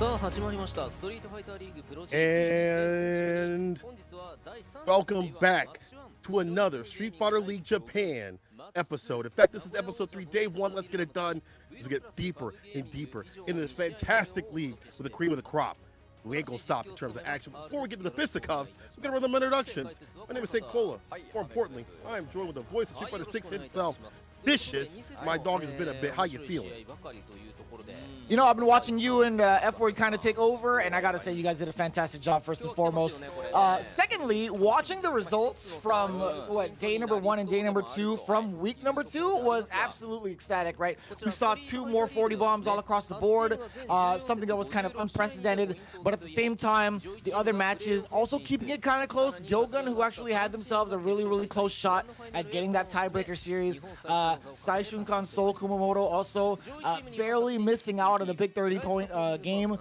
And welcome back to another Street Fighter League Japan episode. In fact, this is episode 3, day 1. Let's get it done as we get deeper and deeper into this fantastic league with the cream of the crop. We ain't gonna stop in terms of action. Before we get to the fisticuffs, we're gonna run them introductions. My name is St. Cola. More importantly, I am joined with the voice of Street Fighter 6 himself, Vicious. My dog has been a bit. How you feeling? You know, I've been watching you and F-Word kind of take over, and I got to say you guys did a fantastic job, first and foremost. Secondly, watching the results from, day number 1 and day number 2 from week number 2 was absolutely ecstatic, right? We saw 2 more 40 bombs all across the board, something that was kind of unprecedented, but at the same time, the other matches also keeping it kind of close. Gyogun, who actually had themselves a really, really close shot at getting that tiebreaker series. Saishunkan Sol Kumamoto also barely missing out on a big 30-point game.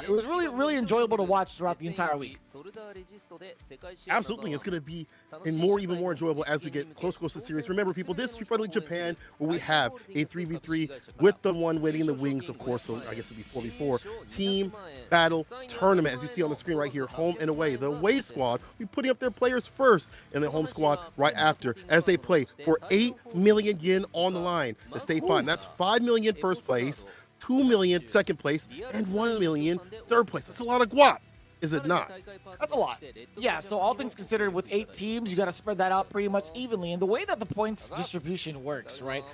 It was really, really enjoyable to watch throughout the entire week. Absolutely, it's going to be even more enjoyable as we get close to the series. Remember, people, this is Street Fighter League Japan, where we have a 3v3 with the one waiting in the wings, of course, so I guess it would be 4v4. Team Battle Tournament, as you see on the screen right here, home and away. The away squad will be putting up their players first, and the home squad right after, as they play for 8 million yen on the line to stay fine. That's 5 million first place, 2 million second place, and 1 million third place. That's a lot of guap, is it not? That's a lot. Yeah, so all things considered, with 8 teams, you got to spread that out pretty much evenly. And the way that the points distribution works, right?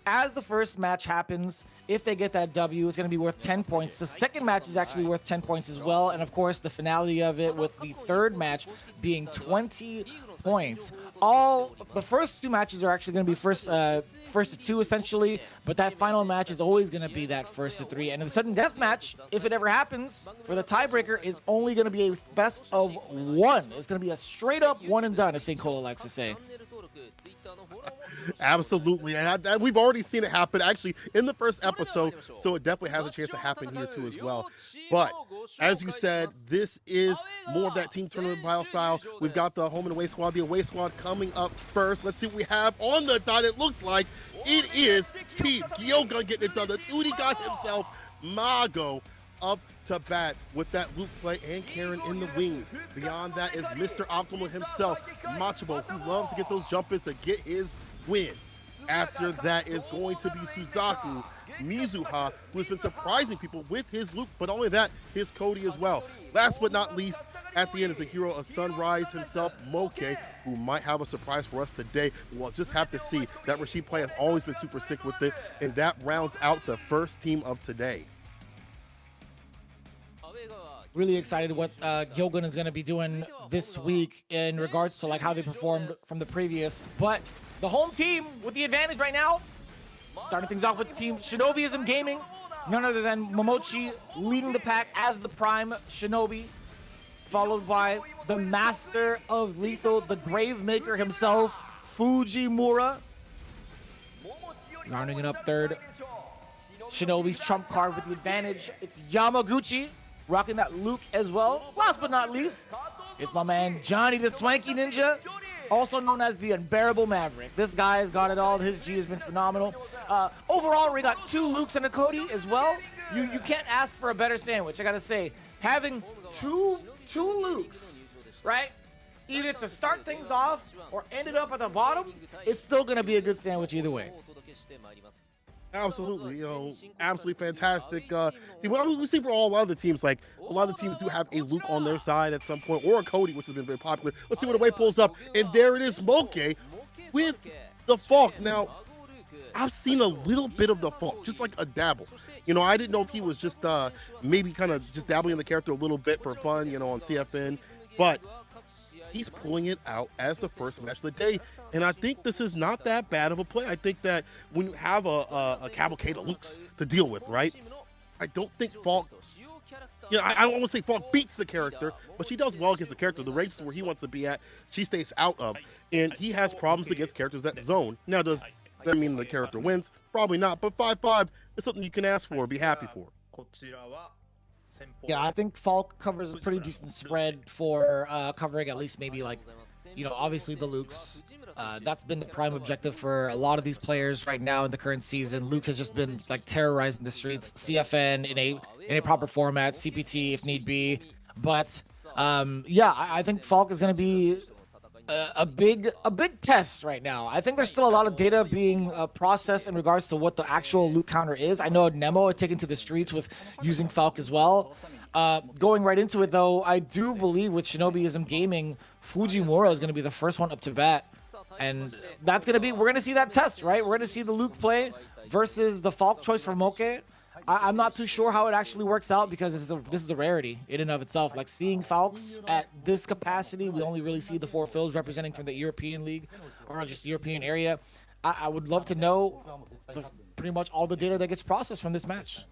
As the first match happens, if they get that W, it's going to be worth 10 points. The second match is actually worth 10 points as well. And of course, the finality of it with the third match being 20 points. The first 2 matches are actually going to be first to 2 essentially, but that final match is always going to be that first to 3. And in the sudden death match, if it ever happens, for the tiebreaker, is only going to be a best of 1. It's going to be a straight up one and done, as St. Cola likes to say. Absolutely, and we've already seen it happen actually in the first episode, so it definitely has a chance to happen here too as well. But as you said, this is more of that team tournament style. We've got the home and away squad, the away squad coming up first. Let's see what we have on the dot. It looks like it is Team Gyogun getting it done. The 2D guy himself, Mago, up to bat with that loop play, and Karen in the wings. Beyond that is Mr. Optimal himself, Machabo, who loves to get those jump-ins to get his win. After that is going to be Suzaku Mizuha, who has been surprising people with his loop, but only that, his Cody as well. Last but not least, at the end is the hero of Sunrise himself, Moke, who might have a surprise for us today. We'll just have to see. That Rashid play has always been super sick with it, and that rounds out the first team of today. Really excited what Gyogun is going to be doing this week in regards to like how they performed from the previous. But the home team with the advantage right now, starting things off with Team Shinobiism Gaming, none other than Momochi leading the pack as the prime Shinobi, followed by the master of lethal, the grave maker himself, Fujimura. Rounding it up third, Shinobi's trump card with the advantage, it's Yamaguchi, rocking that Luke as well. Last but not least, it's my man Johnny the Swanky Ninja, also known as the Unbearable Maverick. This guy has got it all. His G has been phenomenal. Overall, we got 2 Lukes and a Cody as well. You can't ask for a better sandwich. I gotta say, having two Lukes, right? Either to start things off or end it up at the bottom, it's still gonna be a good sandwich either way. Absolutely, absolutely fantastic. We see for a lot of the teams, like a lot of the teams do have a Luke on their side at some point, or a Cody, which has been very popular. Let's see what Away pulls up, and there it is, Moke with the Falk. Now, I've seen a little bit of the Falk, just like a dabble. I didn't know if he was just maybe kind of just dabbling in the character a little bit for fun, on CFN, but he's pulling it out as the first match of the day. And I think this is not that bad of a play. I think that when you have a cavalcade of Lukes to deal with, right? I don't think Falk, I don't want to say Falk beats the character, but she does well against the character. The ranges where he wants to be at, she stays out of. And he has problems against characters that zone. Now, does that mean the character wins? Probably not, but 5-5 is something you can ask for, be happy for. Yeah, I think Falk covers a pretty decent spread for covering at least maybe like obviously the Lukes. That's been the prime objective for a lot of these players right now in the current season. Luke has just been like terrorizing the streets. CFN in a proper format, CPT if need be. But yeah, I think Falk is going to be a big test right now. I think there's still a lot of data being processed in regards to what the actual loot counter is. I know Nemo had taken to the streets with using Falk as well. Going right into it though, I do believe with Shinobiism Gaming, Fujimura is going to be the first one up to bat. And that's going to be, we're going to see that test, right? We're going to see the Luke play versus the Falk choice for Moke. I'm not too sure how it actually works out because this is a rarity in and of itself. Like seeing Falks at this capacity, we only really see the 4 Phils representing from the European League or just the European area. I would love to know pretty much all the data that gets processed from this match.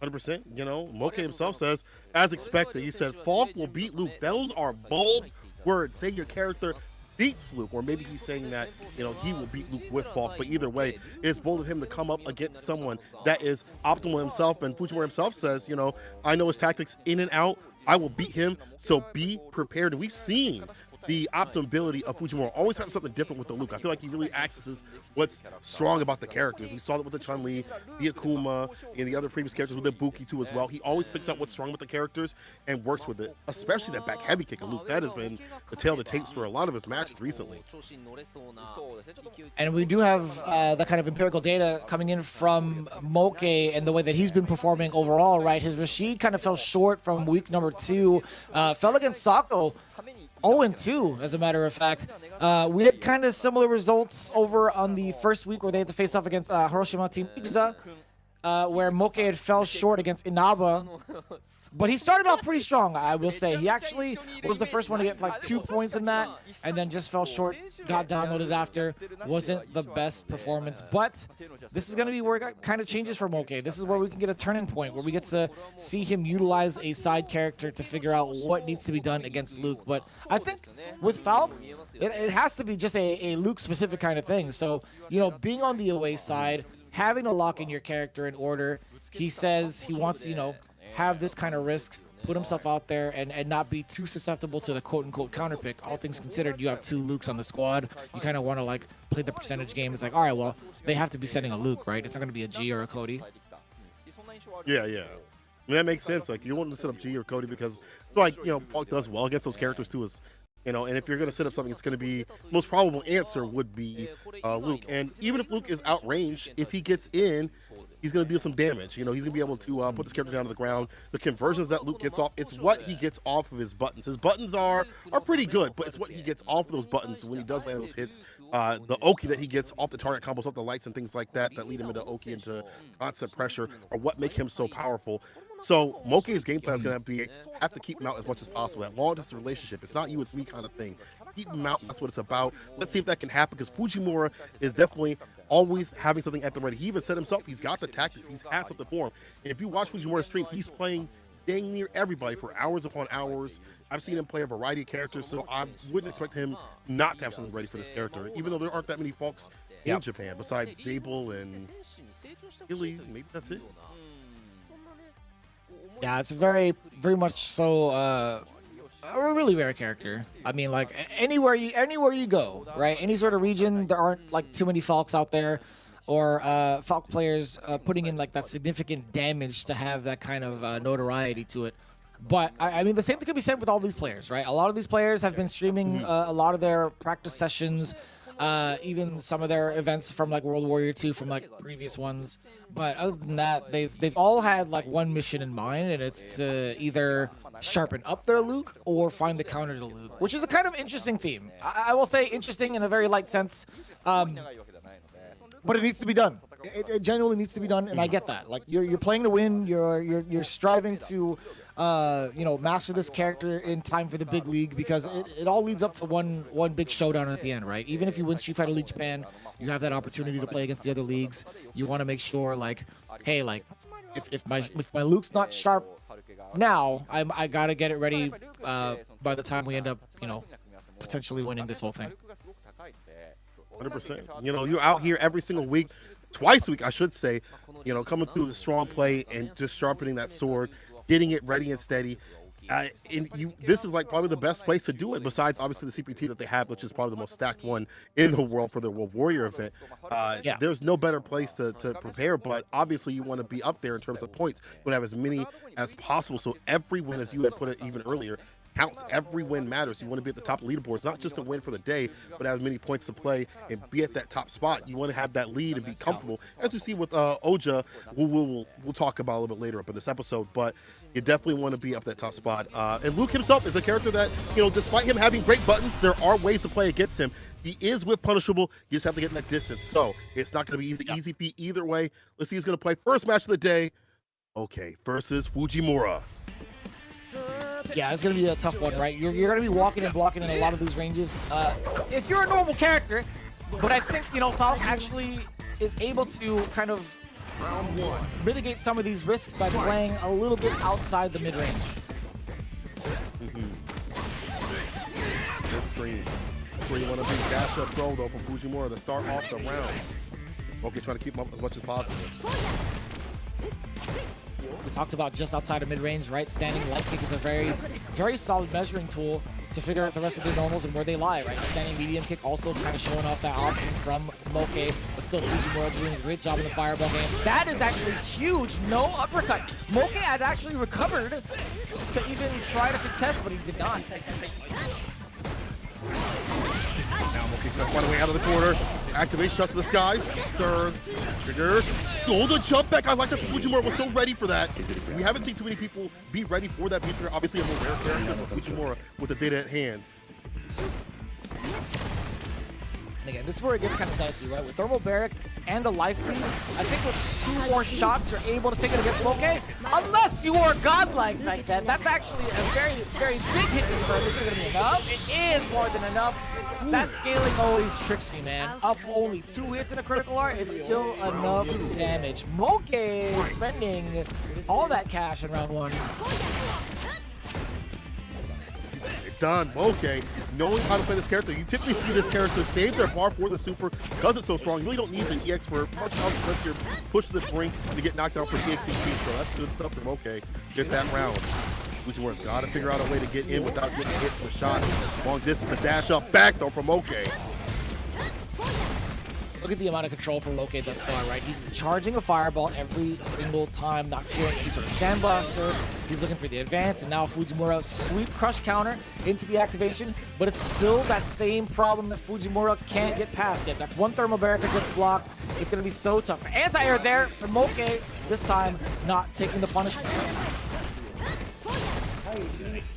100%. Moke himself says, as expected, he said, Falk will beat Luke. Those are bold words. Say your character beats Luke, or maybe he's saying that he will beat Luke with Falk, but either way, it's bold of him to come up against someone that is optimal himself. And Fujimura himself says, I know his tactics in and out. I will beat him, so be prepared. And we've seen the optimability of Fujimura always have something different with the Luke. I feel like he really accesses what's strong about the characters. We saw that with the Chun-Li, the Akuma, and the other previous characters with the Buki too as well. He always picks out what's strong with the characters and works with it, especially that back heavy kick of Luke. That has been the tail of the tapes for a lot of his matches recently. And we do have that kind of empirical data coming in from Moke and the way that he's been performing overall, right? His Rashid kind of fell short from week number 2. Fell against Sako 0-2, as a matter of fact. We had kind of similar results over on the first week where they had to face off against Hiroshima Team Ikuza, where Moke had fell short against Inaba. But he started off pretty strong, I will say. He actually was the first one to get like 2 points in that, and then just fell short, got downloaded after. Wasn't the best performance, but this is going to be where it kind of changes for Moke. This is where we can get a turning point, where we get to see him utilize a side character to figure out what needs to be done against Luke. But I think with Falk, it has to be just a Luke-specific kind of thing. So, being on the away side, having to lock in your character in order, he says he wants to, have this kind of risk, put himself out there, and not be too susceptible to the quote-unquote counter pick. All things considered, you have 2 Lukes on the squad. You kind of want to like play the percentage game. It's like, all right, well, they have to be sending a Luke, right? It's not going to be a G or a Cody. Yeah. I mean, that makes sense. Like, you don't want to set up G or Cody because, like, Falk does well against those characters too. And if you're going to set up something, it's going to be, most probable answer would be Luke. And even if Luke is outrange, if he gets in, he's going to do some damage. He's going to be able to put this character down to the ground. The conversions that Luke gets off, it's what he gets off of his buttons. His buttons are pretty good, but it's what he gets off of those buttons when he does land those hits. The Oki that he gets off the target combos, off the lights and things like that lead him into Oki, into constant pressure, are what make him so powerful. So Moke's game plan is going to have to keep him out as much as possible. That long-distance relationship, it's not you, it's me kind of thing. Keep him out, that's what it's about. Let's see if that can happen, because Fujimura is definitely always having something at the ready. He even said himself, he's got the tactics, he's had something for him. And if you watch Fujimura's stream, he's playing dang near everybody for hours upon hours. I've seen him play a variety of characters, so I wouldn't expect him not to have something ready for this character, even though there aren't that many folks in Japan, besides Zabel and Illy, maybe that's it. Yeah, it's very much so a really rare character. I mean, like anywhere you go, right? Any sort of region, there aren't like too many Falks out there, or Falk players putting in like that significant damage to have that kind of notoriety to it. But I mean, the same thing could be said with all these players, right? A lot of these players have been streaming a lot of their practice sessions, even some of their events from like World Warrior 2 from like previous ones. But other than that, they've all had like one mission in mind, and it's to either sharpen up their Luke or find the counter to Luke, which is a kind of interesting theme. I will say interesting in a very light sense, but it needs to be done. It genuinely needs to be done, and I get that. Like you're playing to win. You're striving to master this character in time for the big league, because it all leads up to one big showdown at the end, right? Even if you win Street Fighter League Japan, you have that opportunity to play against the other leagues. You want to make sure, like, hey, like, if my Luke's not sharp now, I gotta get it ready by the time we end up, potentially winning this whole thing. 100%. You're out here every single week, twice a week, I should say, coming through the strong play and just sharpening that sword, getting it ready and steady. This is like probably the best place to do it, besides obviously the CPT that they have, which is probably the most stacked one in the world for the World Warrior event. There's no better place to prepare, but obviously you want to be up there in terms of points. You want to have as many as possible, so every win, as you had put it even earlier, counts. Every win matters. You want to be at the top of the leaderboards, not just to win for the day, but have as many points to play and be at that top spot. You want to have that lead and be comfortable, as we see with Oja, we'll talk about a little bit later up in this episode, but you definitely want to be up that top spot. And Luke himself is a character that, despite him having great buttons, there are ways to play against him. He is whip punishable. You just have to get in that distance. So it's not going to be easy feat either way. Let's see who's going to play first match of the day. Okay, versus Fujimura. Yeah, it's going to be a tough one, right? You're going to be walking and blocking in a lot of these ranges. If you're a normal character, but I think, Falk actually is able to kind of mitigate some of these risks by playing a little bit outside the mid-range. This screen. That's where you want to be. Dash up throw, though, from Fujimura to start off the round. Okay, trying to keep him up as much as possible. We talked about just outside of mid-range, right? Standing light kick is a very, very solid measuring tool to figure out the rest of their normals and where they lie, right? Standing medium kick also kind of showing off that option from Moke, but still Fujimura doing a great job in the fireball game. That is actually huge. No uppercut. Moke had actually recovered to even try to contest, but he did not. Now Moke's gonna find a way out of the corner. Activate shots to the skies. Serve. Trigger. Oh, the jump back. I like that Fujimura was so ready for that. We haven't seen too many people be ready for that feature. Obviously, a more rare character than Fujimura with the data at hand. And again, this is where it gets kind of dicey, right? With Thermal Barrack and the life feed, I think with 2 more shots, you're able to take it against Moke. Unless you are godlike like that. That's actually a very, very big hit confirm. Is it going to be enough? It is more than enough. That scaling always tricks me, man. Up only 2 hits in a critical art, it's still enough damage. Moke spending all that cash in round 1. Done. Okay, knowing how to play this character, you typically see this character save their bar for the super because it's so strong. You really don't need the EX for much else unless you're pushed to the brink to get knocked out for EXDP. So that's good stuff from OK. Get that round. Fujimura's got to figure out a way to get in without getting hit for a shot. Long distance, a dash up back though from OK. Look at the amount of control from Moke thus far, right? He's charging a fireball every single time, not feeling any sort of sandblaster. He's looking for the advance, and now Fujimura sweep crush counter into the activation, but it's still that same problem that Fujimura can't get past yet. That's one Thermal Barrack that gets blocked. It's going to be so tough. Anti-air there for Moke, this time not taking the punishment.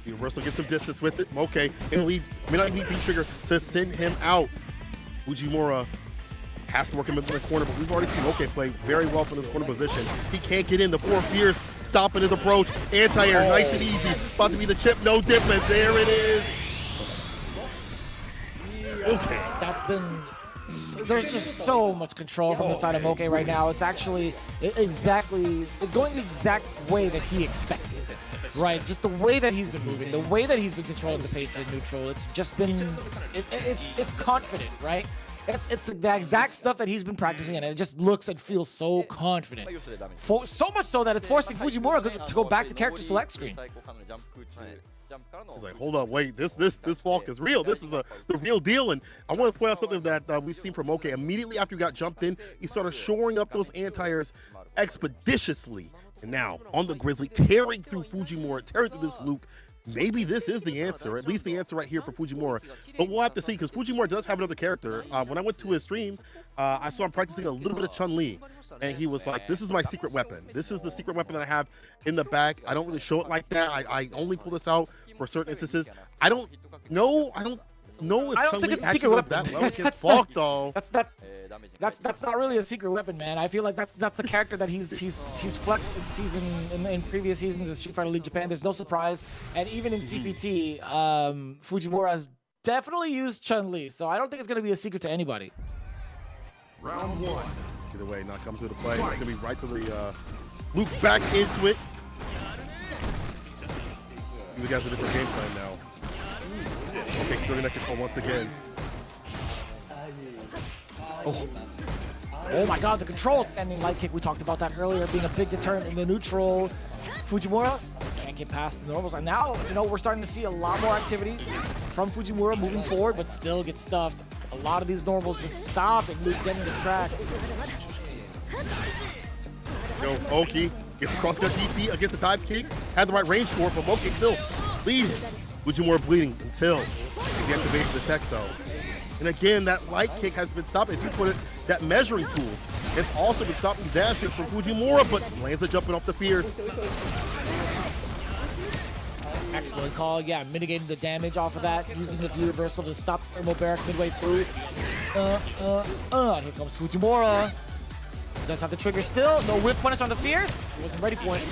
Universal gets some distance with it. Moke in the lead, may not need B-Trigger to send him out. Fujimura has to work him into the corner, but we've already seen Moke play very well from this corner position. He can't get in. The 4 Fears stopping his approach. Anti-air, nice and easy. About to be the chip, no difference. There it is. Okay. That's been... There's just so much control from the side of Moke right now. It's actually it's going the exact way that he expected. Right, just the way that he's been moving, the way that he's been controlling the pace in neutral. It's just been... It's confident, right? It's the exact stuff that he's been practicing, and it just looks and feels so confident. So much so that it's forcing Fujimura to go back to character select screen. He's like, hold up, wait, this Falk is real. This is the real deal. And I want to point out something that we've seen from Moke. Immediately after he got jumped in, he started shoring up those anti-airs expeditiously. And now, on the Grizzly, tearing through Fujimura, tearing through this Luke. Maybe this is the answer, at least the answer right here for Fujimura. But we'll have to see, because Fujimura does have another character. When I went to his stream, I saw him practicing a little bit of Chun-Li. And he was like, this is my secret weapon. This is the secret weapon that I have in the back. I don't really show it like that. I only pull this out for certain instances. I don't know if think it's a secret weapon. That well against Falk, though. That's not really a secret weapon, man. I feel like that's a character that he's flexed in previous seasons of Street Fighter League Japan. There's no surprise, and even in CPT, Fujimura has definitely used Chun-Li, so I don't think it's gonna be a secret to anybody. Round 1. Either way, not coming through the play. It's gonna be right to the Luke back into it. You guys a different game plan now. Okay, shooting that control once again. Oh my god, the control standing light kick. We talked about that earlier, being a big deterrent in the neutral. Fujimura can't get past the normals. And now, you know, we're starting to see a lot more activity from Fujimura moving forward, but still gets stuffed. A lot of these normals just stop and lose dead in his tracks. Yo, Oki gets across the DP against the dive kick. Had the right range for it, but Moke still bleeding. Fujimura bleeding until the activation of the tech, though. And again, that light kick has been stopped, as you put it, that measuring tool. It's also been stopping dashes from Fujimura, but lands it jumping off the Fierce. Excellent call. Yeah, mitigating the damage off of that, using the view reversal to stop thermal barrack midway through. Here comes Fujimura. Does have the trigger still. No whip punish on the Fierce. He wasn't ready for it.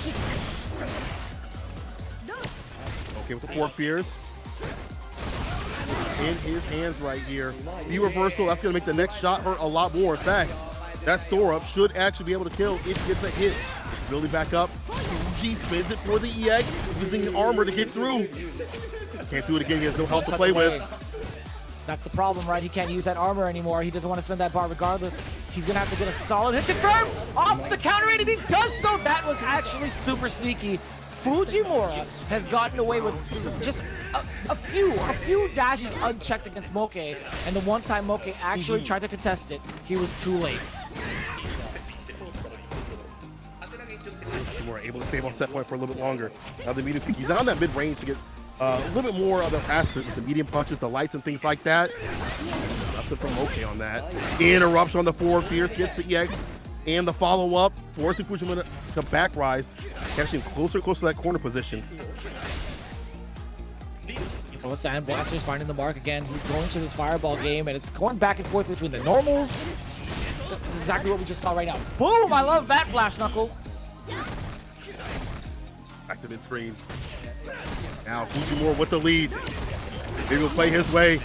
Okay, with the 4 Fierce. In his hands right here. View reversal, that's going to make the next shot hurt a lot more. In fact, that store up should actually be able to kill if he gets a hit. It's really back up. Fuji spins it for the EX, using the armor to get through. Can't do it again. He has no health to play with. That's the problem, right? He can't use that armor anymore. He doesn't want to spend that bar regardless. He's going to have to get a solid hit confirmed off the counter raid, and he does so. That was actually super sneaky. Fujimura has gotten away with just a few dashes unchecked against Moke, and the one time Moke actually tried to contest it, he was too late. Fujimura able to stay on set point for a little bit longer. Now the medium, he's on that mid range to get a little bit more of the passive with the medium punches, the lights, and things like that. Nothing from Moke on that. Interruption on the 4 Fierce gets the EX. And the follow-up, forcing Fujimura to back rise, catching closer and closer to that corner position. Well, the Sand Blaster's finding the mark again. He's going to this fireball game, and it's going back and forth between the normals. This is exactly what we just saw right now. Boom! I love that Flash Knuckle. Back to mid-screen. Now Fujimura with the lead. He will play his way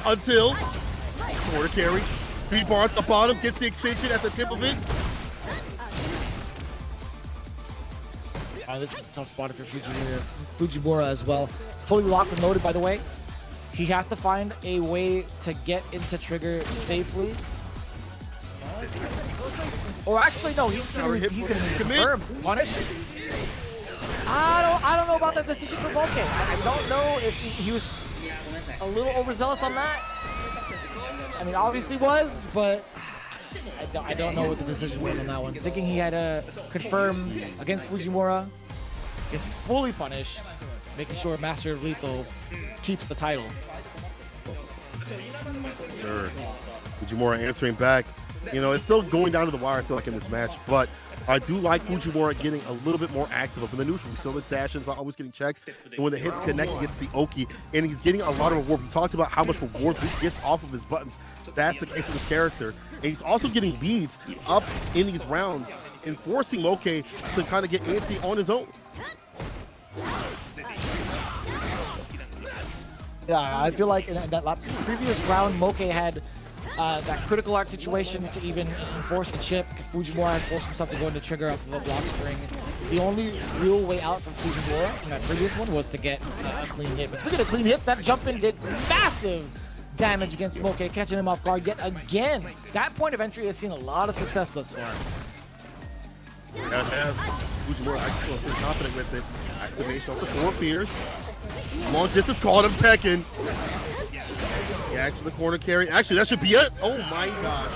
until corner carry. 3 bar at the bottom, gets the extension at the tip of it. This is a tough spot for Fujimura as well. Fully locked and loaded, by the way. He has to find a way to get into trigger safely. Or actually, no, he's going to confirm punish. I don't know about that decision for Moke. I don't know if he was a little overzealous on that. I mean, obviously was, but I don't know what the decision was on that one. Thinking he had to confirm against Fujimura, gets fully punished, making sure Master of Lethal keeps the title. Sure. Fujimura answering back. You know, it's still going down to the wire, I feel like, in this match, but I do like Fujimura getting a little bit more active up in the neutral. We still the dashes, not always getting checks. And when the hits connect, he gets the Oki, and he's getting a lot of reward. We talked about how much reward he gets off of his buttons. That's the case with his character. And he's also getting beads up in these rounds and forcing Moke to kind of get antsy on his own. Yeah, I feel like in that previous round, Moke had that critical arc situation to even enforce the chip. If Fujimura had forced himself to go into trigger off of a block spring, the only real way out for Fujimura in that previous one was to get a clean hit. But speaking of clean hit, that jump in did massive damage against Moke, catching him off guard yet again. That point of entry has seen a lot of success thus far. Yeah, it has. Fujimura, I feel pretty confident with it. Activation off the 4 Fierce. Long distance called him Tekken. Yeah, to the corner carry. Actually, that should be it. Oh my gosh.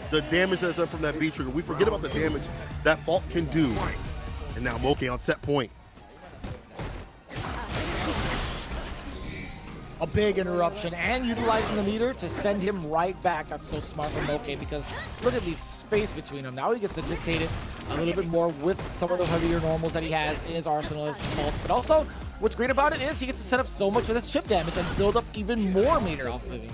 The damage that's done from that V trigger. We forget about the damage that Fault can do. And now Moke on set point. A big interruption and utilizing the meter to send him right back. That's so smart from Moke because look at the space between them. Now he gets to dictate it a little bit more with some of the heavier normals that he has in his arsenal as Fault. But also, what's great about it is he gets to set up so much of this chip damage and build up even more meter off of it.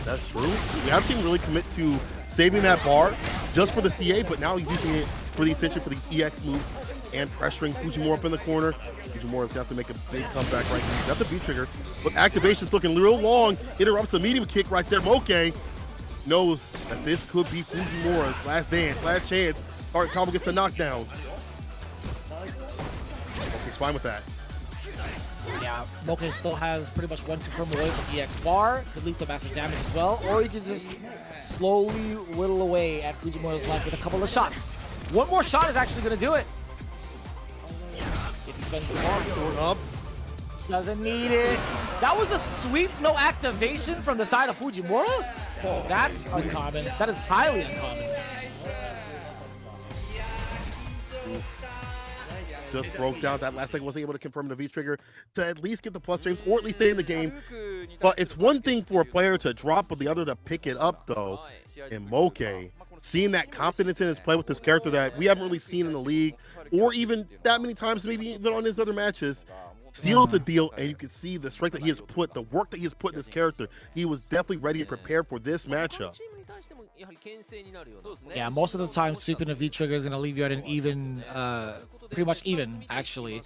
That's true. We haven't seen him really commit to saving that bar just for the CA, but now he's using it for the extension for these EX moves and pressuring Fujimura up in the corner. Fujimura's got to make a big comeback right here. Got the V trigger, but activation's looking real long. Interrupts the medium kick right there. Moke knows that this could be Fujimura's last dance, last chance. Hard combo gets the knockdown. He's fine with that. Yeah, Moke still has pretty much one confirmed away from EX bar. Could lead to massive damage as well, or you can just slowly whittle away at Fujimura's life with a couple of shots. One more shot is actually going to do it. spending the ball. Thrown up. Doesn't need it. That was a sweep, no activation from the side of Fujimura? Oh, that's uncommon. That is highly uncommon. Just broke down. That last second wasn't able to confirm the V-trigger to at least get the plus frames or at least stay in the game. But it's one thing for a player to drop, but the other to pick it up, though. And Moke, seeing that confidence in his play with this character that we haven't really seen in the league, or even that many times, maybe even on his other matches, seals the deal, and you can see the strength that he has put, the work that he has put in this character. He was definitely ready and prepared for this matchup. Yeah, most of the time, sweeping a V-trigger is going to leave you at an even, pretty much even, actually,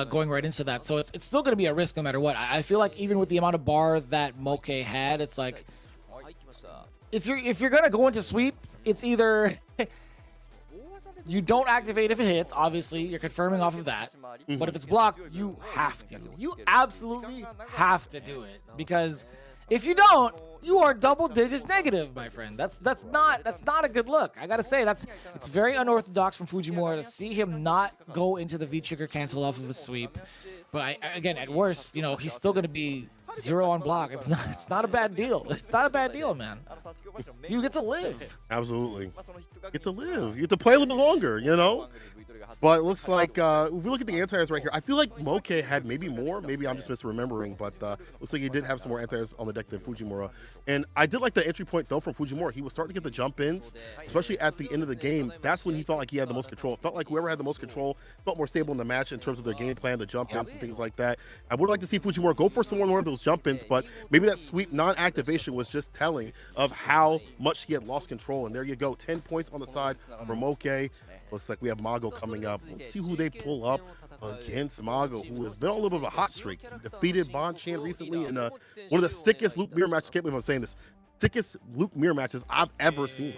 going right into that. So it's still going to be a risk no matter what. I feel like even with the amount of bar that Moke had, it's like, if you're going to go into sweep, it's either you don't activate if it hits, obviously, you're confirming off of that. But if it's blocked, you have to. You absolutely have to do it, because if you don't, you are double digits negative, my friend. That's not a good look. I gotta say, it's very unorthodox from Fujimura to see him not go into the V-trigger cancel off of a sweep. But again, at worst, you know, he's still gonna be 0 on block. It's not a bad deal. It's not a bad deal, man. You get to live. Absolutely. You get to live. You get to play a little bit longer, you know? But it looks like, if we look at the anti-airs right here, I feel like Moke had maybe more. Maybe I'm just misremembering, but looks like he did have some more anti-airs on the deck than Fujimura. And I did like the entry point, though, from Fujimura. He was starting to get the jump-ins, especially at the end of the game. That's when he felt like he had the most control. It felt like whoever had the most control felt more stable in the match in terms of their game plan, the jump-ins and things like that. I would like to see Fujimura go for some more of those jump-ins, but maybe that sweep non-activation was just telling of how much he had lost control. And there you go, 10 points on the side for Moke. Looks like we have Mago coming up. Let's see who they pull up against Mago, who has been on a little bit of a hot streak. He defeated Bonchan recently in one of the sickest Luke Mirror matches. I can't believe I'm saying this. Sickest Luke Mirror matches I've ever seen.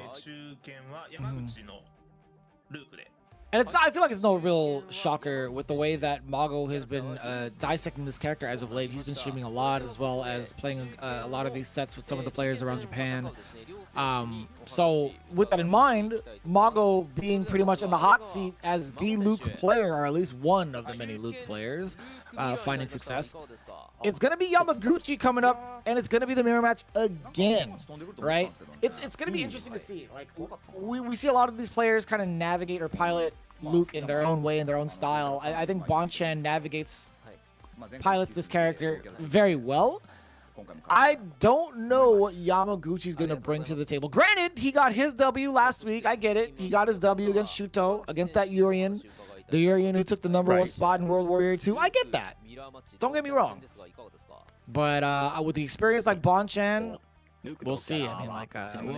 And it's not, I feel like it's no real shocker with the way that Mago has been dissecting this character as of late. He's been streaming a lot, as well as playing a lot of these sets with some of the players around Japan. So with that in mind, Mago being pretty much in the hot seat as the Luke player, or at least one of the many Luke players finding success, it's going to be Yamaguchi coming up, and it's going to be the mirror match again, right? It's going to be interesting to see. Like, we see a lot of these players kind of navigate or pilot Luke in their own way, in their own style. I think Bonchan pilots this character very well. I don't know what Yamaguchi's going to bring to the table. Granted, he got his W last week. I get it. He got his W against Shuto, against that Urian. The Urian who took the number 1 spot in World Warrior 2. I get that. Don't get me wrong. But with the experience like Bonchan, we'll see. I mean, like,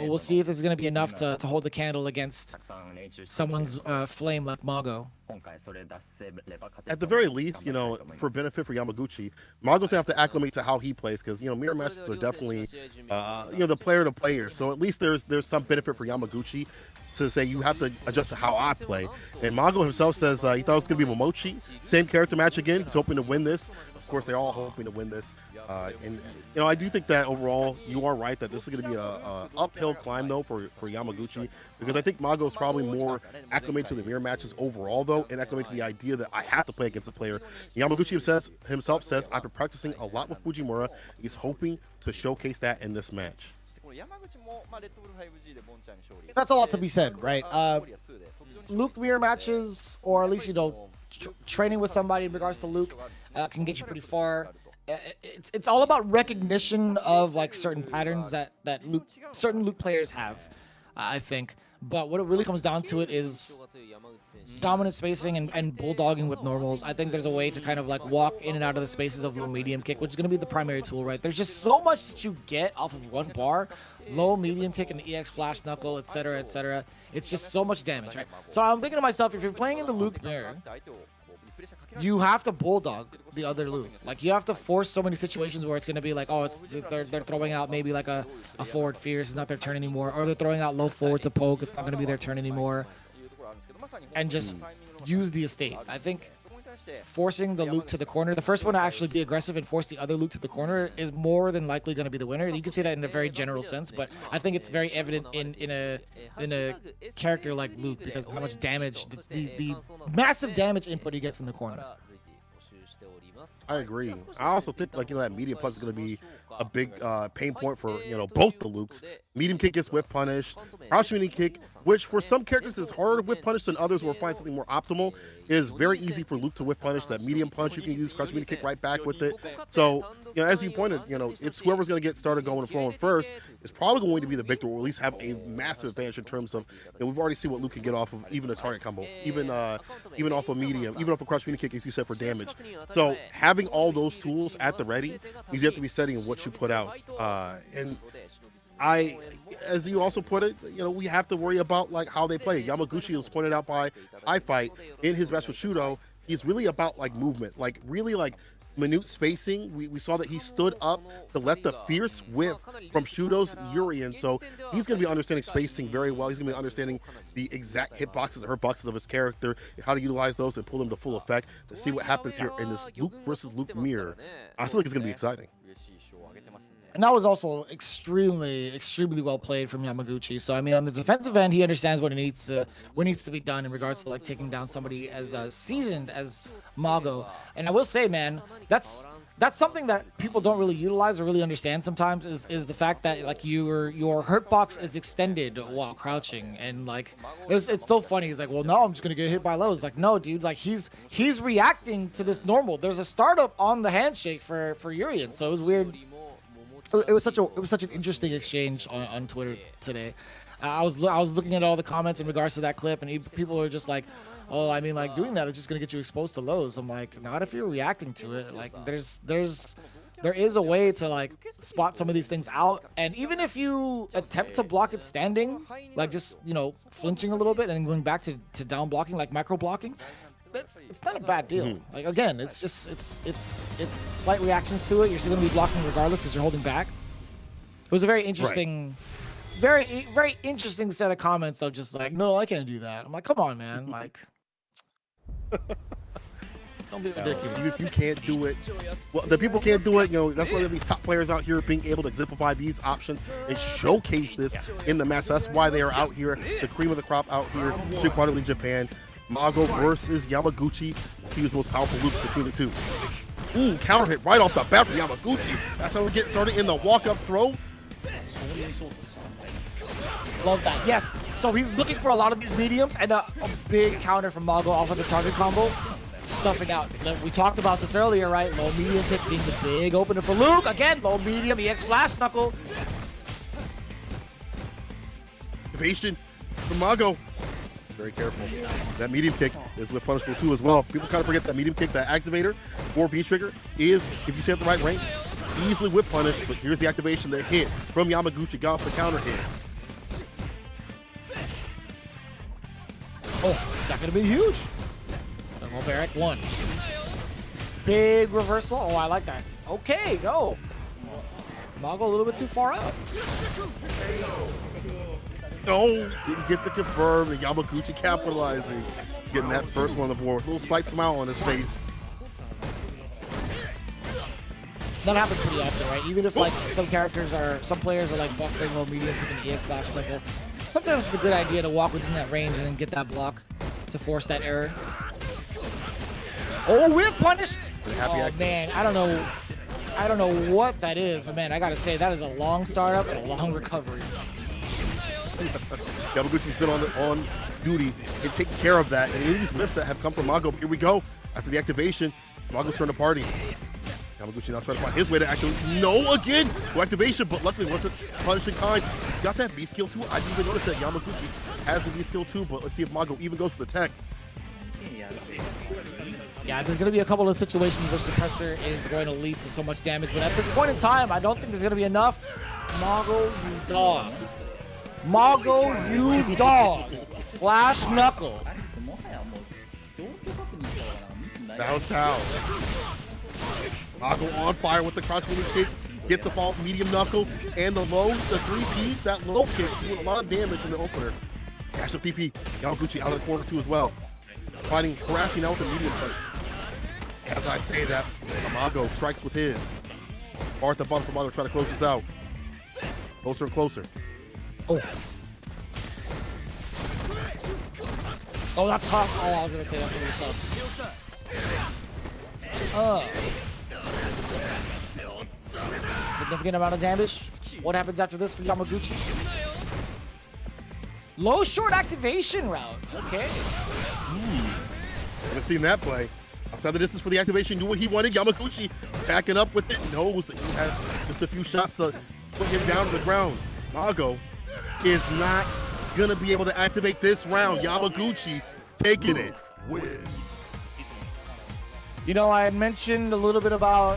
we'll see if this is going to be enough to hold the candle against someone's flame like Mago. At the very least, you know, for benefit for Yamaguchi, Mago's gonna have to acclimate to how he plays, because, you know, mirror matches are definitely, you know, the player to player. So at least there's some benefit for Yamaguchi to say you have to adjust to how I play. And Mago himself says he thought it was gonna be Momochi, same character match again. He's hoping to win this. Of course, they're all hoping to win this. And you know, I do think that overall you are right that this is going to be a uphill climb though for Yamaguchi, because I think Mago is probably more acclimated to the mirror matches overall though, and acclimated to the idea that I have to play against a player. Yamaguchi himself says I've been practicing a lot with Fujimura. He's hoping to showcase that in this match. That's a lot to be said, right? Luke mirror matches, or at least, you know, training with somebody in regards to Luke can get you pretty far. It's all about recognition of like certain patterns that certain Luke players have, I think. But what it really comes down to it is dominant spacing and bulldogging with normals. I think there's a way to kind of like walk in and out of the spaces of low medium kick, which is going to be the primary tool, right? There's just so much that you get off of one bar, low medium kick and EX flash knuckle, etc., etc. It's just so much damage, right? So I'm thinking to myself, if you're playing in the Luke mirror, you have to bulldog the other Luke. Like, you have to force so many situations where it's going to be like, oh, they're throwing out maybe like a forward fierce, it's not their turn anymore, or they're throwing out low forward to poke, it's not going to be their turn anymore, and just use the estate. I think forcing the Luke to the corner, the first one to actually be aggressive and force the other Luke to the corner, is more than likely going to be the winner. You can say that in a very general sense, but I think it's very evident in a character like Luke, because of how much damage, the massive damage input he gets in the corner. I agree. I also think like that medium punch is going to be a big pain point for both the Lukes. Medium kick gets whip punish. Crouch mini kick, which for some characters is harder to whip punish than others, will find something more optimal, is very easy for Luke to whip punish. That medium punch you can use crouch mini kick right back with it. So as you pointed, it's whoever's going to get started going and flowing first is probably going to be the victor, or at least have a massive advantage in terms of we've already seen what Luke can get off of even a target combo, even off a medium, even off a crouch mini kick, as you said, for damage. So having all those tools at the ready means you have to be setting what you put out. And as you also put it, we have to worry about like how they play. Yamaguchi was pointed out by iFight in his match with Shudo. He's really about like movement, like really like minute spacing. We saw that he stood up to let the fierce whip from Shudo's Urian, so he's going to be understanding spacing very well. He's going to be understanding the exact hitboxes or hurtboxes of his character, how to utilize those and pull them to full effect to see what happens here in this Luke versus Luke mirror. I still think it's going to be exciting. And that was also extremely well played from Yamaguchi. So I mean, on the defensive end, he understands what needs to be done in regards to like taking down somebody as seasoned as Mago. And I will say, man, that's something that people don't really utilize or really understand sometimes is the fact that like your hurt box is extended while crouching. And like it's so funny. He's like, well, no, I'm just gonna get hit by lows. Like, no, dude, like he's reacting to this normal. There's a startup on the handshake for Urian, so it was weird. It was such an interesting exchange on Twitter today. I was looking at all the comments in regards to that clip, and people were just like, "Oh, I mean, like doing that is just gonna get you exposed to lows." I'm like, not if you're reacting to it. Like, there is a way to like spot some of these things out, and even if you attempt to block it standing, like just flinching a little bit and then going back to down blocking, like micro blocking. It's not a bad deal. Like again, it's slight reactions to it. You're still gonna be blocking regardless because you're holding back. It was a very interesting, very interesting set of comments of just like, no, I can't do that. I'm like, come on, man. Like, don't be ridiculous. If you can't do it, well, the people can't do it. That's why these top players out here being able to exemplify these options and showcase this in the match. That's why they are out here, the cream of the crop out here, Street Fighter League Japan. Mago versus Yamaguchi. See who's the most powerful Luke between the two. Ooh, counter hit right off the bat for Yamaguchi. That's how we get started in the walk-up throw. Love that. Yes. So he's looking for a lot of these mediums and a big counter from Mago off of the target combo. Stuffing out. We talked about this earlier, right? Low medium kick being the big opener for Luke. Again, low medium EX flash knuckle. Evasion from Mago. Very careful. That medium kick is with punishable too as well. People kind of forget that medium kick, that activator for V-trigger is, if you stay at the right range, easily whip punish. But here's the activation, the hit from Yamaguchi, got off the counter hit. Oh, that could have been huge. Thermal Barrack 1. Big reversal. Oh, I like that. Okay, go. Mago a little bit too far out. No, didn't get the confirm. The Yamaguchi capitalizing, getting that first one on the board. A little slight smile on his face. That happens pretty often, right? Even if like some players are like buffering low medium, picking EX flash level. Sometimes it's a good idea to walk within that range and then get that block to force that error. Oh, whip punish! Oh man, I don't know what that is, but man, I gotta say that is a long startup and a long recovery. Yamaguchi's been on duty and taking care of that. And in these whips that have come from Mago, here we go. After the activation, Mago's turn to party. Yamaguchi now trying to find his way to activate. No, again! No activation, but luckily wasn't punishing kind. He's got that B skill too. I didn't even notice that Yamaguchi has the B skill too, but let's see if Mago even goes for the tech. Yeah, there's going to be a couple of situations where Suppressor is going to lead to so much damage, but at this point in time, I don't think there's going to be enough. Mago, you dog. Mago, you dog. Flash knuckle. Downtown. Mago on fire with the crouch mini kick. Gets the fall, medium knuckle, and the low, the 3-piece, that low kick doing a lot of damage in the opener. Dash up TP. Yamaguchi out of the corner too as well. Fighting, harassing out with the medium punch. As I say that, Mago strikes with his. Bar at the bottom for Mago trying to close this out. Closer and closer. Oh, that's tough. Oh, I was going to say that's really tough. Significant amount of damage. What happens after this for Yamaguchi? Low short activation route. Okay. Haven't seen that play. Outside the distance for the activation, knew what he wanted. Yamaguchi backing up with it. Knows that he has just a few shots to put him down to the ground. Mago is not going to be able to activate this round. Yamaguchi taking it. Wins. You know, I mentioned a little bit about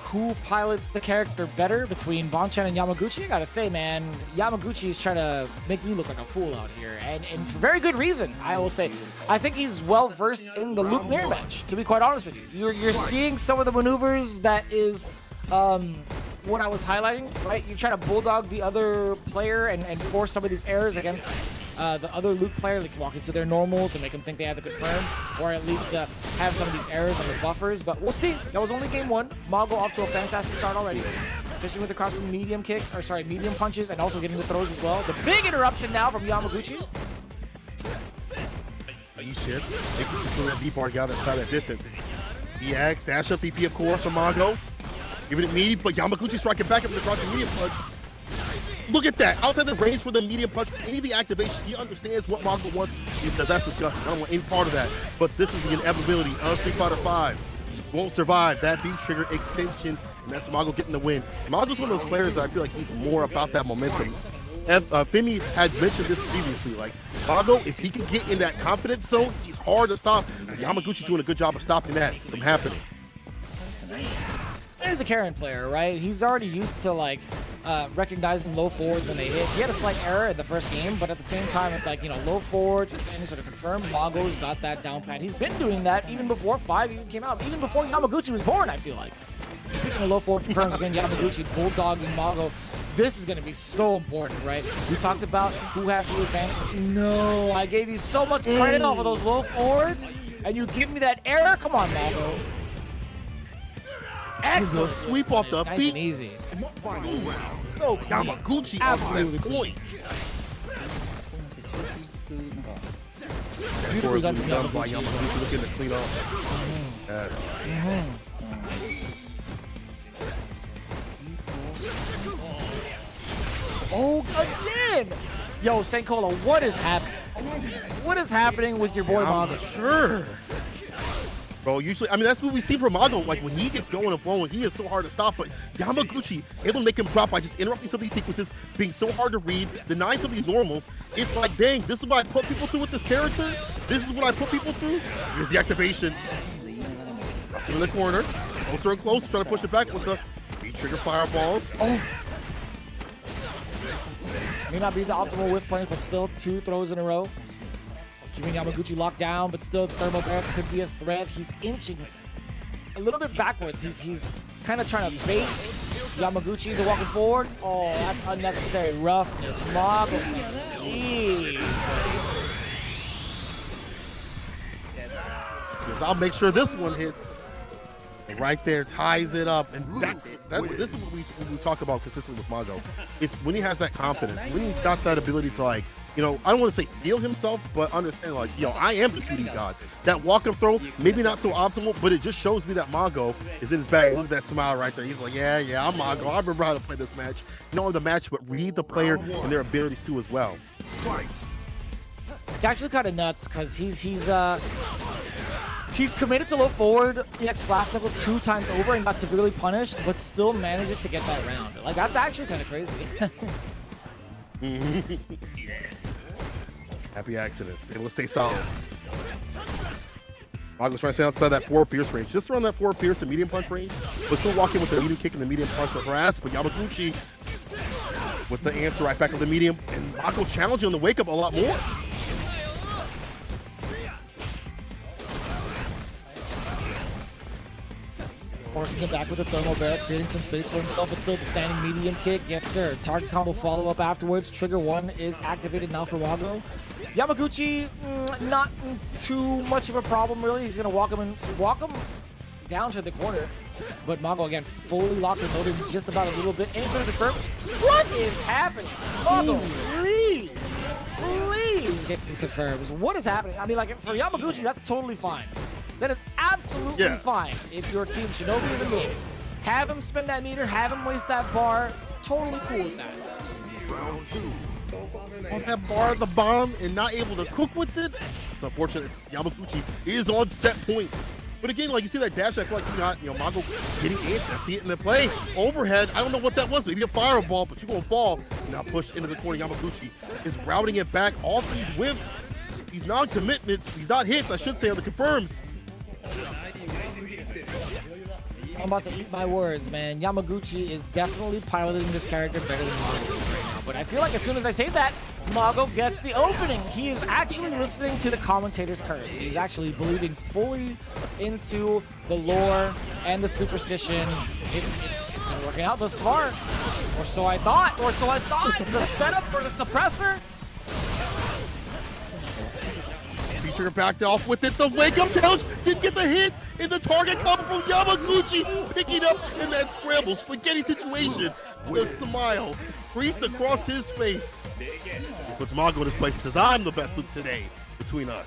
who pilots the character better between Bonchan and Yamaguchi. I gotta say, man, Yamaguchi is trying to make me look like a fool out here, and for very good reason, I will say. I think he's well-versed in the Luke mirror match, to be quite honest with you. You're seeing some of the maneuvers that is what I was highlighting, right? You're trying to bulldog the other player and force some of these errors against the other Luke player, like walk into their normals and make them think they have to confirm, or at least have some of these errors on the buffers. But we'll see. That was only game one. Mago off to a fantastic start already. Fishing with the crouching medium kicks, or sorry, medium punches, and also getting the throws as well. The big interruption now from Yamaguchi. He shifts. Makes it to that deep bar guy that's out at distance. EX, dash up DP, of course, from Mago. Giving it meaty, but Yamaguchi striking back up with the crouching medium punch. Look at that. Outside the range for the medium punch, any of the activation, he understands what Mago wants. He says, that's disgusting. I don't want any part of that. But this is the inevitability of Street Fighter V. Won't survive that B trigger extension, and that's Mago getting the win. Mago's one of those players that I feel like he's more about that momentum. Femi had mentioned this previously. Like, Mago, if he can get in that confidence zone, he's hard to stop. Yamaguchi's doing a good job of stopping that from happening. He's a Karen player, right? He's already used to like recognizing low forwards when they hit. He had a slight error in the first game, but at the same time, it's like, you know, low forwards, it's any sort of confirm. Mago's got that down pat. He's been doing that even before 5 even came out, even before Yamaguchi was born, I feel like. Speaking of low forward confirms, again, Yamaguchi bulldogging Mago. This is going to be so important, right? We talked about who has the advantage. No, I gave you so much credit off of those low forwards, and you give me that error? Come on, Mago. Excellent. Sweep off the nice feet. And easy. So clean. Yamaguchi Absolutely on point. Beautifully done by Yamaguchi looking to clean up. Oh, again! Yo, Sankola, what is happening? What is happening with your boy Mago? Sure. Bro, usually, I mean, that's what we see from Mago. Like, when he gets going and flowing, he is so hard to stop. But Yamaguchi, able to make him drop by just interrupting some of these sequences, being so hard to read, denying some of these normals. It's like, dang, this is what I put people through with this character? This is what I put people through? Here's the activation. Drops him in the corner. Closer and closer, trying to push it back with the trigger fireballs. Oh. May not be the optimal whiff point, but still 2 throws in a row. Keeping Yamaguchi locked down, but still thermal barrier could be a threat. He's inching a little bit backwards. He's kind of trying to bait Yamaguchi into walking forward. Oh, that's unnecessary roughness. Mago, jeez. Says, I'll make sure this one hits. And right there ties it up, and this is what we talk about consistently with Mago. It's when he has that confidence, when he's got that ability to, like, you know, I don't want to say feel himself, but understand, like, yo, I am the 2D god. That walk and throw, maybe not so optimal, but it just shows me that Mago is in his bag. Look at that smile right there. He's like, yeah, I'm Mago. I remember how to play this match. Not only the match, but read the player and their abilities too as well. It's actually kind of nuts because he's committed to low forward, EX flash knuckle 2 times over and got severely punished, but still manages to get that round. Like, that's actually kind of crazy. Happy accidents. Able to stay solid. Mago's trying to stay outside that forward pierce range. Just around that forward pierce and medium punch range, but still walking with the medium kick and the medium punch to harass. But Yamaguchi with the answer right back of the medium, and Mago challenging on the wake up a lot more. Forcing him back with a thermal barrel, creating some space for himself, but still the standing medium kick. Yes, sir. Target combo follow-up afterwards. Trigger 1 is activated now for Mago. Yamaguchi, not too much of a problem, really. He's going to walk him down to the corner. But Mago, again, fully locked and loaded just about a little bit. Any sort of confirm. What is happening? Mago, please get these confirms. What is happening? I mean, like, for Yamaguchi, that's totally fine. that is absolutely Yeah. fine if your team Shinobi is in game. Have him spin that meter, have him waste that bar. Totally cool with that. Off that bar at the bottom and not able to cook with it. It's unfortunate. Yamaguchi is on set point. But again, like you see that dash, I feel like he got, Mago getting antsy. I see it in the play. Overhead, I don't know what that was. Maybe a fireball, but you're going to fall. Now pushed into the corner. Yamaguchi is routing it back. All these whiffs, these non-commitments, these not hits, I should say, are the confirms. I'm about to eat my words, man. Yamaguchi is definitely piloting this character better than Mago right now. But I feel like as soon as I say that, Mago gets the opening. He is actually listening to the commentator's curse. He's actually believing fully into the lore and the superstition. It's been working out thus far. Or so I thought. The setup for the suppressor. Feature backed off with it. The wake up challenge didn't get the hit. And the target coming from Yamaguchi, picking up in that scramble spaghetti situation. The smile crease across his face. Puts Mago in his place and says, I'm the best today between us.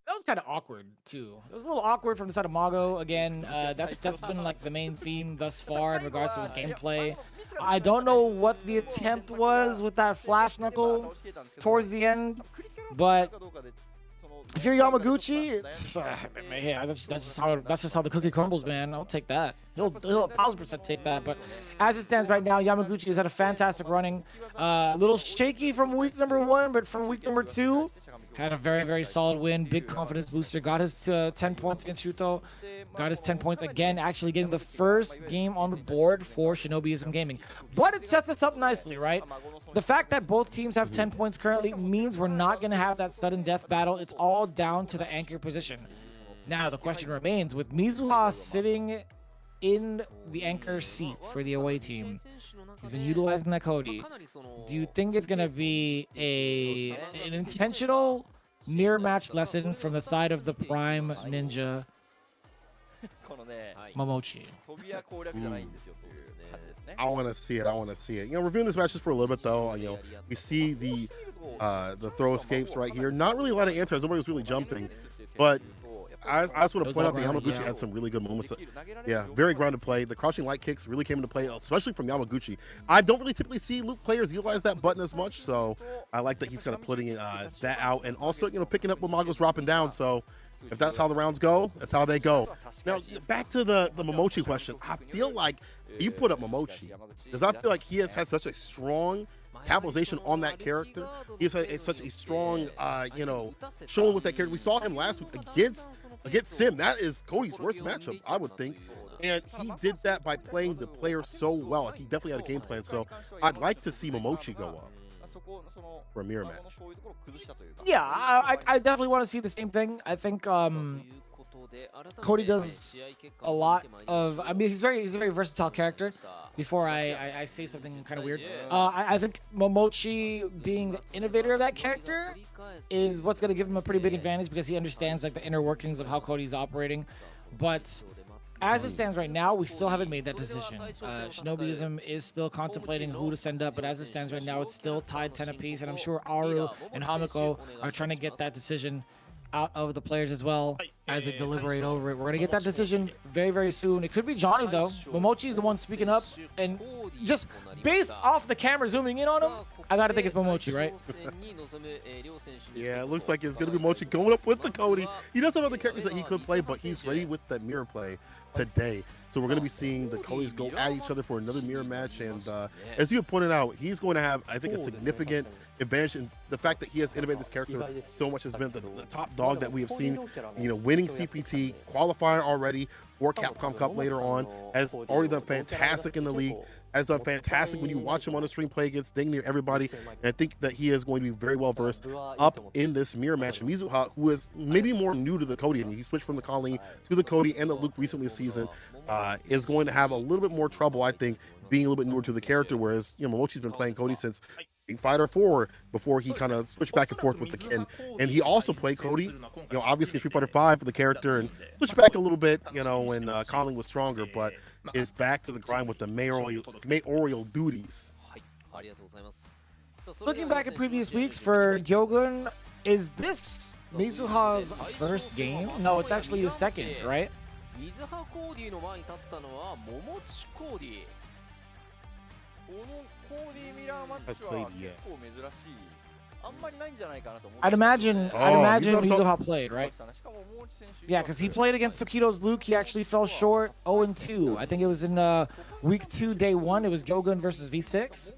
That was kind of awkward too. It was a little awkward from the side of Mago. Again, that's been like the main theme thus far in regards to his gameplay. I don't know what the attempt was with that flash knuckle towards the end, but if you're Yamaguchi, yeah, that's just how the cookie crumbles, man. I'll take that. He'll 1000% take that. But as it stands right now, Yamaguchi has had a fantastic running. A little shaky from week number 1, but from week number 2, had a very, very solid win. Big confidence booster. Got his 10 points in Shuto. Got his 10 points again, actually getting the first game on the board for Shinobiism Gaming. But it sets us up nicely, right? The fact that both teams have 10 points currently means we're not going to have that sudden death battle. It's all down to the anchor position. Now, the question remains, with Mizuha sitting in the anchor seat for the away team, he's been utilizing that Cody. Do you think it's going to be an intentional mirror match lesson from the side of the Prime Ninja Momochi? I want to see it. Reviewing this match just for a little bit though. We see the throw escapes right here. Not really a lot of answers. Nobody was really jumping, but I just want to point out that Yamaguchi had some really good moments. Yeah, very grounded play. The crouching light kicks really came into play, especially from Yamaguchi. I don't really typically see Luke players utilize that button as much, so I like that he's kind of putting that out, and also picking up what Mago's dropping down. So if that's how the rounds go, that's how they go. Now back to the Momochi question. I feel like you put up Momochi because I feel like he has had such a strong capitalization on that character. He has had such a strong, showing with that character. We saw him last week against Sim. That is Cody's worst matchup, I would think. And he did that by playing the player so well. He definitely had a game plan. So I'd like to see Momochi go up for a mirror match. Yeah, I definitely want to see the same thing. I think Cody does a lot of. I mean, he's a very versatile character. Before I say something kind of weird, I think Momochi being the innovator of that character is what's going to give him a pretty big advantage because he understands like the inner workings of how Cody's operating. But as it stands right now, we still haven't made that decision. Shinobiism is still contemplating who to send up, but as it stands right now, it's still tied 10 apiece, and I'm sure Aru and Hamiko are trying to get that decision out of the players as well as they deliberate over it. We're gonna get that decision very, very soon. It could be Johnny though. Momochi is the one speaking up, and just based off the camera zooming in on him, I gotta think it's Momochi, right? Yeah, it looks like it's gonna be Momochi going up with the Cody. He does have other characters that he could play, but he's ready with that mirror play today. So we're going to be seeing the Codys go at each other for another mirror match. And as you have pointed out, he's going to have, I think, a significant advantage in the fact that he has innovated this character so much, has been the top dog that we have seen, winning CPT, qualifying already for Capcom Cup later on, has already done fantastic in the league, has done fantastic when you watch him on the stream play against dang near everybody. And I think that he is going to be very well versed up in this mirror match. And Mizuha, who is maybe more new to the Cody, and he switched from the Colleen to the Cody and the Luke recently this season, is going to have a little bit more trouble, I think, being a little bit newer to the character, whereas Momochi's been playing Cody since Street Fighter 4 before he kind of switched back and forth with the Ken. And he also played Cody, obviously Street Fighter 5 for the character, and switched back a little bit, when Colleen was stronger, but is back to the grind with the mayoral duties. Looking back at previous weeks for Gyogun, Is this Mizuha's first game? No, it's actually his second, right? Has played yet. I'd imagine Mizuha- Mizuha played, right? Yeah, because he played against Tokido's Luke. He actually fell short 0-2. I think it was in week 2, day 1. It was Gyogun versus V6.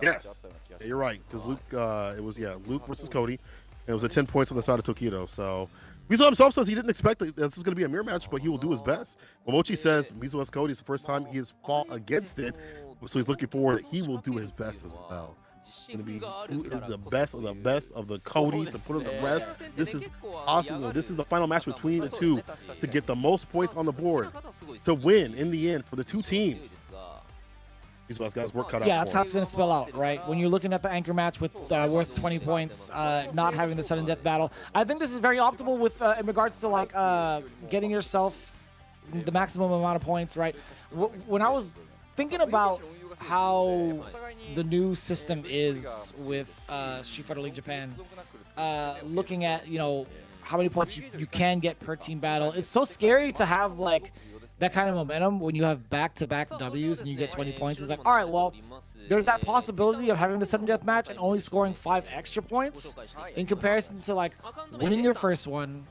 Yes, yeah, you're right. Because Luke, it was Luke versus Cody, and it was at 10 points on the side of Tokido. So Mizuha himself says he didn't expect that this is going to be a mirror match, but he will do his best. Momochi says Mizuha's Cody is the first time he has fought against it, so he's looking forward that he will do his best as well. Going to be who is the best of the Codys to put on the rest. This is awesome. This is the final match between the two to get the most points on the board to win in the end for the two teams. These guys work cut out. Yeah, that's how it's going to spell out, right? When you're looking at the anchor match with worth 20 points, not having the sudden death battle. I think this is very optimal with in regards to like getting yourself the maximum amount of points, right? When I was thinking about how the new system is with Street Fighter League Japan, looking at, you know, how many points you can get per team battle, it's so scary to have like that kind of momentum when you have back-to-back W's and you get 20 points. It's like, all right, well, there's that possibility of having the sudden death match and only scoring 5 extra points in comparison to like winning your first one,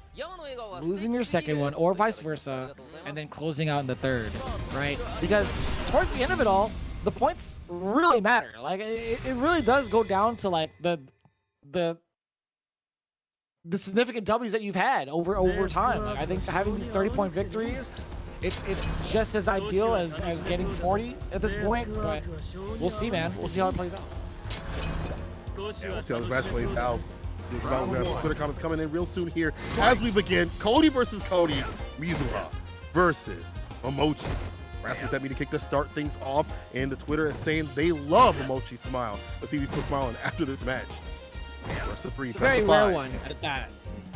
losing your second one, or vice versa, and then closing out in the third, right? Because towards the end of it all, the points really matter. Like it really does go down to like the significant W's that you've had over time. Like I think having these 30-point victories, it's just as ideal as getting 40 at this point. But we'll see, man. We'll see how it plays out. Yeah, we'll see how this match plays out. See what's about. We have some Twitter comments coming in real soon here as we begin. Cody versus Cody, Mizuha versus Momochi. Asking with that meeting kick to start things off, and the Twitter is saying they love Momochi's smile. Let's see if he's still smiling after this match. First to 3, it's a very rare one at that.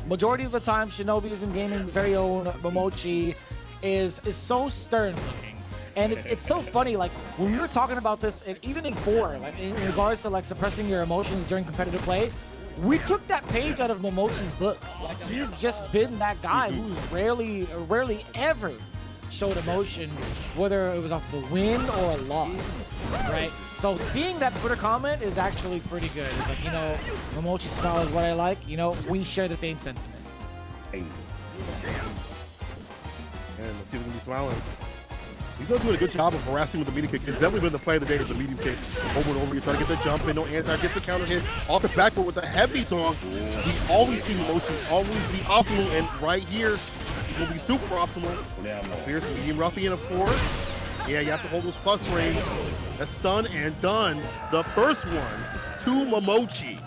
Majority of the time, Shinobi's in gaming's very own Momochi is so stern looking, and it's so funny. Like when we were talking about this, and even in 4, like in regards to like suppressing your emotions during competitive play, we took that page out of Momochi's book. Like he's just been that guy who's rarely ever showed emotion, whether it was off the win or a loss, right? So seeing that Twitter comment is actually pretty good. It's like, you know, Momochi smile is what I like. You know, we share the same sentiment. Hey. And let's see if he's smiling. He's not doing a good job of harassing with the medium kick. It's definitely been the play of the day is the medium kick. Over and over, you try to get the jump in, no anti, gets the counter hit off the backboard with a heavy song. We always see Momochi always be optimal, and right here, will be super optimal. Fierce medium ruffian, of course. Yeah, you have to hold those plus frames. That's stun and done. The first one to Momochi.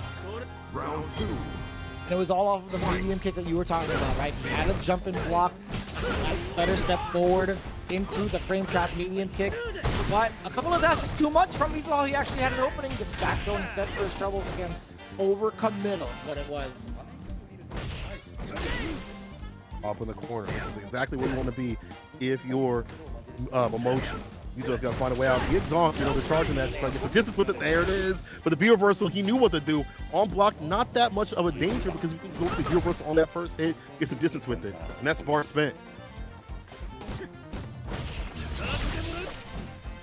Round 2. And it was all off of the medium kick that you were talking about, right? He had a jump and block, slight stutter step forward into the frame trap medium kick. But a couple of dashes too much from Mizuha. He actually had an opening, gets back going set for his troubles again. Overcommittal is what it was. Up in the corner. This is exactly where you want to be if you're Momochi. Mizuha's got to find a way out. He exhausts, you know, they're charging that. Try to get some distance with it. There it is. But the view reversal, he knew what to do. On block, not that much of a danger because you can go with the view reversal on that first hit, get some distance with it. And that's bar spent.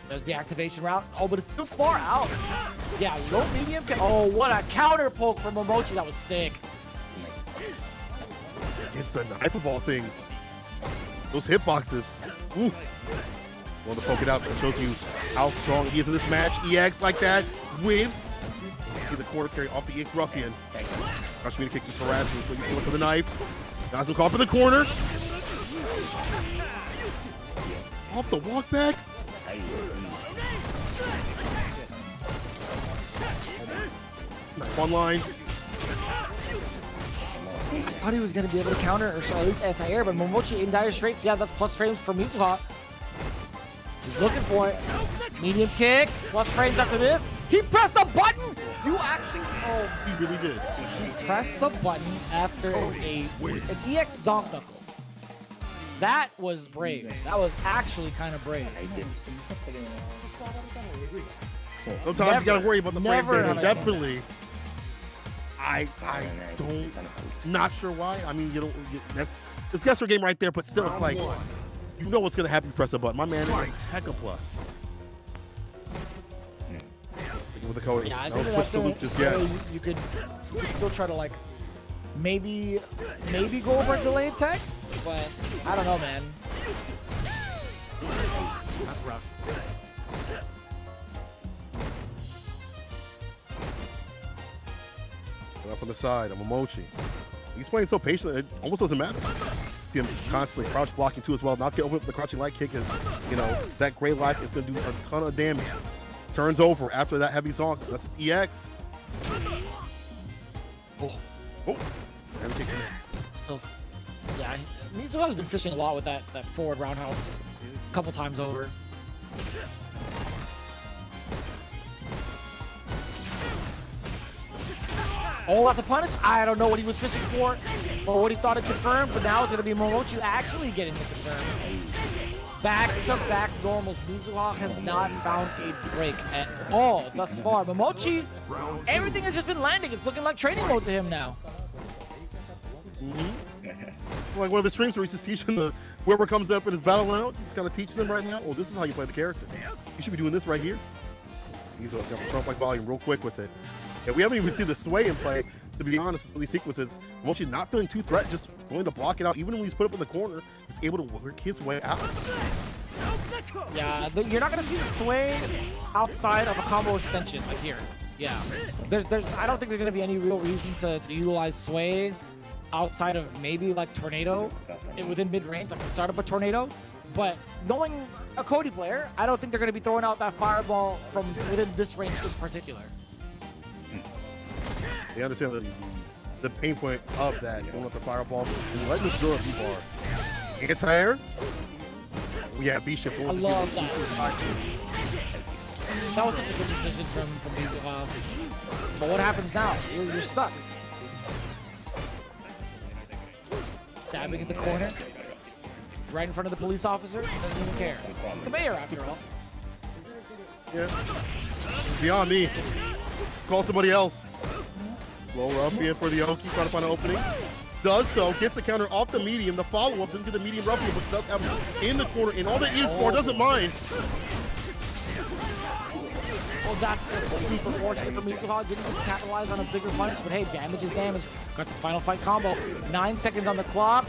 There's the activation route. Oh, but it's too far out. Yeah, low medium kick. Oh, what a counter poke from Momochi. That was sick. It's the knife of all things. Those hitboxes. Ooh. Want to poke it out. That shows you how strong he is in this match. EX like that. Whips. See the corner carry off the EX Ruffian. Rush me to kick just harassing. So he's going for the knife. Guys will call up in the corner. Off the walk back. Knife online. I thought he was going to be able to counter, or at least anti-air, but Momochi in dire straits. Yeah, that's plus frames for Mizuha. He's looking for it. Medium kick, plus frames after this. He pressed the button! You actually, oh. He really did. He pressed the button after an EX Zonk Knuckle. That was brave. That was actually kind of brave. Sometimes you got to worry about the frame data. Definitely. I don't, not sure why. I mean, that's guesswork game right there, but still, it's like, you know what's gonna happen. You press a button. My man is heck a plus. With the code, yeah, I don't think switch the loop just yet. You could still try to like maybe go over a delayed tech, but I don't know, man. That's rough. Up on the side, I'm Momochi. He's playing so patient, it almost doesn't matter. See him constantly crouch blocking too as well. Not get over the crouching light kick is, that gray life is going to do a ton of damage. Turns over after that heavy zonk. That's his EX. Oh. And kick connects. Still, yeah, Mizuha's been fishing a lot with that forward roundhouse a couple times over. Oh, that's a punish. I don't know what he was fishing for or what he thought it confirmed, but now it's going to be Momochi actually getting the confirm. Back to back normals. Mizuha has not found a break at all thus far. Momochi, everything has just been landing. It's looking like training mode to him now. Like one of his strings where he's just teaching whoever comes up in his battle round, he's kind of teaching them right now. Oh, this is how you play the character. You should be doing this right here. Mizuha's got to trump like volume real quick with it. Yeah, we haven't even seen the sway in play, to be honest, in these sequences. Momochi not feeling too threat, just willing to block it out. Even when he's put up in the corner, he's able to work his way out. Yeah, you're not gonna see the sway outside of a combo extension like here. Yeah, I don't think there's gonna be any real reason to utilize sway outside of maybe like tornado within mid-range, like the start of a tornado. But knowing a Cody player, I don't think they're gonna be throwing out that fireball from within this range in particular. They understand the pain point of that. Going with the fireball, letting this go a V-bar. Anti-air. We have B-shift. I love that. That was such a good decision from Mizuha. But what happens now? You're stuck. Stabbing in the corner. Right in front of the police officer. Doesn't even care. The mayor, after all. Yeah. Beyond me. Call somebody else. Low ruffian for the Oki, trying to find an opening. Does so, gets a counter off the medium. The follow-up doesn't get the medium ruffian, but does have him in the corner. And all the E-Sport doesn't mind. Well, that's just super fortunate for Mizuha. Didn't get to capitalize on a bigger punch, but hey, damage is damage. Got the final fight combo. 9 seconds on the clock.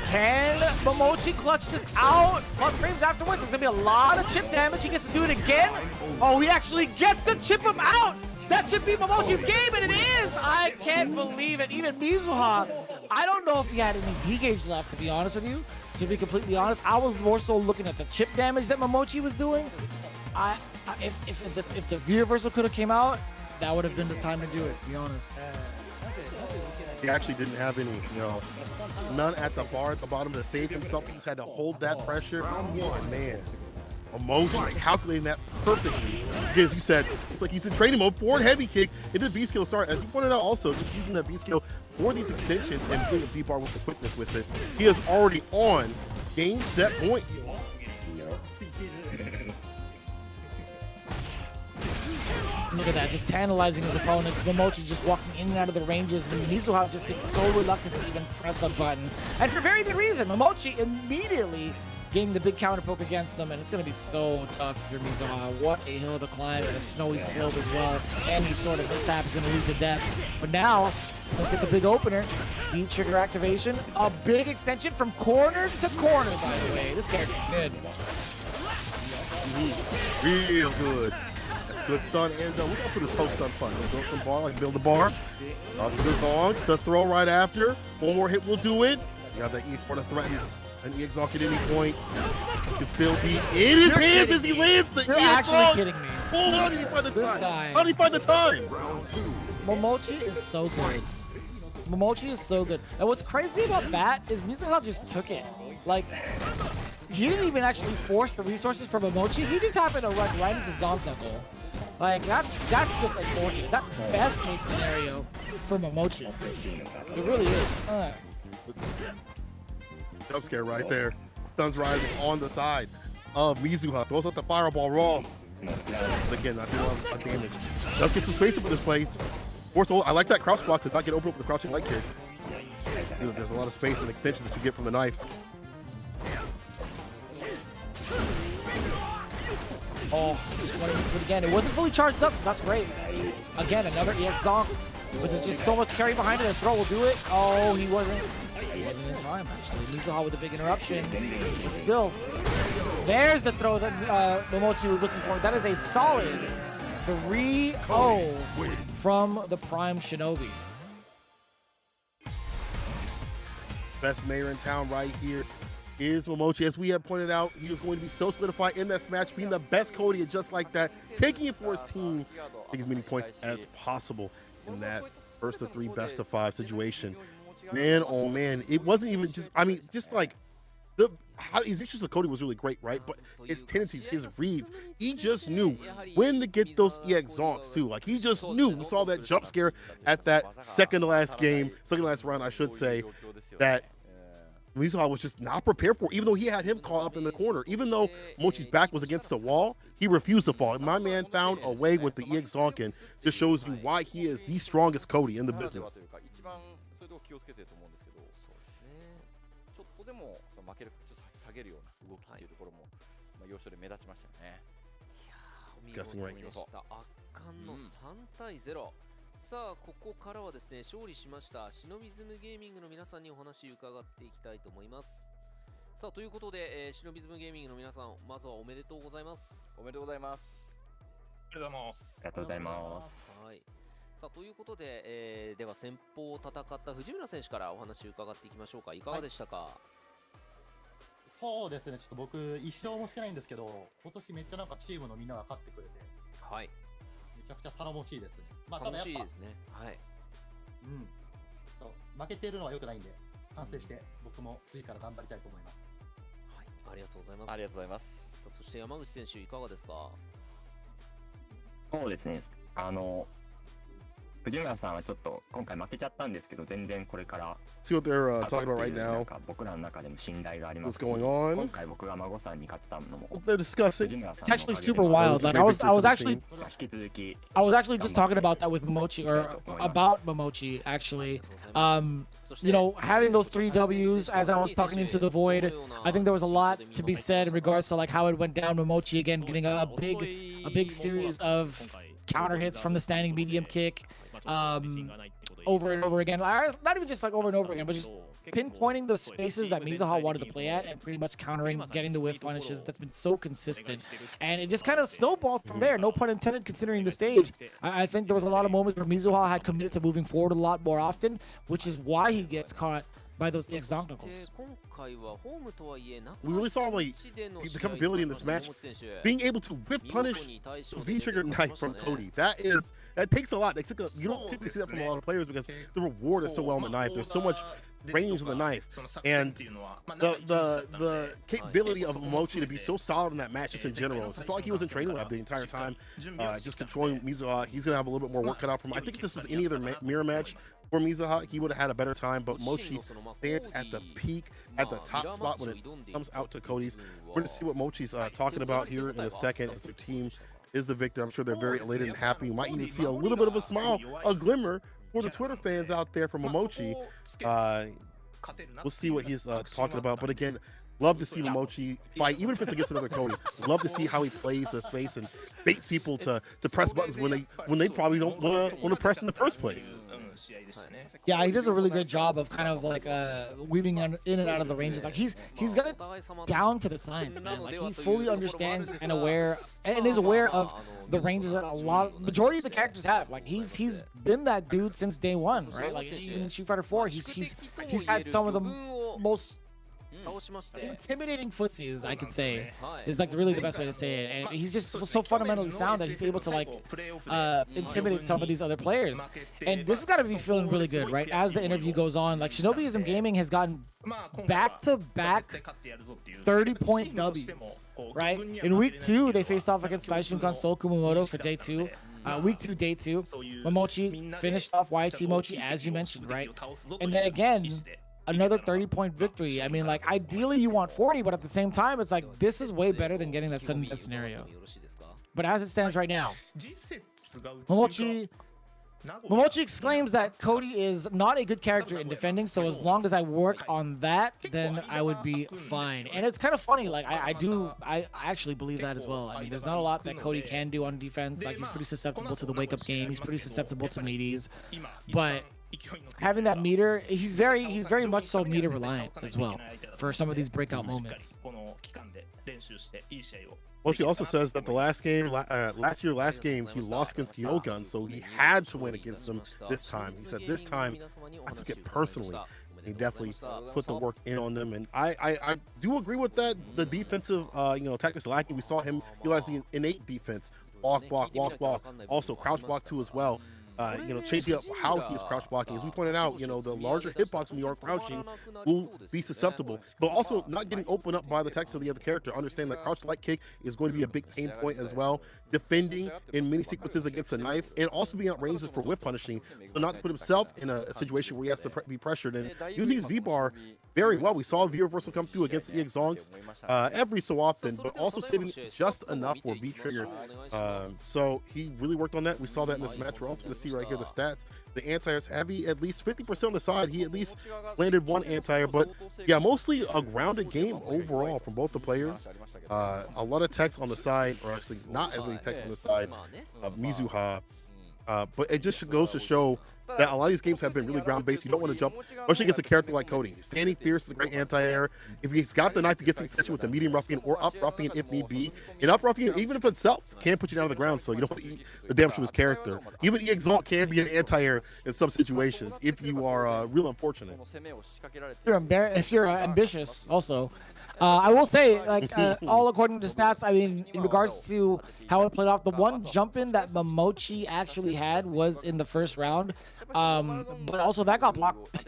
Can Momochi clutch this out? Plus frames afterwards. There's going to be a lot of chip damage. He gets to do it again. Oh, he actually gets to chip him out. That should be Momochi's game, and it is! I can't believe it. Even Mizuha, I don't know if he had any V-gauge left, to be honest with you. To be completely honest, I was more so looking at the chip damage that Momochi was doing. If the V-reversal could have came out, that would have been the time to do it, to be honest. He actually didn't have any, none at the bar at the bottom to save himself. He just had to hold that pressure. Oh, man. Momochi calculating that perfectly. As you said, it's like he's in training mode. Forward heavy kick into the B-skill start. As you pointed out also, just using that B-skill for these extensions and doing the B-bar with the quickness with it. He is already on game, set, point. Look at that, just tantalizing his opponents. Momochi just walking in and out of the ranges. Mizuha's just been so reluctant to even press a button. And for very good reason. Momochi immediately getting the big counter poke against them, and it's going to be so tough for Mizuha. What a hill to climb, and a snowy slope as well. Any sort of mishap is going to lead to death. But now, let's get the big opener. V trigger activation. A big extension from corner to corner, by the way. This character's good. Real good. That's good stun. And we're going to put his post stun fun. We'll go from bar, like build the bar. Up to the zone. The throw right after. One more hit will do it. You have that E-Sport to threaten an E-Exalt at any point. This could still be in his hands as he lands the E-Exalt. You're actually kidding me. Hold on, how did he find the This time? guy. How did he find the time? Momochi is so good. Momochi is so good. And what's crazy about that is Mizuha just took it. Like, he didn't even actually force the resources for Momochi. He just happened to run right into Zonk-Knuckle. Like, that's just unfortunate. That's best case scenario for Momochi. It really is. Jump scare right there. Sun's rising on the side of Mizuha. Throws out the fireball wrong. Again, not doing a lot of damage. Does get some space up in this place. Force hold. I like that crouch block to not get open up with the crouching leg kick. There's a lot of space and extensions that you get from the knife. Oh, just running into it again. It wasn't fully charged up, so that's great. Again, another EX zonk, which is just so much carry behind it. The throw will do it. Oh, he wasn't in time, actually. Mizuha with a big interruption. But still, there's the throw that Momochi was looking for. That is a solid 3-0 from the Prime Shinobi. Best mayor in town right here is Momochi. As we have pointed out, he was going to be so solidified in that match, being the best Cody, and just like that, taking it for his team, take as many points as possible in that first of 3 best of 5 situation. Man, oh man, it wasn't even just, I mean, just like his issues with Cody was really great, right? But his tendencies, his reads, he just knew when to get those EX zonks too. Like he just knew. We saw that jump scare at that second to last round, I should say, that Mizuha was just not prepared for, even though he had him caught up in the corner. Even though Mochi's back was against the wall, he refused to fall. My man found a way with the EX zonk, and just shows you why he is the strongest Cody in the business. 負けるちょっと下げるような動きっていうところも要所で目立ちましたね。いやー、お見事でした。圧巻の3対0。さあここからはですね、勝利しましたシノビズムゲーミングの皆さんにお話伺っていきたいと思います。さあということで、シノビズムゲーミングの皆さん、まずはおめでとうございます。おめでとうございます。ありがとうございます。ありがとうございます。はい。さあということで、では先方を戦った藤村選手からお話伺っていきましょうか。いかがでしたか。そうですね、ちょっと僕、一勝もしてないんですけど、今年めっちゃなんかチームのみんなが勝ってくれて、はい、めちゃくちゃ頼もしいですね。まあ、楽しいですね。はい。うん。負けてるのは良くないんで、反省して、僕も次から頑張りたいと思います。はい、ありがとうございます。ありがとうございます。そして山口選手、いかがですか。そうですね。藤村さんはちょっと今回負けちゃったんですけど、全然これから See what they're talking about right now. 僕らの中でも信頼がありますし、 What's going on? 今回僕が孫さんに勝てたのも They're discussing. It's actually super wild. Like I was actually just talking about that with Momochi, or about Momochi actually. You know, having those 3 W's as I was talking into the void, I think there was a lot to be said in regards to like how it went down. Momochi again getting a big series of counter hits from the standing medium kick, over and over again. Not even just like over and over again, but just pinpointing the spaces that Mizuha wanted to play at and pretty much countering, getting the whiff punishes. That's been so consistent, and it just kind of snowballed from there. No pun intended, considering the stage. I think there was a lot of moments where Mizuha had committed to moving forward a lot more often, which is why he gets caught by those exotic knuckles. We really saw like the capability in this match, being able to whip punish V-trigger knife from Cody. That takes a lot. You don't typically see that from a lot of players because the reward is so well on the knife. There's so much range on the knife, and the capability of Momochi to be so solid in that match just in general. It just felt like he was in training lab the entire time, just controlling Mizuha. He's gonna have a little bit more work cut out for him. I think if this was any other mirror match for Mizuha, he would have had a better time, but Mochi stands at the peak, at the top spot when it comes out to Cody's. We're going to see what Mochi's talking about here in a second as their team is the victor. I'm sure they're very elated and happy. We might even see a little bit of a smile, a glimmer for the Twitter fans out there from Momochi. We'll see what he's talking about, but again, love to see Momochi fight, even if it's against another Cody. Love to see how he plays the space and baits people to press buttons when they probably don't want to press in the first place. Yeah, he does a really good job of kind of like weaving in and out of the ranges. Like he's got it down to the science, man. Like he fully understands and is aware of the ranges that majority of the characters have. Like he's been that dude since day one, right? Like even in Street Fighter 4, he's had some of the most intimidating footsies, I could say, is like really the best way to say it. And he's just so fundamentally sound that he's able to like intimidate some of these other players. And this has got to be feeling really good, right? As the interview goes on, like Shinobiism Gaming has gotten back-to-back 30-point W's, right? In week 2, they faced off against Saishunkan Sol Kumamoto for day 2. Week 2, day 2, Momochi finished off YT Mochi, as you mentioned, right? And then again, another 30-point victory. I mean, like, ideally you want 40, but at the same time, it's like, this is way better than getting that sudden death scenario. But as it stands right now, Momochi Momochi exclaims that Cody is not a good character in defending, so as long as I work on that, then I would be fine. And it's kind of funny, like I actually believe that as well. I mean, there's not a lot that Cody can do on defense. Like, he's pretty susceptible to the wake-up game. He's pretty susceptible to meaties, but having that meter, he's very much so meter reliant as well for some of these breakout moments. Mochi also says that the last game, last game, he lost against Gyogun, so he had to win against him this time. He said, this time, I took it personally. He definitely put the work in on them, and I do agree with that. The defensive, tactics lacking. We saw him utilizing innate defense, walk, block, also crouch block too as well. Changing up how he is crouch blocking. As we pointed out, the larger hitbox when you are crouching will be susceptible, but also not getting opened up by the text of the other character. Understand that crouch light kick is going to be a big pain point as well. Defending in many sequences against a knife, and also being outranged for whip punishing, so not to put himself in a situation where he has to be pressured, and using his V-bar very well. We saw V reversal come through against EXonks every so often, but also saving just enough for V-trigger. So he really worked on that. We saw that in this match. We're also going to see right here the stats. The anti-airs heavy, at least 50% on the side. He at least landed one anti-air, but yeah, mostly a grounded game overall from both the players. A lot of text on the side, or actually not as many text on the side of Mizuha. But it just goes to show that a lot of these games have been really ground-based. You don't want to jump, especially against a character like Cody. Standing fierce is a great anti-air. If he's got the knife, he gets in extension with the medium ruffian or up ruffian if need be. And up ruffian, even if itself, can put you down on the ground, so you don't want to eat the damage from his character. Even EXont can be an anti-air in some situations if you are real unfortunate. If you're ambitious, also. I will say, like, all according to stats, I mean, in regards to how it played off, the one jump in that Momochi actually had was in the first round, but also that got blocked.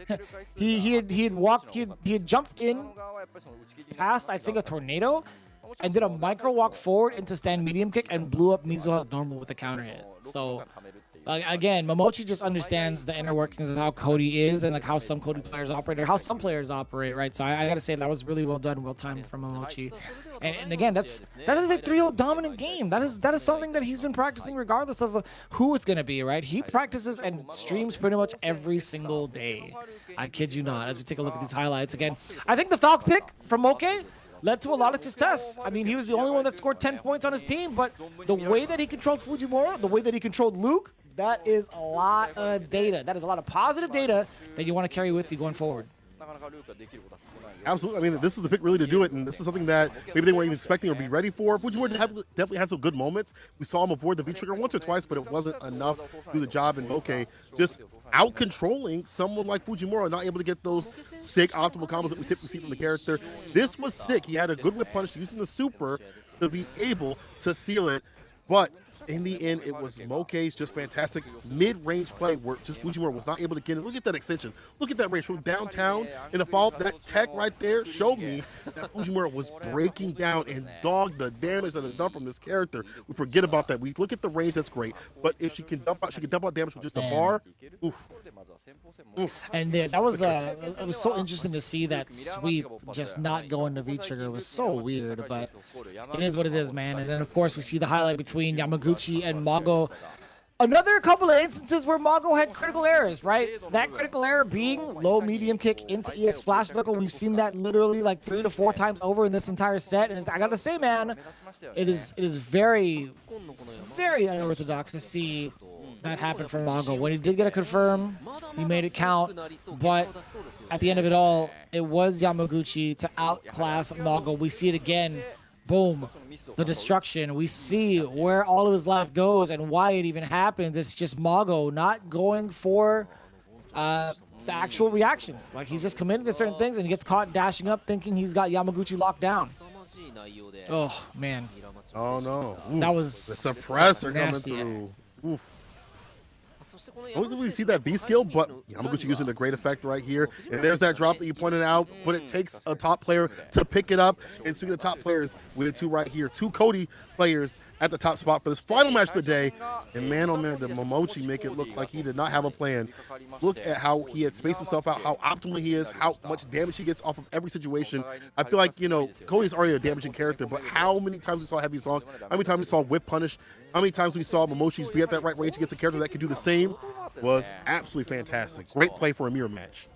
he had jumped in past, I think, a tornado, and did a micro walk forward into stand medium kick and blew up Mizuha's normal with a counter hit. So again, Momochi just understands the inner workings of how Cody is, and like how some Cody players operate, or how some players operate, right? So I gotta say that was really well done, well timed from Momochi. And again, that is a 3-0 dominant game. That is something that he's been practicing regardless of who it's gonna be, right? He practices and streams pretty much every single day. I kid you not. As we take a look at these highlights again, I think the Falc pick from Moke led to a lot of success. I mean, he was the only one that scored 10 points on his team, but the way that he controlled Fujimura, the way that he controlled Luke, that is a lot of data. That is a lot of positive data that you want to carry with you going forward. Absolutely. I mean, this was the pick really to do it, and this is something that maybe they weren't even expecting or be ready for. Fujimura definitely had some good moments. We saw him avoid the V-trigger once or twice, but it wasn't enough to do the job. And Moke just out-controlling someone like Fujimura, not able to get those sick optimal combos that we typically see from the character. This was sick. He had a good whip punish using the super to be able to seal it, but in the end, it was Moke's just fantastic mid-range play where just Fujimura was not able to get it. Look at that extension. Look at that range from downtown in the follow-up. That tech right there showed me that Fujimura was breaking down and dogged the damage that is done from this character. We forget about that. We look at the range, that's great. But if she can dump out damage with just a bar, oof. And that was it was so interesting to see that sweep just not going to V-trigger. It was so weird, but it is what it is, man. And then of course we see the highlight between Yamaguchi and Mago. Another couple of instances where Mago had critical errors, right? That critical error being low medium kick into EX flash knuckle. We've seen that literally like 3 to 4 times over in this entire set, and I gotta say, man, it is very, very unorthodox to see that happen from Mago. When he did get a confirm, he made it count, but at the end of it all, it was Yamaguchi to outclass Mago. We see it again. Boom. The destruction. We see where all of his life goes and why it even happens. It's just Mago not going for the actual reactions. Like, he's just committed to certain things and he gets caught dashing up thinking he's got Yamaguchi locked down. Oh, man. Oh, no. Ooh, that was the suppressor nasty. coming through. Oof. I don't really see that V skill, but Yamaguchi using a great effect right here. And there's that drop that you pointed out, but it takes a top player to pick it up. And speaking of top players, we had 2 right here. 2 Cody players at the top spot for this final match of the day. And man, oh man, did Momochi make it look like he did not have a plan. Look at how he had spaced himself out, how optimally he is, how much damage he gets off of every situation. I feel like, Cody's already a damaging character, but how many times we saw Heavy Song, how many times we saw Whip Punish, how many times we saw Momochi's be at that right range against a character that could do the same. was absolutely fantastic. Great play for a mirror match.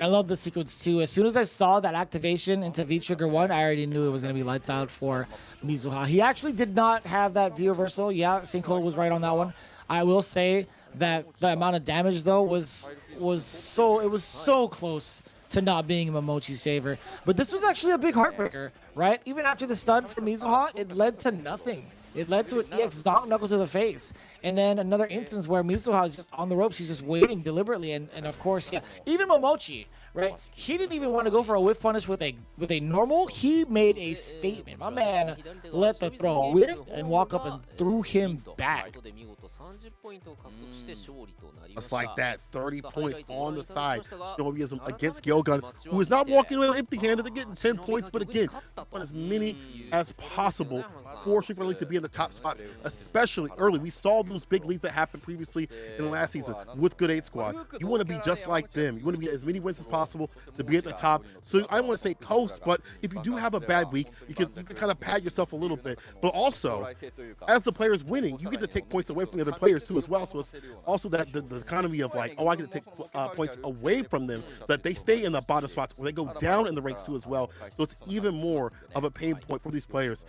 I love the sequence too. As soon as I saw that activation into V Trigger 1, I already knew it was going to be lights out for Mizuha. He actually did not have that V reversal. Yeah, Sinko was right on that one. I will say that the amount of damage though was so close to not being in Momochi's favor. But this was actually a big heartbreaker, right? Even after the stun from Mizuha, it led to nothing. It led to an EX knuckle to the face. And then another instance where Mizuha is just on the ropes. He's just waiting deliberately. And of course, yeah, even Momochi, right? He didn't even want to go for a whiff punish with a normal. He made a statement. My man let the throw whiff and walk up and threw him back. Just like that, 30 points on the side. Shinobiism against Gyogun, who is not walking away empty-handed. They're getting 10 points, but again, want as many as possible for Street Fighter League to be in the top spots, especially early. We saw those big leads that happened previously in the last season with Good 8 Squad. You want to be just like them. You want to be as many wins as possible to be at the top. So I don't want to say coast, but if you do have a bad week, you can kind of pat yourself a little bit. But also, as the players winning, you get to take points away from the other players too as well. So it's also that the economy of like, oh, I get to take points away from them so that they stay in the bottom spots or they go down in the ranks too as well. So it's even more of a pain point for these players.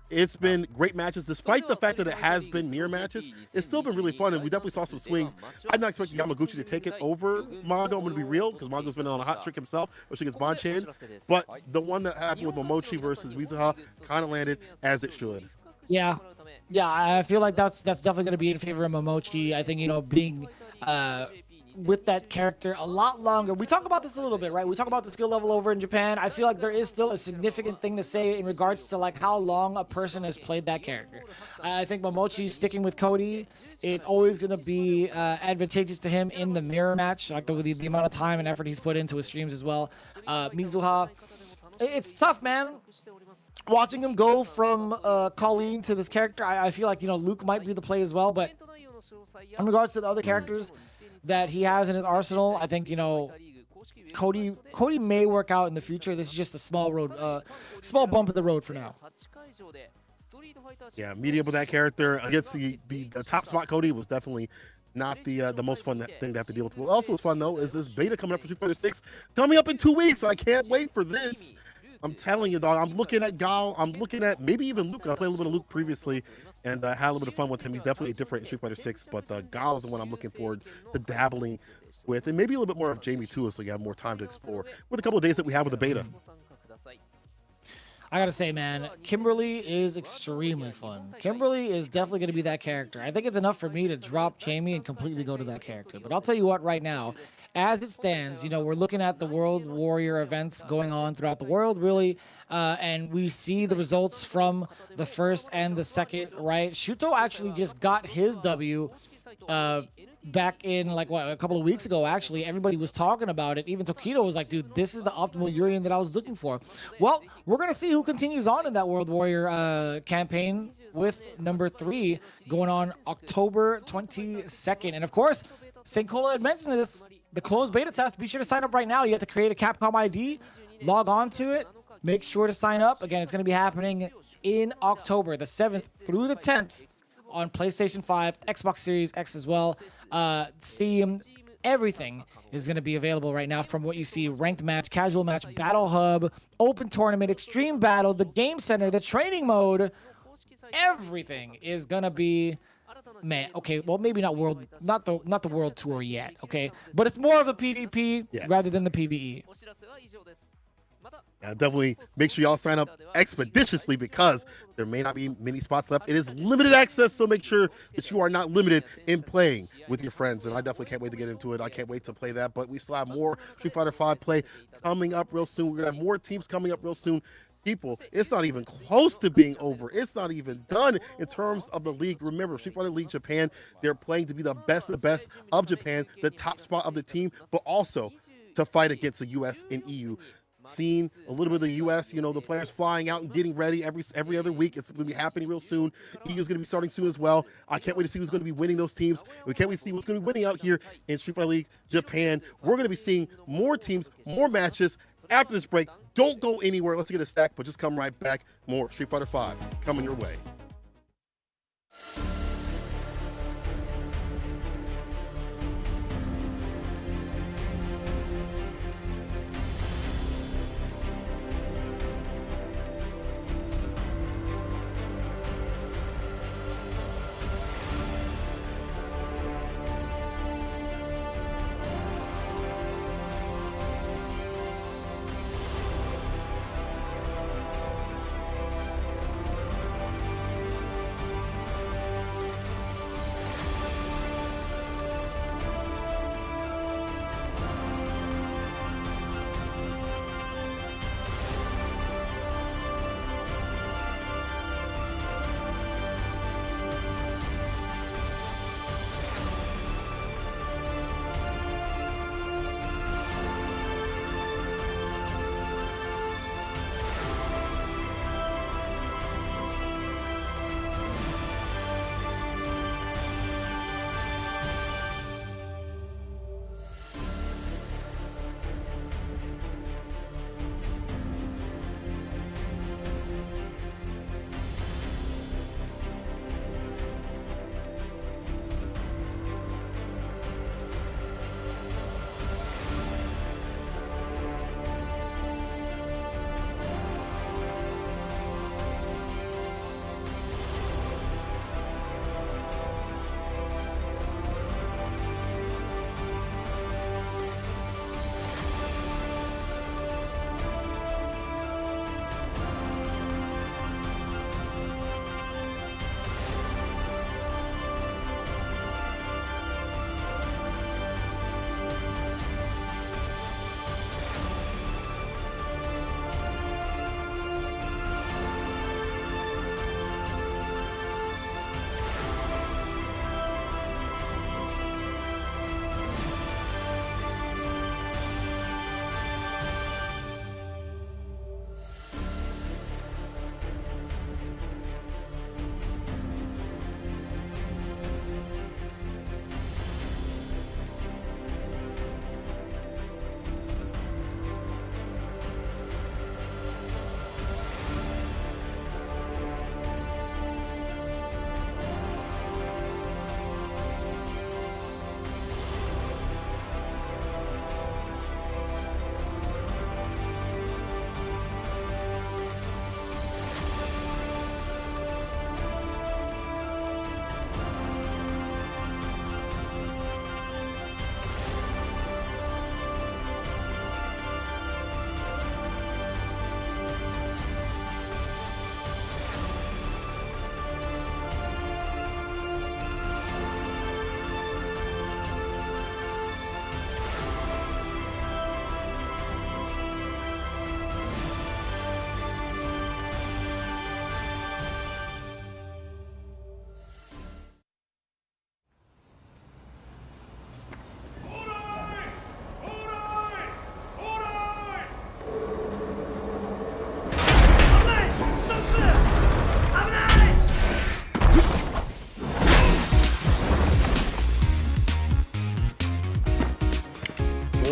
It's been great matches, despite the fact that it has been mirror matches. It's still been really fun, and we definitely saw some swings. I did not expect Yamaguchi to take it over Mongo. I'm going to be real, because Mongo's been on a hot streak himself, which against Bonchan. But the one that happened with Momochi versus Mizuha kind of landed as it should. Yeah, I feel like that's definitely going to be in favor of Momochi. I think, you know, being with that character a lot longer. We talk about this a little bit, right? We talk about the skill level over in Japan. I feel like there is still a significant thing to say in regards to like how long a person has played that character. I think Momochi sticking with Cody is always going to be advantageous to him in the mirror match, like the amount of time and effort he's put into his streams as well. Mizuha, it's tough, man. Watching him go from Colleen to this character, I feel like, you know, Luke might be the play as well, but in regards to the other characters that he has in his arsenal, I think, you know, Cody may work out in the future. This is just a small bump in the road for now. Yeah, meeting up with that character against the top spot Cody was definitely not the most fun thing to have to deal with. What also is fun though is this beta coming up for Street Fighter 6 coming up in 2 weeks. I can't wait for this. I'm telling you, dog. I'm looking at Gal. I'm looking at maybe even Luke. I played a little bit of Luke previously and had a little bit of fun with him. He's definitely different in Street Fighter 6, but Gal is the one I'm looking forward to dabbling with, and maybe a little bit more of Jamie too, so you have more time to explore with a couple of days that we have with the beta. I gotta say, man, Kimberly is extremely fun. Kimberly is definitely gonna be that character. I think it's enough for me to drop Jamie and completely go to that character. But I'll tell you what, right now, as it stands, you know, we're looking at the World Warrior events going on throughout the world, really, and we see the results from the first and the second, right? Shuto actually just got his W back in like what, a couple of weeks ago. Actually, everybody was talking about it. Even Tokido was like, dude, this is the optimal Urian that I was looking for. Well, we're gonna see who continues on in that World Warrior campaign with number 3 going on October 22nd. And of course, St. Cola had mentioned this, the closed beta test. Be sure to sign up right now. You have to create a Capcom ID, log on to it, make sure to sign up. Again, it's going to be happening in October the 7th through the 10th on PlayStation 5, Xbox Series X as well, Steam. Everything is going to be available right now from what you see: ranked match, casual match, battle hub, open tournament, extreme battle, the game center, the training mode. Everything is going to be, man, okay, well, maybe not the world tour yet, okay, but it's more of a PvP rather than the PvE. Yeah, definitely make sure y'all sign up expeditiously because there may not be many spots left. It is limited access, so make sure that you are not limited in playing with your friends. And I definitely can't wait to get into it. I can't wait to play that. But we still have more Street Fighter 5 play coming up real soon. We're gonna have more teams coming up real soon. People, it's not even close to being over. It's not even done in terms of the league. Remember, Street Fighter League Japan, they're playing to be the best of Japan, the top spot of the team, but also to fight against the US and EU. Seen a little bit of the US, you know, the players flying out and getting ready every other week. It's going to be happening real soon. EU is going to be starting soon as well. I can't wait to see who's going to be winning those teams. We can't wait to see what's going to be winning out here in Street Fighter League Japan. We're going to be seeing more teams, more matches after this break. Don't go anywhere. Let's get a stack, but just come right back. More Street Fighter 5 coming your way.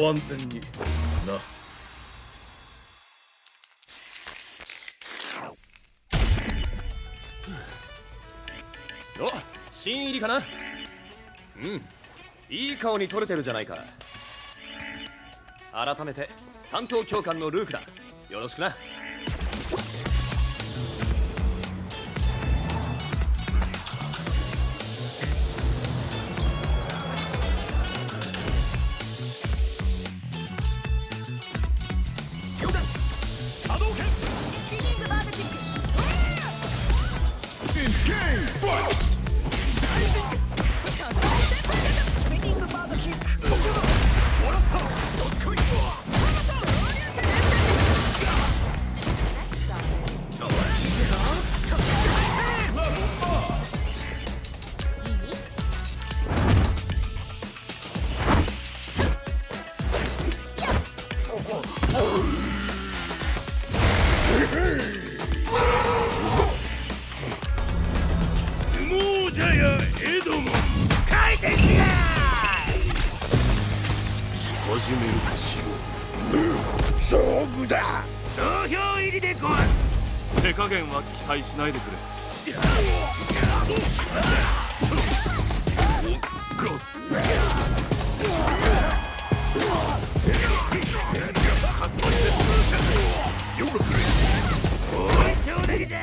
ご安全にな。お、新入りかな。うん、いい顔に撮れてるじゃないか。改めて担当教官のルークだ。よろしくな。始めるとしよう。勝負だ。投票入りでごわす。手加減は期待しないでくれ。よく来る。おい、ちょうだけじゃ。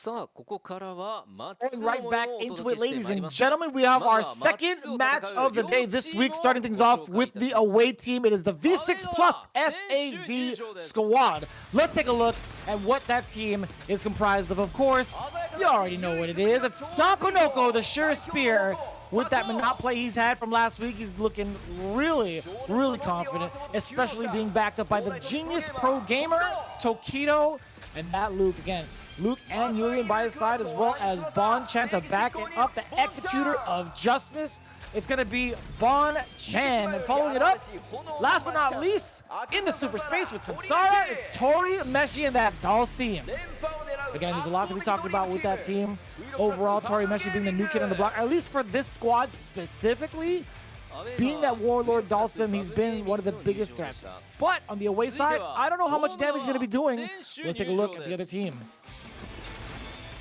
Going right back into it, ladies and gentlemen, we have our second match of the day this week, starting things off with the away team. It is the V6 Plus FAV squad. Let's take a look at what that team is comprised of. Of course, you already know what it is. It's Sakonoko, the sure spear. With that Minot play he's had from last week, he's looking really, really confident, especially being backed up by the Genius Pro Gamer, Tokido, and that Luke again. Luke and Yurian by his side, as well as Bon Chan to back it up, the executor of justice. It's going to be Bon Chan. And following it up, last but not least, in the super space with Samsara, it's Tori, Meshi, and that Dalsim. Again, there's a lot to be talked about with that team. Overall, Tori Meshi being the new kid on the block, at least for this squad specifically. Being that Warlord Dalsim, he's been one of the biggest threats. But on the away side, I don't know how much damage he's going to be doing. Let's take a look at the other team.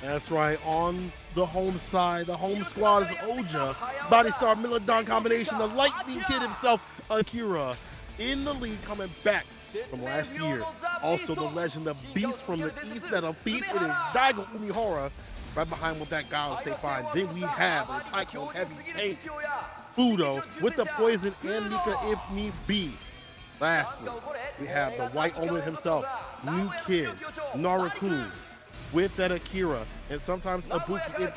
That's right, on the home side, the home squad is Oja, Body Star Milodon combination, the lightning kid himself, Akira, in the lead coming back from last year. Also the legend, the beast from the east, that a beast, it is Daigo Umihara, right behind with that guy on State Fine. Then we have the Tycoon Heavy Tank, Fudo, with the poison and Mika if need be. Lastly, we have the White Omen himself, New Kid, Narakun, with that Akira, and sometimes Ibuki.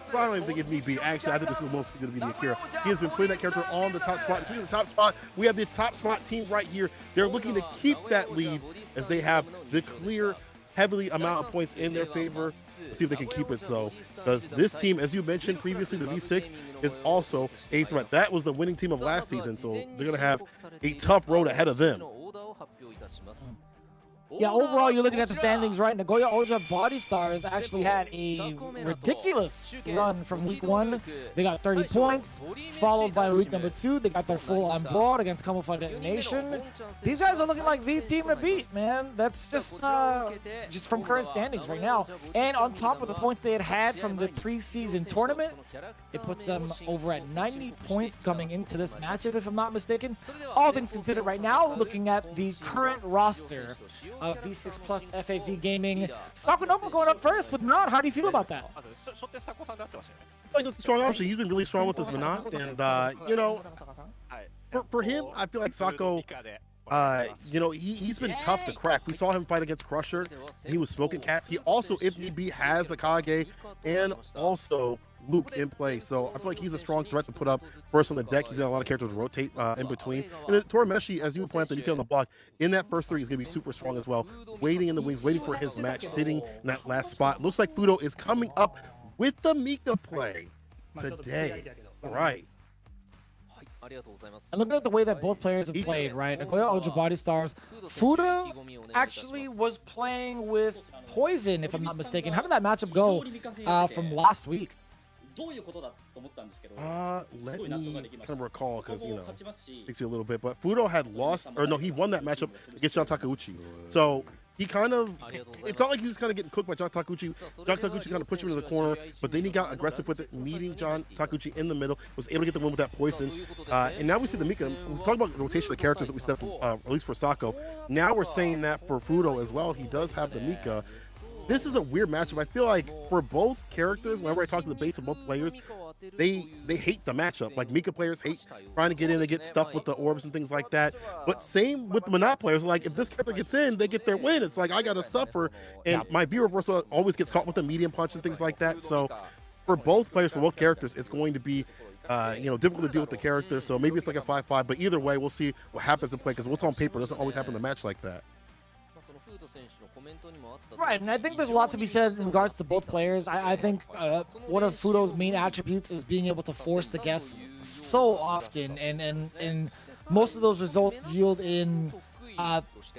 I don't even think it need be. Actually, I think it's mostly going to be the Akira. He has been putting that character on the top spot. And speaking of the top spot, we have the top spot team right here. They're looking to keep that lead as they have the clear, heavily amount of points in their favor. Let's see if they can keep it so. Because this team, as you mentioned previously, the V6 is also a threat. That was the winning team of last season, so they're going to have a tough road ahead of them. Yeah, overall, you're looking at the standings, right? Nagoya Oja Body Stars actually had a ridiculous run from week 1. They got 30 points, followed by week number 2. They got their full-on broad against Camouflage Nation. These guys are looking like the team to beat, man. That's just from current standings right now. And on top of the points they had from the preseason tournament, it puts them over at 90 points coming into this matchup, if I'm not mistaken. All things considered right now, looking at the current roster of V6 Plus FAV Gaming. Sakonoko going up first with Minot. How do you feel about that? I think it's a strong option. He's been really strong with this Minot, and you know, for him, I feel like Sako, you know, he's been tough to crack. We saw him fight against Crusher, and he was smoking cats. He also, if need be, has the Kage and also Luke in play, so I feel like he's a strong threat to put up first on the deck. He's got a lot of characters to rotate in between. And then Torimeshi, as you point out, the new kid on the block, in that first 3 is going to be super strong as well. Waiting in the wings, waiting for his match, sitting in that last spot. Looks like Fudo is coming up with the Mika play today. All right. And looking at the way that both players have played, right? Nagoya Oja Body Stars, Fudo actually was playing with Poison, if I'm not mistaken. How did that matchup go from last week? Let me kind of recall, because, you know, it takes me a little bit, but Fudo had lost, or no, he won that matchup against John Takeuchi. So he kind of, it felt like he was kind of getting cooked by John Takeuchi. John Takeuchi kind of pushed him into the corner, but then he got aggressive with it, meeting John Takeuchi in the middle, was able to get the win with that poison. And now we see the Mika. We talked about the rotation of characters that we said, at least for Sako. Now we're saying that for Fudo as well. He does have the Mika. This is a weird matchup. I feel like for both characters, whenever I talk to the base of both players, they hate the matchup. Like Mika players hate trying to get in and get stuff with the orbs and things like that. But same with the Minot players. Like if this character gets in, they get their win. It's like I gotta suffer, and my V reversal always gets caught with the medium punch and things like that. So for both players, for both characters, it's going to be you know, difficult to deal with the character. So maybe it's like a 5-5. But either way, we'll see what happens in play, because what's on paper doesn't always happen in a match like that. Right, and I think there's a lot to be said in regards to both players. I think one of Fudo's main attributes is being able to force the guess so often, and most of those results yield in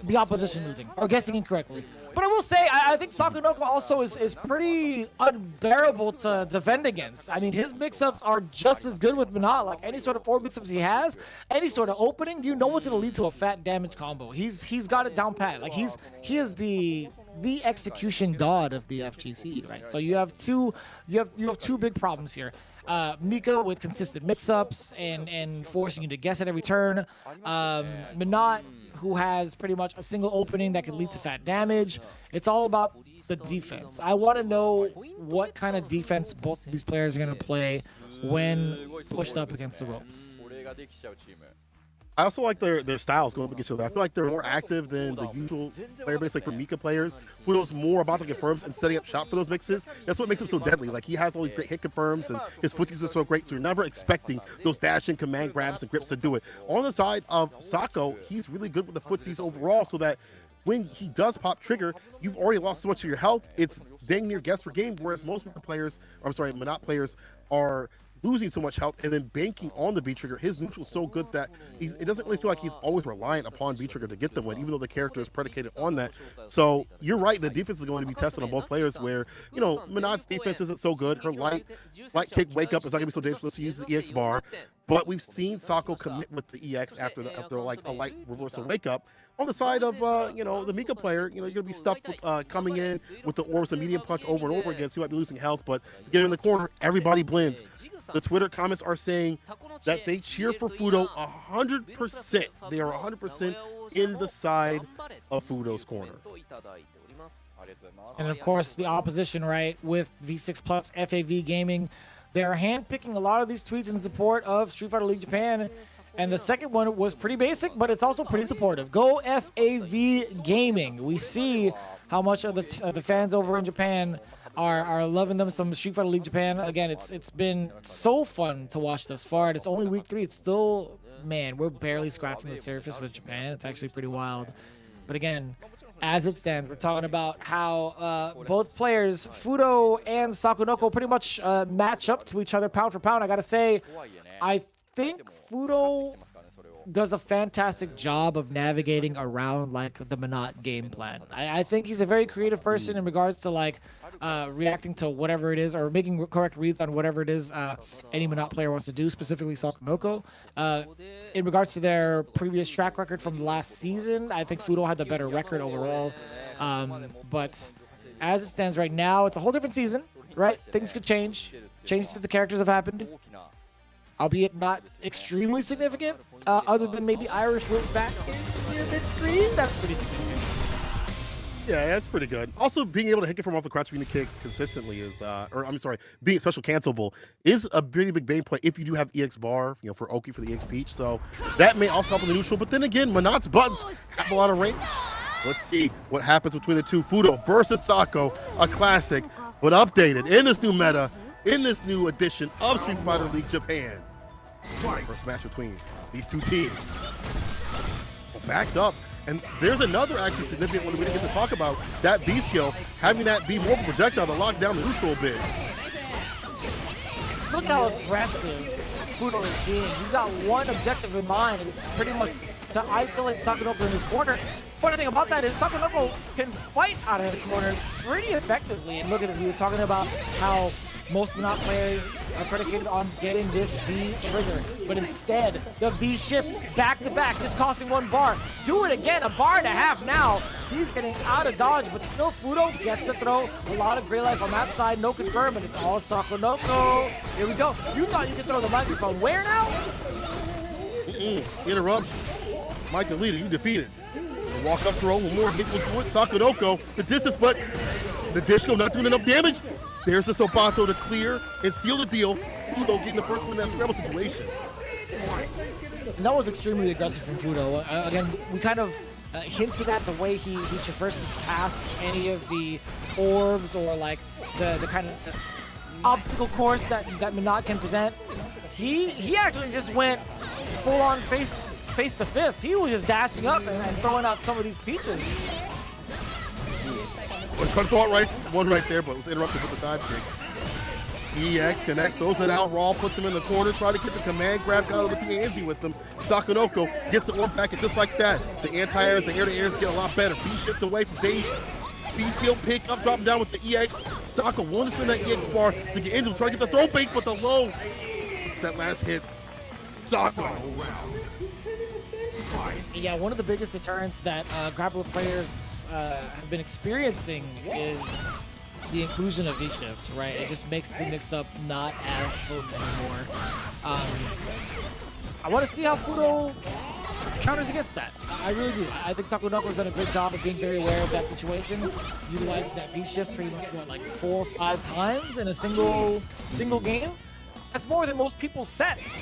the opposition losing or guessing incorrectly. But I will say, I think Sakonoko also is pretty unbearable to defend against. I mean, his mix-ups are just as good with Minot. Like any sort of orb mix-ups he has, any sort of opening, you know what's going to lead to a fat damage combo. He's got it down pat. Like he is the execution god of the FGC, right? So you have two big problems here. Mika with consistent mix-ups and forcing you to guess at every turn. Minot, who has pretty much a single opening that could lead to fat damage. It's all about the defense. I want to know what kind of defense both of these players are going to play when pushed up against the ropes. I also like their styles going up against each other. I feel like they're more active than the usual player base. Like for Mika players, who knows more about the confirms and setting up shop for those mixes. That's what makes him so deadly. Like he has all these great hit confirms and his footsies are so great. So you're never expecting those dashing command grabs and grips to do it. On the side of Sako, he's really good with the footsies overall, so that when he does pop trigger, you've already lost so much of your health. It's dang near guess for game. Whereas most Mika players, Monat players, are losing so much health and then banking on the V-trigger. His neutral is so good that it doesn't really feel like he's always reliant upon V-trigger to get the win, even though the character is predicated on that. So you're right, the defense is going to be tested on both players where, you know, Manat's defense isn't so good. Her light kick wake up is not going to be so dangerous. She uses the EX bar. But we've seen Sako commit with the EX after like a light reversal wake up. On the side of, you know, the Mika player, you know, you're going to be stuck with, coming in with the orbs and medium punch over and over again, so you might be losing health, but get in the corner, everybody blends. The Twitter comments are saying that they cheer for Fudo 100%. They are 100% in the side of Fudo's corner. And of course, the opposition, right, with V6 Plus FAV Gaming, they're handpicking a lot of these tweets in support of Street Fighter League Japan. And the second one was pretty basic, but it's also pretty supportive. Go FAV Gaming. We see how much of the fans over in Japan are loving them some Street Fighter League Japan. Again, it's been so fun to watch thus far. And it's only week 3. It's still, man, we're barely scratching the surface with Japan. It's actually pretty wild. But again, as it stands, we're talking about how both players, Fudo and Sakonoko, pretty much match up to each other pound for pound. I gotta say, I think Fudo does a fantastic job of navigating around like the Manat game plan. I think he's a very creative person in regards to like reacting to whatever it is or making correct reads on whatever it is any Manat player wants to do, specifically Sakonoko. In regards to their previous track record from the last season, I think Fudo had the better record overall. But as it stands right now, it's a whole different season, right? Things could change. Changes to the characters have happened, albeit not extremely significant, other than maybe Irish went back in mid-screen. That's pretty significant. Yeah, that's pretty good. Also, being able to hit it from off the crouch being kick consistently is, being special cancelable is a pretty big bane play if you do have EX bar, you know, for Oki for the EX Peach. So that may also help in the neutral. But then again, Manat's buttons have a lot of range. Let's see what happens between the two. Fudo versus Sako, a classic, but updated in this new meta, in this new edition of Street Fighter League Japan. First match between these two teams. Backed up. And there's another actually significant one that we didn't get to talk about. That B skill, having that be more of a projectile to lock down the neutral a bit. Look how aggressive Fudo is being. He's got one objective in mind, and it's pretty much to isolate Sakonoko in this corner. Funny thing about that is Sakonoko can fight out of the corner pretty effectively. And look at it, we were talking about how most Manat players are predicated on getting this V trigger, but instead the V shift back to back, just costing 1 bar. Do it again, a bar and a half now. He's getting out of dodge, but still Fudo gets the throw. A lot of gray life on that side, no confirm, and it's all Sakonoko. Here we go. You thought you could throw the microphone. Where now? Interrupt. Mike the leader, you defeated. Walk up throw, one more hit with Sakonoko. The distance, but the disco not doing enough damage. There's the Sobato to clear and seal the deal. Fudo getting the first one in that scramble situation. And that was extremely aggressive from Fudo. Again, we kind of hinted at the way he traverses past any of the orbs or like the kind of obstacle course that Manat can present. He actually just went full on face to fist. He was just dashing up and throwing out some of these peaches. Trying to throw it one right there, but was interrupted with the dive kick. EX connects, throws it out raw, puts him in the corner, try to get the command grab, got a little too antsy with him. Sakonoko gets the orb back, and just like that, the anti-airs, the air-to-airs get a lot better. V-shift away from Dave. V-skill pick up, drop him down with the EX. Sako wanted to spin that EX bar to get into him, try to get the throw bait, but the low. It's that last hit. Sako. Yeah, one of the biggest deterrents that grappler players have been experiencing is the inclusion of V-shift, right? It just makes the mix-up not as potent anymore. I want to see how Fudo counters against that. I really do. I think Sakunoko's done a great job of being very aware of that situation, utilizing that V shift pretty much what, like 4 or 5 times in a single game. That's more than most people's sets.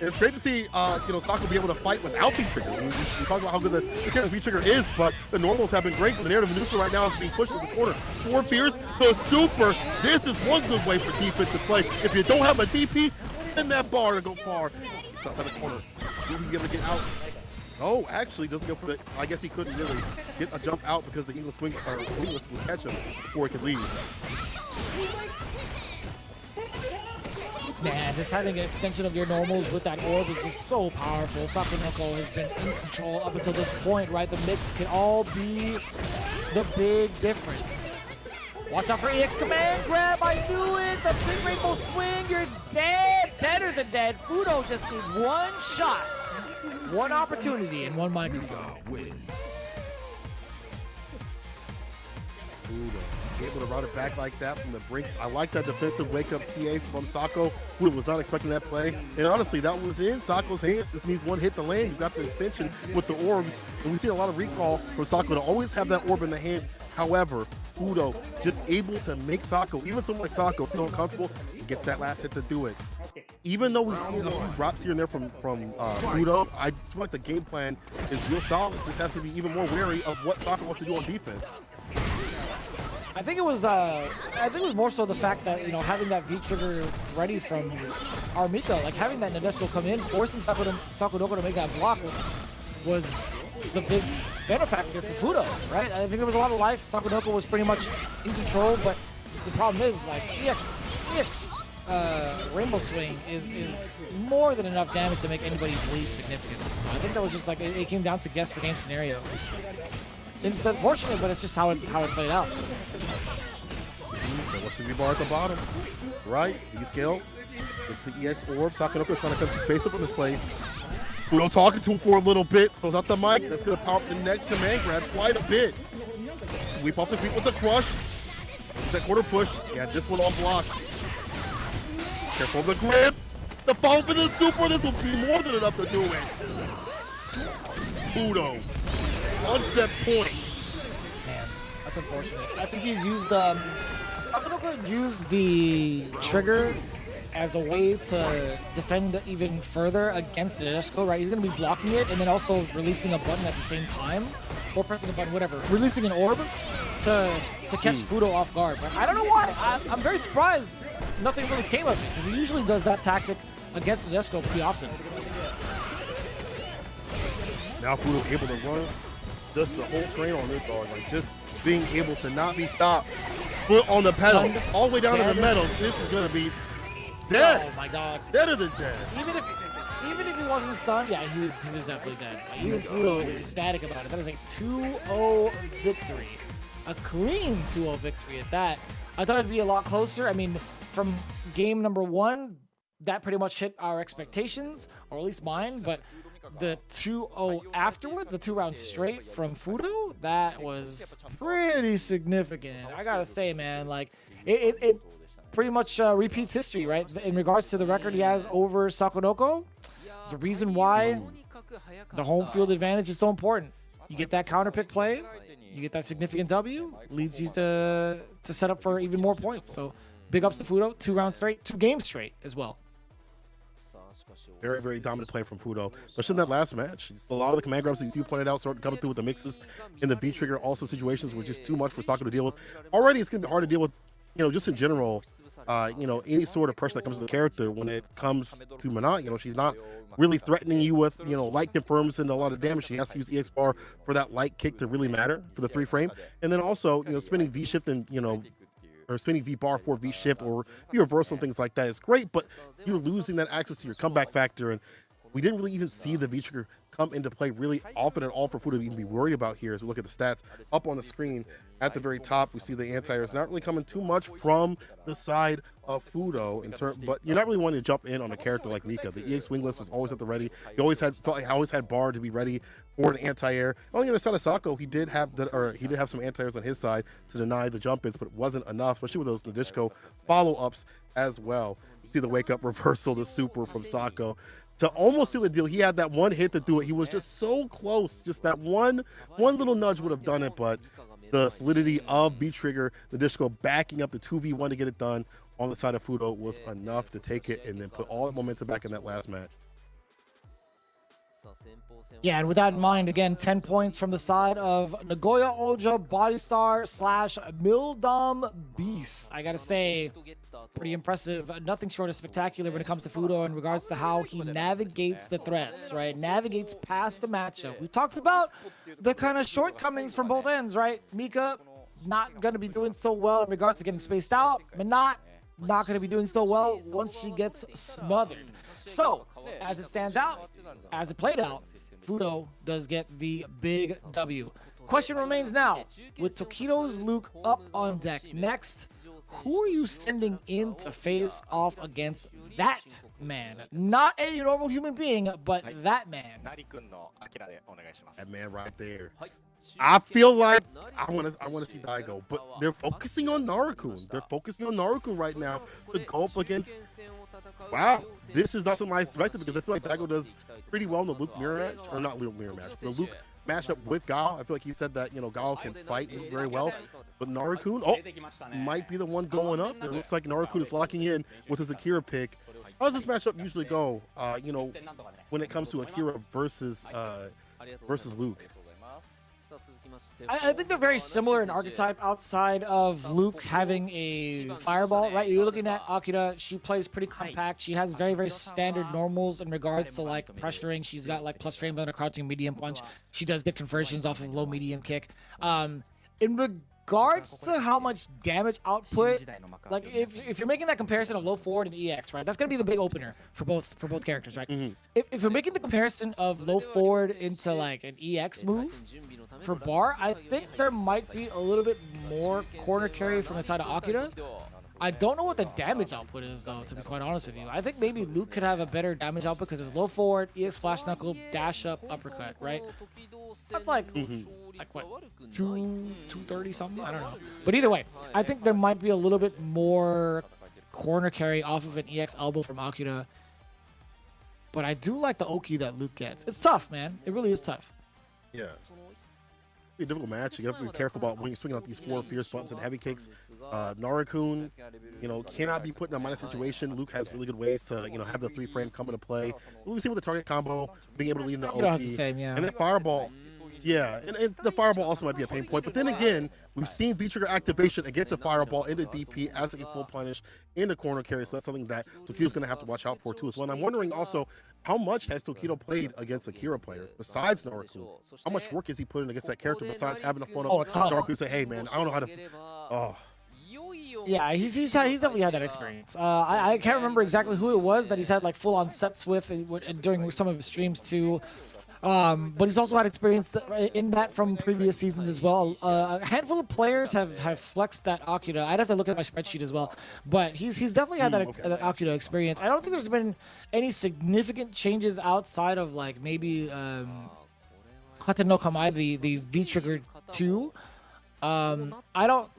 It's great to see, Sako be able to fight without V-Trigger. We talk about how good the character V-Trigger is, but the normals have been great. The narrative neutral right now is being pushed to the corner. 4 fears, the super. This is one good way for defense to play. If you don't have a DP, send that bar to go far. It's outside the corner. Will he be able to get out? Oh, actually, doesn't go for the. I guess he couldn't really get a jump out because the English swing or English will catch him before he could leave. Man, just having an extension of your normals with that orb is just so powerful. Sakunoko has been in control up until this point, right? The mix can all be the big difference. Watch out for EX command grab. I knew it. The big rainbow swing. You're dead. Better than dead. Fudo just needs one shot, one opportunity, and one microphone. Able to route it back like that from the brink. I like that defensive wake-up CA from Sako, who was not expecting that play. And honestly, that was in Sako's hands. Just needs one hit to land. You got the extension with the orbs. And we see a lot of recall from Sako to always have that orb in the hand. However, Fudo just able to make Sako, even someone like Sako, feel uncomfortable and get that last hit to do it. Even though we've seen a few drops here and there from Fudo, I just feel like the game plan is real solid. Just has to be even more wary of what Sako wants to do on defense. I think it was more so the fact that, having that V trigger ready from Armika, like having that Nadeshiko come in, forcing Sakunoko to make that block was the big benefactor for Fudo, right? I think there was a lot of life. Sakunoko was pretty much in control, but the problem is, like, EX Rainbow Swing is more than enough damage to make anybody bleed significantly. So I think that was just like, it came down to guess for game scenario. It's unfortunate, but it's just how it played out. What's the V-bar at the bottom? Right, V-scale. It's the EX orb. Sakunoko trying to cut the space up in this place. Fudo talking to him for a little bit. Pulls out the mic. That's going to power up the next command grab quite a bit. Sweep off the feet with the crush. That quarter push. Yeah, this one on block. Careful of the grip. The follow-up with the super. This will be more than enough to do it. Fudo. Unset point. Man, that's unfortunate. I think he used Sakunoko used the trigger as a way to defend even further against Nadeshiko, right? He's going to be blocking it and then also releasing a button at the same time, or pressing a button, whatever. Releasing an orb to catch Fudo off guard. But I don't know why. I'm very surprised nothing really came of it, because he usually does that tactic against Nadeshiko pretty often. Now Fudo able to run just the whole train on this dog, like just being able to not be stopped. Foot on the pedal, all the way down to the metal. This is gonna be dead. Oh my god. Deader than dead. Even if he wasn't stunned, yeah, he was definitely dead. Like, even Fudo was ecstatic about it. That is a 2-0 victory. A clean 2-0 victory at that. I thought it'd be a lot closer. I mean, from game number 1, that pretty much hit our expectations, or at least mine, but the 2-0 afterwards, the 2 rounds straight from Fudo, that was pretty significant. I gotta say, man, like, it pretty much repeats history, right? In regards to the record he has over Sakunoko, it's the reason why the home field advantage is so important. You get that counter pick play, you get that significant W, leads you to set up for even more points. So big ups to Fudo, 2 rounds straight, 2 games straight as well. Very, very dominant play from Fudo, especially in that last match. A lot of the command grabs that you pointed out started coming through with the mixes in the V-trigger. Also situations were just too much for Sako to deal with. Already it's going to be hard to deal with, just in general, any sort of pressure that comes to the character when it comes to Manat. She's not really threatening you with, light confirms and a lot of damage. She has to use EX bar for that light kick to really matter for the 3 frame. And then also, spinning V-shift and, or spinning V-bar for V-shift or V-reversal and things like that is great, but you're losing that access to your comeback factor, and we didn't really even see the V-trigger come into play really often at all for Fudo to even be worried about here. As we look at the stats up on the screen at the very top, we see the anti-airs not really coming too much from the side of Fudo but you're not really wanting to jump in on a character like Mika. The EX wingless was always at the ready. He always had bar to be ready for an anti-air. On the other side of Sako, he did have some anti-airs on his side to deny the jump-ins, but it wasn't enough, especially with those Nadeshiko follow-ups as well. You see the wake-up reversal, the super from Sako. to almost seal the deal. He had that one hit to do it. He was just so close. Just that one little nudge would have done it, but the solidity of V-Trigger, the disco backing up the 2v1 to get it done on the side of Fudo was enough to take it and then put all the momentum back in that last match. Yeah, and with that in mind, again, 10 points from the side of Nagoya Oja Body Star / Mildom Beast. I gotta say, pretty impressive. Nothing short of spectacular when it comes to Fudo in regards to how he navigates the threats, right? Navigates past the matchup. We talked about the kind of shortcomings from both ends, right? Mika not gonna be doing so well in regards to getting spaced out, but not gonna be doing so well once she gets smothered. So, as it stands out, as it played out, Fudo does get the big W. Question remains now, with Tokido's Luke up on deck next, who are you sending in to face off against that man? Not any normal human being, but that man. That man right there. I feel like I want to see Daigo, but they're focusing on Narukun. They're focusing on Narukun right now to go up against. Wow, this is not something I expected because I feel like Daigo does pretty well in the Luke mirror match, or not Luke mirror match, the Luke matchup with Gao. I feel like he said that, you know, Gao can fight Luke very well, but Narukun, might be the one going up. It looks like Narukun is locking in with his Akira pick. How does this matchup usually go? You know, when it comes to Akira versus Luke? I think they're very similar in archetype outside of Luke having a fireball, right? You're looking at Akira. She plays pretty compact. She has very, very standard normals in regards to like pressuring. She's got like plus frame on a crouching medium punch. She does good conversions off of low medium kick. In regards to how much damage output, like if you're making that comparison of low forward and EX, right? That's gonna be the big opener for both characters, right? If you're making the comparison of low forward into like an EX move for Bar, I think there might be a little bit more corner carry from the side of Akira. I don't know what the damage output is, though, to be quite honest with you. I think maybe Luke could have a better damage output because it's low forward, EX flash knuckle, dash up, uppercut, right? That's like, like what, 230 something? I don't know. But either way, I think there might be a little bit more corner carry off of an EX elbow from Akira. But I do like the Oki that Luke gets. It's tough, man. It really is tough. Yeah. Be a difficult match. You have to be careful about when you're swinging out these 4 fierce buttons and heavy kicks. Narukun, you know, cannot be put in a minus situation. Luke has really good ways to, you know, have the 3-frame come into play. We've seen with the target combo, being able to lead into OP. Yeah. And then Fireball. Yeah, and the Fireball also might be a pain point. But then again, we've seen V-Trigger activation against a Fireball into DP as a full punish in the corner carry. So that's something that Tokido's going to have to watch out for too as well. And I'm wondering also, how much has Tokido played against Akira players besides Narukun? How much work is he putting against that character besides having the phone up Narukun say, hey man, I don't know how to... Yeah, he's definitely had that experience. I can't remember exactly who it was that he's had like full-on sets with during some of his streams too. But he's also had experience in that from previous seasons as well. A handful of players have flexed that Akira. I'd have to look at my spreadsheet as well. But he's definitely had that Akira experience. I don't think there's been any significant changes outside of like maybe Kate no Kamae, the V-Trigger 2. I don't...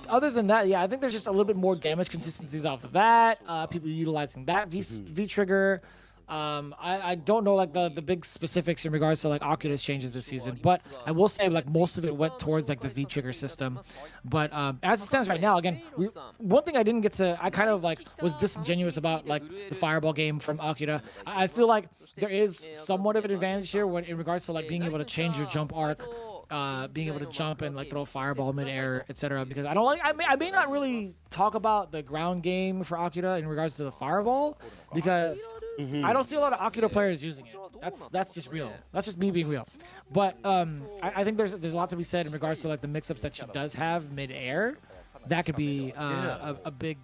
Other than that, yeah, I think there's just a little bit more damage consistencies off of that. People utilizing that V-Trigger. I don't know like the big specifics in regards to like Akira's changes this season, but I will say like most of it went towards like the V-Trigger system. But as it stands right now, again, one thing I didn't get to, I kind of like was disingenuous about like the Fireball game from Akira. I feel like there is somewhat of an advantage here when in regards to like being able to change your jump arc. Being able to jump and like throw a fireball mid-air, etc. Because I may not really talk about the ground game for Akira in regards to the fireball because I don't see a lot of Akira players using it. That's just real. That's just me being real. But I think there's a lot to be said in regards to like the mix-ups that she does have mid-air. That could be a big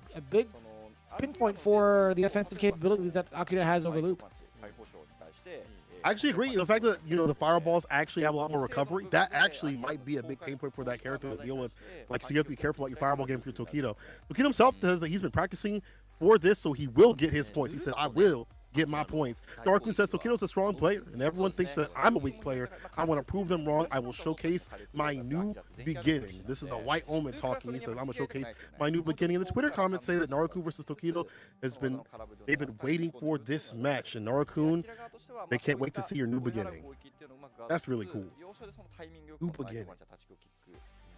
pinpoint for the offensive capabilities that Akira has over Luke. I actually agree. The fact that, you know, the fireballs actually have a lot more recovery, that actually might be a big pain point for that character to deal with. Like, so you have to be careful about your fireball game for Tokido. Tokido himself says that he's been practicing for this, so he will get his points. He said, I will get my points. Naruku says Tokido's a strong player, and everyone thinks that I'm a weak player. I want to prove them wrong. I will showcase my new beginning. This is the White Omen talking. He says, I'm going to showcase my new beginning. And the Twitter comments say that Naruku versus Tokido they've been waiting for this match. And Naruku, they can't wait to see your new beginning. That's really cool. New beginning.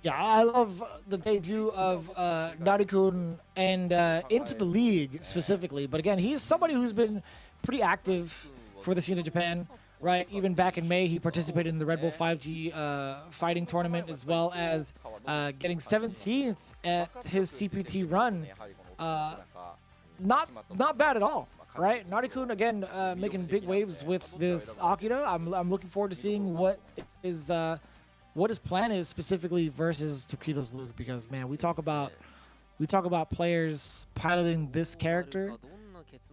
Yeah, I love the debut of Naruku and into the league specifically. But again, he's somebody who's been pretty active for the scene of Japan, right? Even back in May, he participated in the Red Bull 5G fighting tournament, as well as getting 17th at his CPT run. Not bad at all, right? Naruku again making big waves with this Akira. I'm looking forward to seeing what his plan is specifically versus Tokido's Luke, because man, we talk about players piloting this character.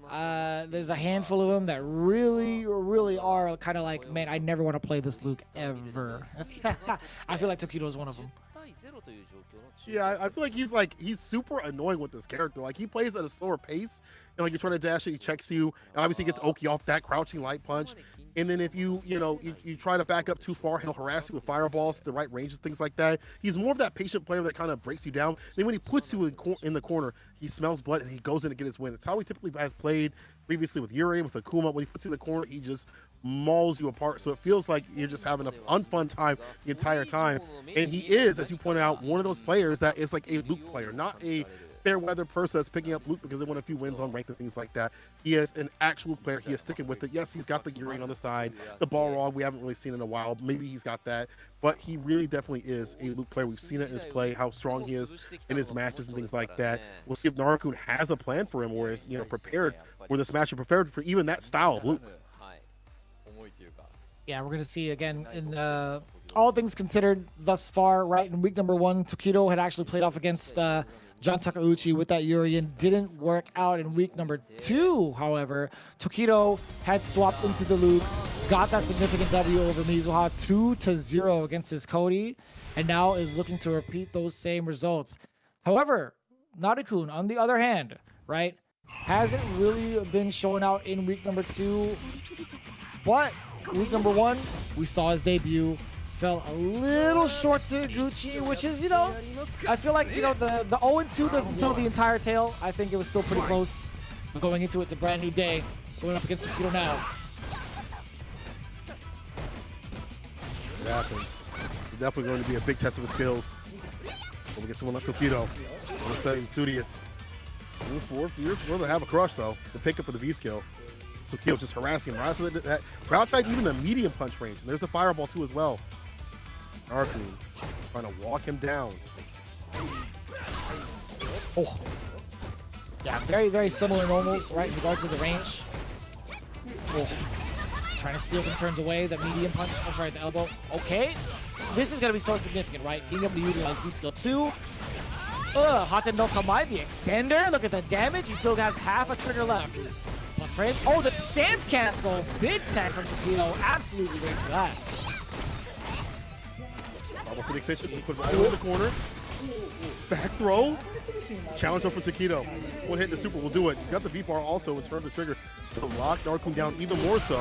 There's a handful of them that really are kind of like, man, I never want to play this Luke ever. I feel like Tokido is one of them. Yeah, I feel like he's super annoying with this character. Like, he plays at a slower pace, and like you're trying to dash and he checks you, and obviously he gets Oki off that crouching light punch. And then if you try to back up too far, he'll harass you with fireballs at the right ranges, things like that. He's more of that patient player that kind of breaks you down. Then when he puts you in the corner, he smells blood and he goes in to get his win. It's how he typically has played previously with Yuri, with Akuma. When he puts you in the corner, he just mauls you apart. So it feels like you're just having an unfun time the entire time. And he is, as you pointed out, one of those players that is like a Luke player, not a fair weather person that's picking up Luke because they won a few wins on ranked and things like that. He is an actual player. He is sticking with it. Yes, he's got the gearing on the side, the ball rod we haven't really seen in a while. Maybe he's got that, but he really definitely is a Luke player. We've seen it in his play, how strong he is in his matches and things like that. We'll see if Naruku has a plan for him, or is prepared for this match, or prepared for even that style of Luke. Yeah, we're gonna see again in all things considered thus far, right? In week number 1, Tokido had actually played off against John Takeuchi with that Urian. Didn't work out in week number 2, however. Tokido had swapped into the Luke, got that significant W over Mizuha 2-0 against his Cody, and now is looking to repeat those same results. However, Naruku, on the other hand, right, hasn't really been showing out in week number 2, but week number 1, we saw his debut. Fell a little short to Gucci, which is, I feel like, the 0-2 doesn't tell the entire tale. I think it was still pretty close. But going into it, it's a brand new day. Going up against Tokido now. It happens. It's definitely going to be a big test of his skills. But we get someone like Tokido. We're studying Studious. Move forward, fierce. We're going to have a crush, though. The pickup for the V skill. Tokido just harassing him. We're outside even the medium punch range. And there's the fireball, too, as well. Naruku trying to walk him down. Oh. Yeah, very, very similar normals, right, in regards to the range. Oh. Trying to steal some turns away. The medium punch. Oh, sorry, the elbow. Okay. This is going to be so significant, right? Being able to utilize V-Skill 2. Haten no Kamai, the extender. Look at the damage. He still has half a trigger left. Plus frame. Oh, the stance cancel. Big tech from Tokido. Absolutely great for that. For the extension, put it all in the corner. Back throw. Challenge up for Tokido. One hit in the super will do it. He's got the V-bar also in terms of trigger to lock Naruku down even more so.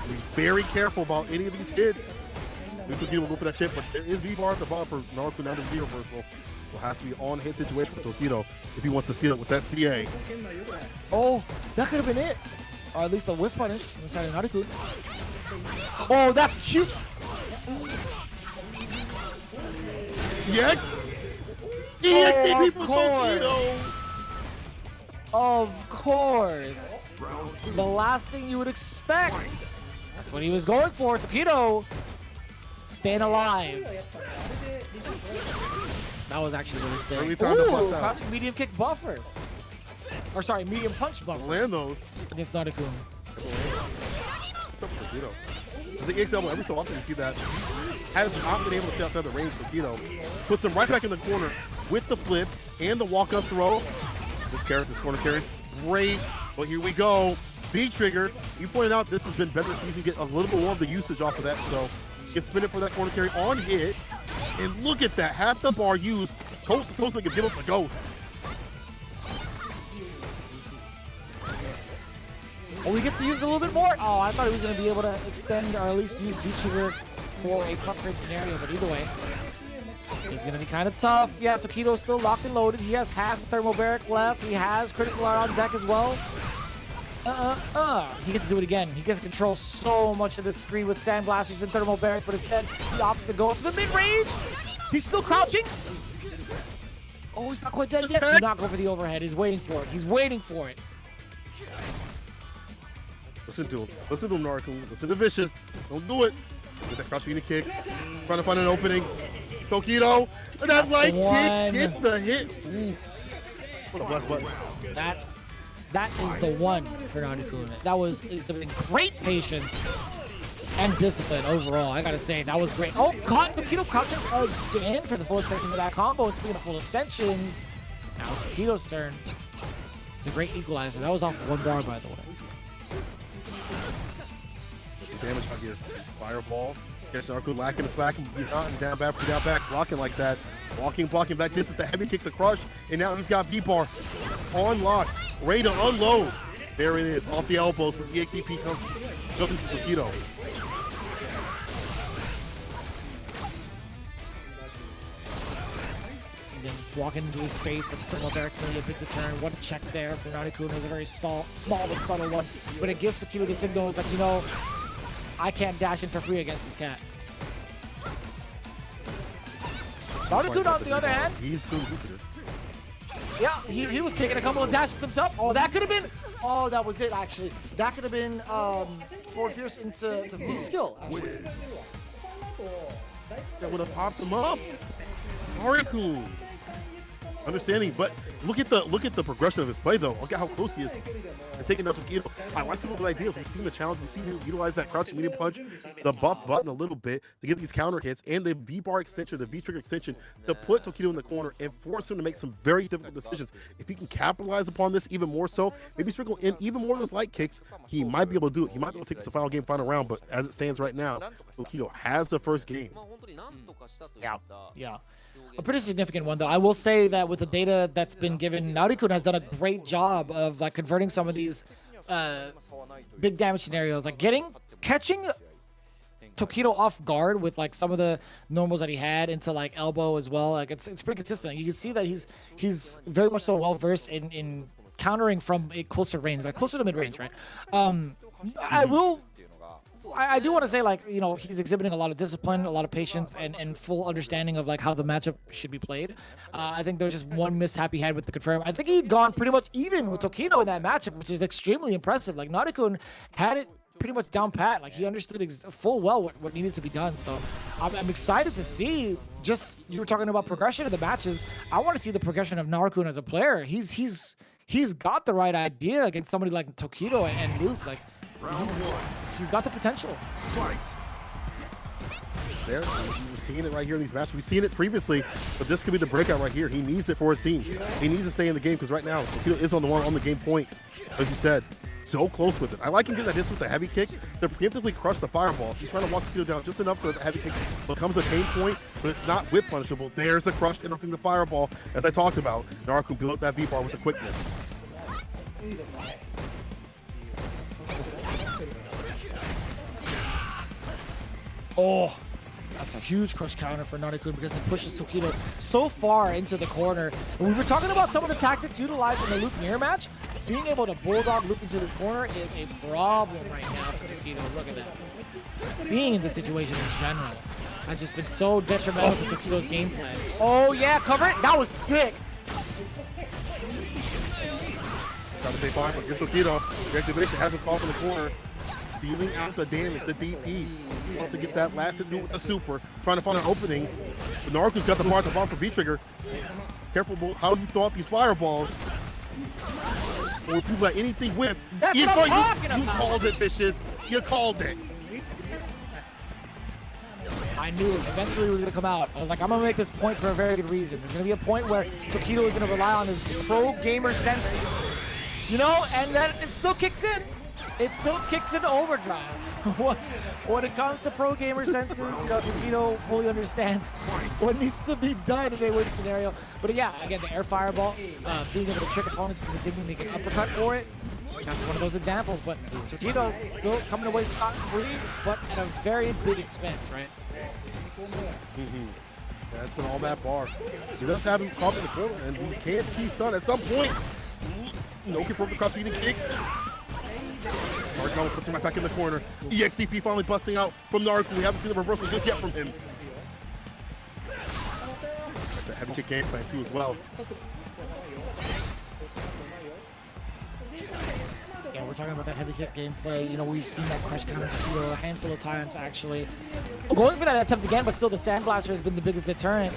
Be very careful about any of these hits. Tokido will go for that chip, but there is V-bar at the bottom for Naruku down to Z reversal. So it has to be on hit situation for Tokido if he wants to seal it with that CA. Oh, that could have been it. Or at least a whiff punish inside of Naruku. Oh, that's cute. EX? EXDP for Tokido! Of course. The last thing you would expect. That's what he was going for. Tokido staying alive. That was actually really sick. Early time to bust out. Crouching medium kick buffer. Or sorry, medium punch buffer. Land those. Against Naruku. What's up with Tokido? The EX elbow, every so often you see that. Has not been able to stay outside the range for Tokido. Puts him right back in the corner with the flip and the walk-up throw. This character's corner carries great, but here we go. B-trigger. You pointed out this has been better this season. Get a little bit more of the usage off of that, so get spin it for that corner carry on hit. And look at that, half the bar used. Coast to coast, we can give up the ghost. Oh, he gets to use it a little bit more. Oh, I thought he was going to be able to extend or at least use V-Trigger for a plus frame scenario, but either way, he's going to be kind of tough. Yeah, Tokido's still locked and loaded. He has half Thermobaric left. He has Critical Art on deck as well. He gets to do it again. He gets to control so much of this screen with Sandblasters and Thermobaric, but instead, he opts to go to the mid-range. He's still crouching. Oh, he's not quite dead yet. Do not go for the overhead. He's waiting for it. He's waiting for it. Listen to him. Listen to him, Naruto. Listen to Vicious. Don't do it. Get that crouch unit kick. Trying to find an opening. Tokido. And that light kick gets the hit. Ooh. What a blast button. That is the one for Naruto. That was exhibiting great patience and discipline overall. I gotta say, that was great. Oh, caught Tokido crouching again for the full extension of that combo. And speaking of full extensions, now it's Tokido's turn. The great equalizer. That was off one bar, by the way. Some damage out here. Fireball. Catch Naruto lacking the slack and down back, blocking like that. Blocking that distance, the heavy kick, the crush, and now he's got V-bar on lock, ready to unload. There it is, off the elbows, but the EXDP comes jumping to Tokido. And then just walking into his space, but the Thermobaric really a big deterrent. One check there for Naruto. It was a very small but subtle one, but it gives Tokido the signal. It's like, you know, I can't dash in for free against this cat. Naruto, on the other hand, he's so good. Yeah, he was taking a couple of dashes himself. Oh, that could have been. Oh, that was it actually. That could have been forward fierce into V skill. That would have popped him up. Very cool. Understanding, but look at the progression of his play though. Look at how close he is. And taking out Tokido. I like some of the ideas. We've seen the challenge. We've seen him utilize that crouching medium punch, the buff button a little bit to get these counter hits, and the V-bar extension, the V-trigger extension to put Tokido in the corner and force him to make some very difficult decisions. If he can capitalize upon this even more so, maybe sprinkle in even more of those light kicks, he might be able to do it. He might be able to take us to the final game, final round, but as it stands right now, Tokido has the first game. Yeah. A pretty significant one, though. I will say that with the data that's been given, Naruto has done a great job of like converting some of these big damage scenarios, like catching Tokido off guard with like some of the normals that he had into like elbow as well. Like it's pretty consistent. You can see that he's very much so well versed in countering from a closer range, like closer to mid range, right? I do want to say, like, you know, he's exhibiting a lot of discipline, a lot of patience, and full understanding of like how the matchup should be played. I think there's just one mishap he had with the confirm. I think he'd gone pretty much even with Tokido in that matchup, which is extremely impressive. Like Naruto had it pretty much down pat. Like he understood full well what needed to be done. So I'm excited to see. Just you were talking about progression of the matches. I want to see the progression of Naruto as a player. He's got the right idea against somebody like Tokido and Luke. Like. He's got the potential. It's there. We've seen it right here in these matches. We've seen it previously, but this could be the breakout right here. He needs it for his team. He needs to stay in the game because right now, Tokido is on the game point, as you said. So close with it. I like him getting that distance with the heavy kick to preemptively crush the fireballs. He's trying to walk Tokido down just enough so that the heavy kick becomes a pain point, but it's not whip punishable. There's the crush interrupting the fireball, as I talked about. Naruto built that V-bar with the quickness. Oh, that's a huge crush counter for Naruto because it pushes Tokido so far into the corner. And we were talking about some of the tactics utilized in the Luke mirror match. Being able to bulldog Luke into the corner is a problem right now for Tokido. Look at that. Being in this situation in general has just been so detrimental to Tokido's game plan. Oh yeah, cover it. That was sick. Trying to stay fine, but gets Tokido. The activation hasn't fallen in the corner. Dealing out the damage, the DP. He wants to get that last hit with the super. Trying to find an opening. But Naruto's got the bar at the bottom for V-Trigger. Careful how you throw out these fireballs. Or if you let anything whip. That's what I'm talking about. You called it, Vicious. You called it. I knew eventually it was going to come out. I was like, I'm going to make this point for a very good reason. There's going to be a point where Tokido is going to rely on his pro gamer sense. You know, and then it still kicks in. it still kicks into overdrive. When it comes to pro gamer senses, you know, Tokido fully understands what needs to be done in a win scenario. But yeah, again, the air fireball, being able to trick opponents into thinking they can uppercut for it, that's one of those examples. But Tokido still coming away scot-free, but at a very big expense, right? That's been all that bar. He does have him caught in the corner, and we can't see stun at some point. No confirmed the crouch beating kick. Mark puts him right back in the corner. EXCP finally busting out from Naruto. We haven't seen the reversal just yet from him. That's a heavy kick game plan too as well. Yeah, we're talking about that heavy kick gameplay. You know, we've seen that crush counter a handful of times actually. Going for that attempt again, but still the Sandblaster has been the biggest deterrent.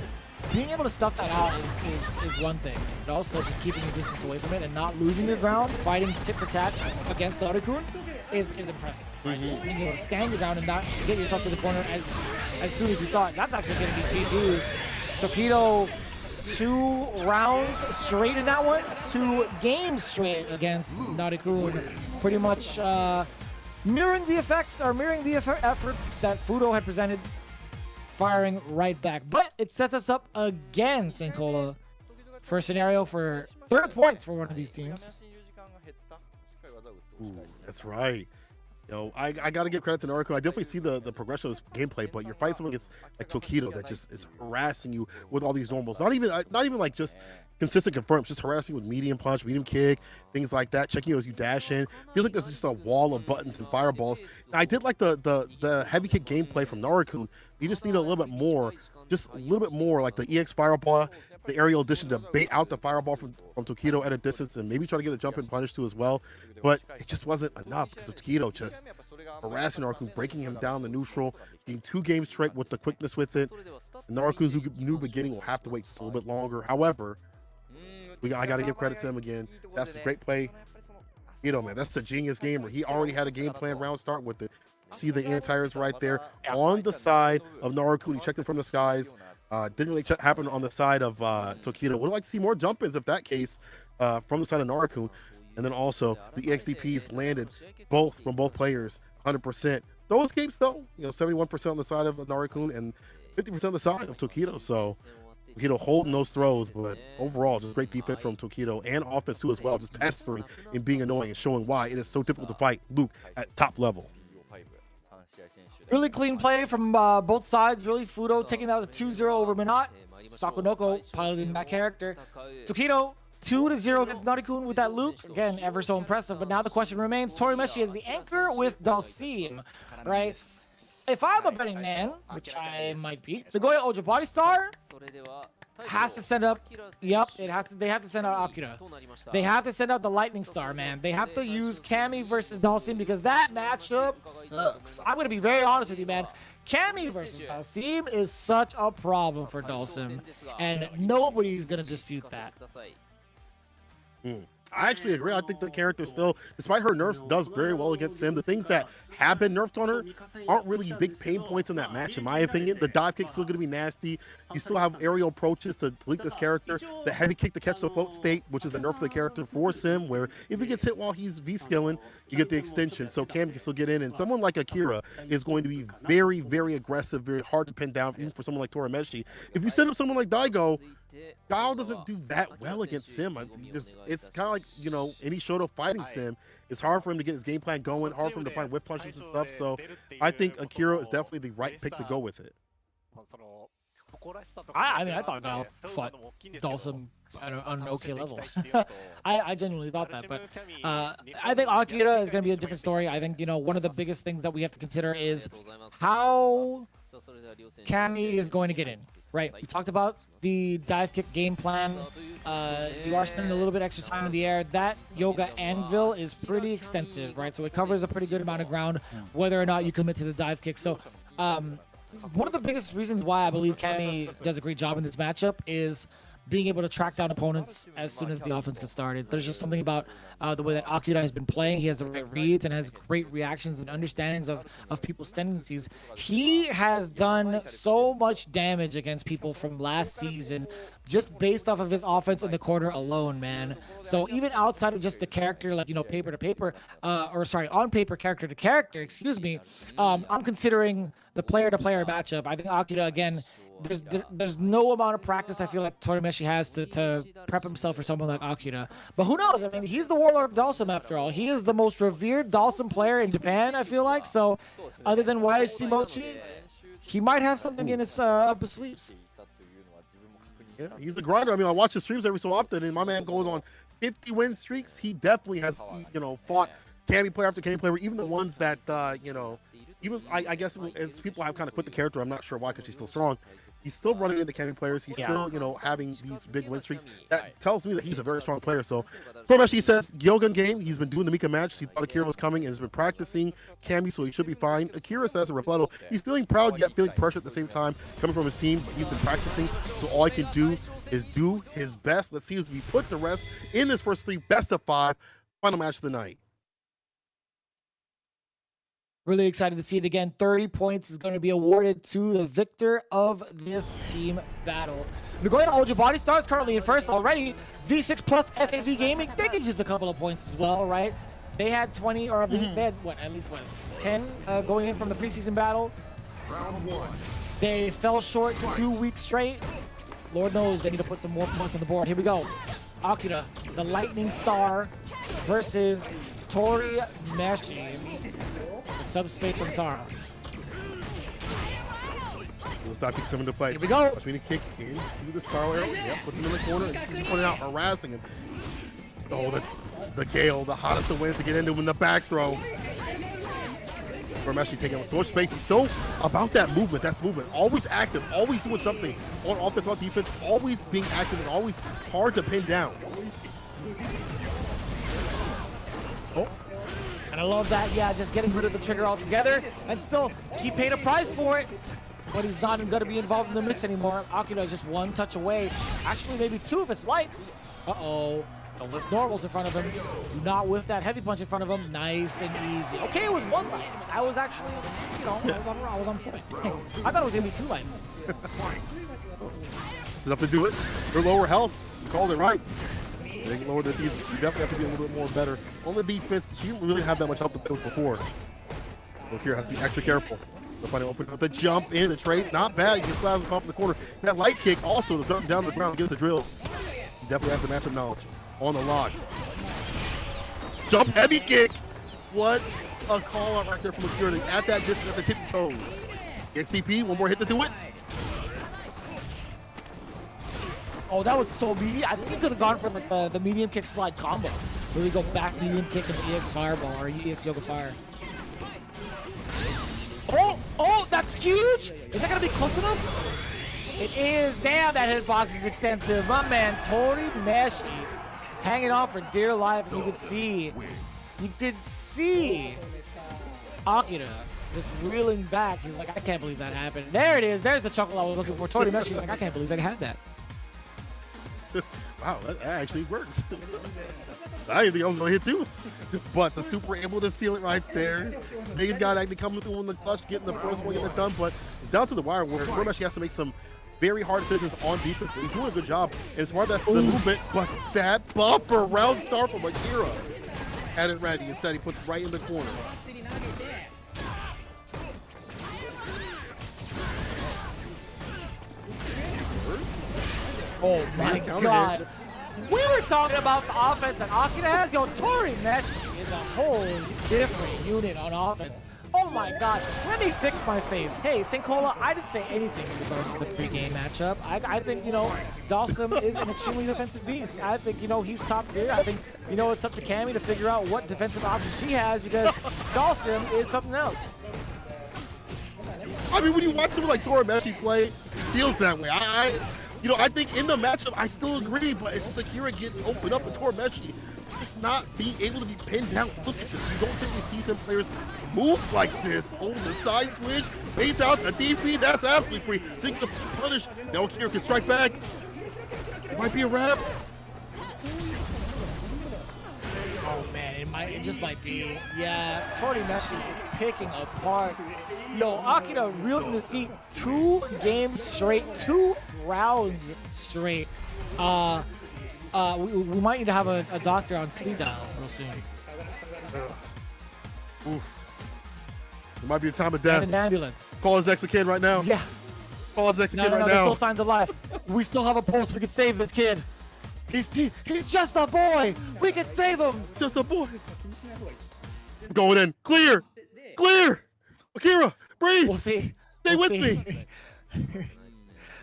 Being able to stuff that out is one thing, but also just keeping your distance away from it and not losing your ground, fighting tit for tat against Naruto is impressive. Right? Just being able to stand your ground and not get yourself to the corner as soon as you thought. That's actually going to be GG's. Tokido 2 rounds straight in that one, 2 games straight against Naruto. Pretty much mirroring the efforts that Fudo had presented, firing right back. But it sets us up again, Sincola, for a scenario for 3rd points for one of these teams. Ooh, that's right. You know, I got to give credit to Naruto. I definitely see the progression of his gameplay, but you're fighting someone against like Tokido that just is harassing you with all these normals. Not even like just consistent confirms, just harassing you with medium punch, medium kick, things like that, checking you as you dash in. Feels like there's just a wall of buttons and fireballs. And I did like the heavy kick gameplay from Naruto. You just need a little bit more, like the EX fireball, the aerial addition to bait out the fireball from Tokido at a distance, and maybe try to get a jump and punish too as well. But it just wasn't enough because of Tokido just harassing Naruto, breaking him down the neutral, getting 2 games straight with the quickness with it. Naruto's new beginning will have to wait just a little bit longer. However, I got to give credit to him again. That's a great play. You know, man, that's a genius gamer. He already had a game plan round start with it. See the anti-airs right there on the side of Naruto. He checked it from the skies. Didn't really happen on the side of Tokido. Would like to see more jump-ins if that case from the side of Naruto. And then also the EXDPs landed from both players, 100%. Those escapes though, you know, 71% on the side of Naruto and 50% on the side of Tokido. So Tokido holding those throws, but overall just great defense from Tokido and offense too as well, just pestering and being annoying and showing why it is so difficult to fight Luke at top level. Really clean play from both sides. Really, Fudo taking out a 2-0 over Minot. Sakonoko piloting that character. Tokido 2-0 against Naruto with that Luke. Again, ever so impressive. But now the question remains: Torimeshi is the anchor with Dalsim, right? If I'm a betting man, which I might be, the Goya Oja Body Star has to send up. Yep, they have to send out Akira. They have to send out the Lightning Star, man. They have to use Cammy versus Dalsim because that matchup sucks. I'm gonna be very honest with you, man. Cammy versus Dalsim is such a problem for Dalsim, and nobody's gonna dispute that. I actually agree. I think the character still, despite her nerfs, does very well against Sim. The things that have been nerfed on her aren't really big pain points in that match, in my opinion. The dive kick's still going to be nasty. You still have aerial approaches to delete this character. The heavy kick to catch the float state, which is a nerf of the character for Sim, where if he gets hit while he's V-skilling, you get the extension. So Cam can still get in. And someone like Akira is going to be very, very aggressive, very hard to pin down, even for someone like Torimeshi. If you set up someone like Daigo, Guile doesn't do that well against Sim. It's kind of like, you know, any Shoto fighting Sim. It's hard for him to get his game plan going, hard for him to find whip punches and stuff. So I think Akira is definitely the right pick to go with it. I mean, I thought Guile fought Dalsim on an okay level. I genuinely thought that, but I think Akira is going to be a different story. I think, you know, one of the biggest things that we have to consider is how Cammy is going to get in. Right, we talked about the dive kick game plan. You are spending a little bit extra time in the air. That yoga anvil is pretty extensive, right? So it covers a pretty good amount of ground, whether or not you commit to the dive kick. So one of the biggest reasons why I believe Cammy does a great job in this matchup is being able to track down opponents as soon as the offense gets started. There's just something about the way that Akira has been playing. He has the right reads and has great reactions and understandings of people's tendencies. He has done so much damage against people from last season just based off of his offense in the corner alone, man. So even outside of just the character, like, you know, paper to paper, on paper, character to character, excuse me, I'm considering the player to player matchup. I think Akira, again, there's no amount of practice I feel like Torimeshi has to prep himself for someone like Akira. But who knows? I mean, he's the Warlord of Dalsum after all. He is the most revered Dalsum player in Japan, I feel like. So other than YHC Mochi, he might have something in his up his sleeves. Yeah, he's the grinder. I mean, I watch his streams every so often, and my man goes on 50 win streaks. He definitely has, you know, fought Cammy player after Cammy player, even the ones that, you know, even I guess as people have kind of quit the character, I'm not sure why, because he's still strong. He's still running into Cammy players. He's still, you know, having these big win streaks. That tells me that he's a very strong player. So, Torimeshi says, Gyogun game, he's been doing the Mika match. He thought Akira was coming and has been practicing Cammy, so he should be fine. Akira says a rebuttal. He's feeling proud, yet feeling pressure at the same time, coming from his team. But he's been practicing, so all he can do is do his best. Let's see who's to be put to rest in this first 3 best of 5 final match of the night. Really excited to see it again. 30 points is going to be awarded to the victor of this team battle. Nagoya Ojibody starts currently in first already. V6 plus FAV Gaming, they could use a couple of points as well, right? They had 20, or they had what, at least what, 10 going in from the preseason battle. They fell short 2 weeks straight. Lord knows they need to put some more points on the board. Here we go. Akira, the Lightning Star, versus Torimeshi, the Subspace Samsara. We'll stop picking someone to play. Here we go. Watch me kick in. See the Star Arrow. Yep, puts him in the corner. And he's pointing out, harassing him. Oh, the Gale, the hottest of wins to get into him in the back throw. Torimeshi taking up so much space. He's so about that movement. That's movement. Always active. Always doing something on offense, on defense. Always being active and always hard to pin down. Oh, and I love that. Yeah, just getting rid of the trigger altogether and still keep paying a price for it. But he's not going to be involved in the mix anymore. Akira is just 1 touch away. Actually, maybe 2 if it's lights. Uh-oh. Don't whiff normals in front of him. Do not whiff that heavy punch in front of him. Nice and easy. Okay, it was 1 light. I was actually, you know, I was on point. I thought it was going to be 2 lights. It's enough to do it. They're lower health. You called it right. They can lower this season. You definitely have to be a little bit more better. On the defense, she didn't really have that much help to play with before. Akira has to be extra careful. The funny open with the jump in, the trade, not bad. He gets slashed off in the corner. That light kick also to jump down to the ground against the drills. He definitely has the matchup knowledge on the lock. Jump heavy kick. What a call out right there from Akira at that distance at the tippy toes. XTP, 1 more hit to do it. Oh, that was so meaty. I think he could have gone for the medium kick slide combo. Where we go back medium kick and EX Fireball or EX Yoga Fire. Oh, that's huge! Is that gonna be close enough? It is. Damn, that hitbox is extensive. My man, Torimeshi, hanging on for dear life. And you could see Akira just reeling back. He's like, I can't believe that happened. There it is. There's the chuckle I was looking for. Torimeshi's like, I can't believe they had that. Wow, that actually works. I didn't think I was going to hit through. But the super able to seal it right there. He's got actually coming through in the clutch, getting the first one, getting it done. But it's down to the wire where Torimeshi has to make some very hard decisions on defense. But he's doing a good job. And it's hard, that's the movement. But that buffer round start from Akira had it ready. Instead, he puts it right in the corner. Oh my God. We were talking about the offense that Akira has. Yo, Torimeshi is a whole different unit on offense. Oh my God. Let me fix my face. Hey, Sinkola, I didn't say anything in regards to the pre-game matchup. I think, you know, Dalsum is an extremely defensive beast. I think, you know, he's top tier. I think, you know, it's up to Cammy to figure out what defensive options she has because Dalsum is something else. I mean, when you watch someone like Torimeshi play, it feels that way. You know, I think in the matchup, I still agree, but it's just Akira getting opened up with Torimeshi. Just not being able to be pinned down. Look at this. You don't typically see some players move like this. Oh, the side switch, baits out the DP. That's absolutely free. Think to punish. Now Akira can strike back. It might be a wrap. Oh man, it just might be. Yeah, Torimeshi is picking apart. Yo, Akira reeled in the seat 2 games straight, 2 rounds straight. We might need to have a doctor on speed dial real soon. Oof. It might be a time of death. And an ambulance. Call his next of kin right now. Yeah. Call his next of kin right there's now. still signs of life. We still have a pulse. We can save this kid. He's just a boy. We can save him. Just a boy. Going in. Clear. Clear. Akira, breathe. We'll see. Stay We'll with see. me.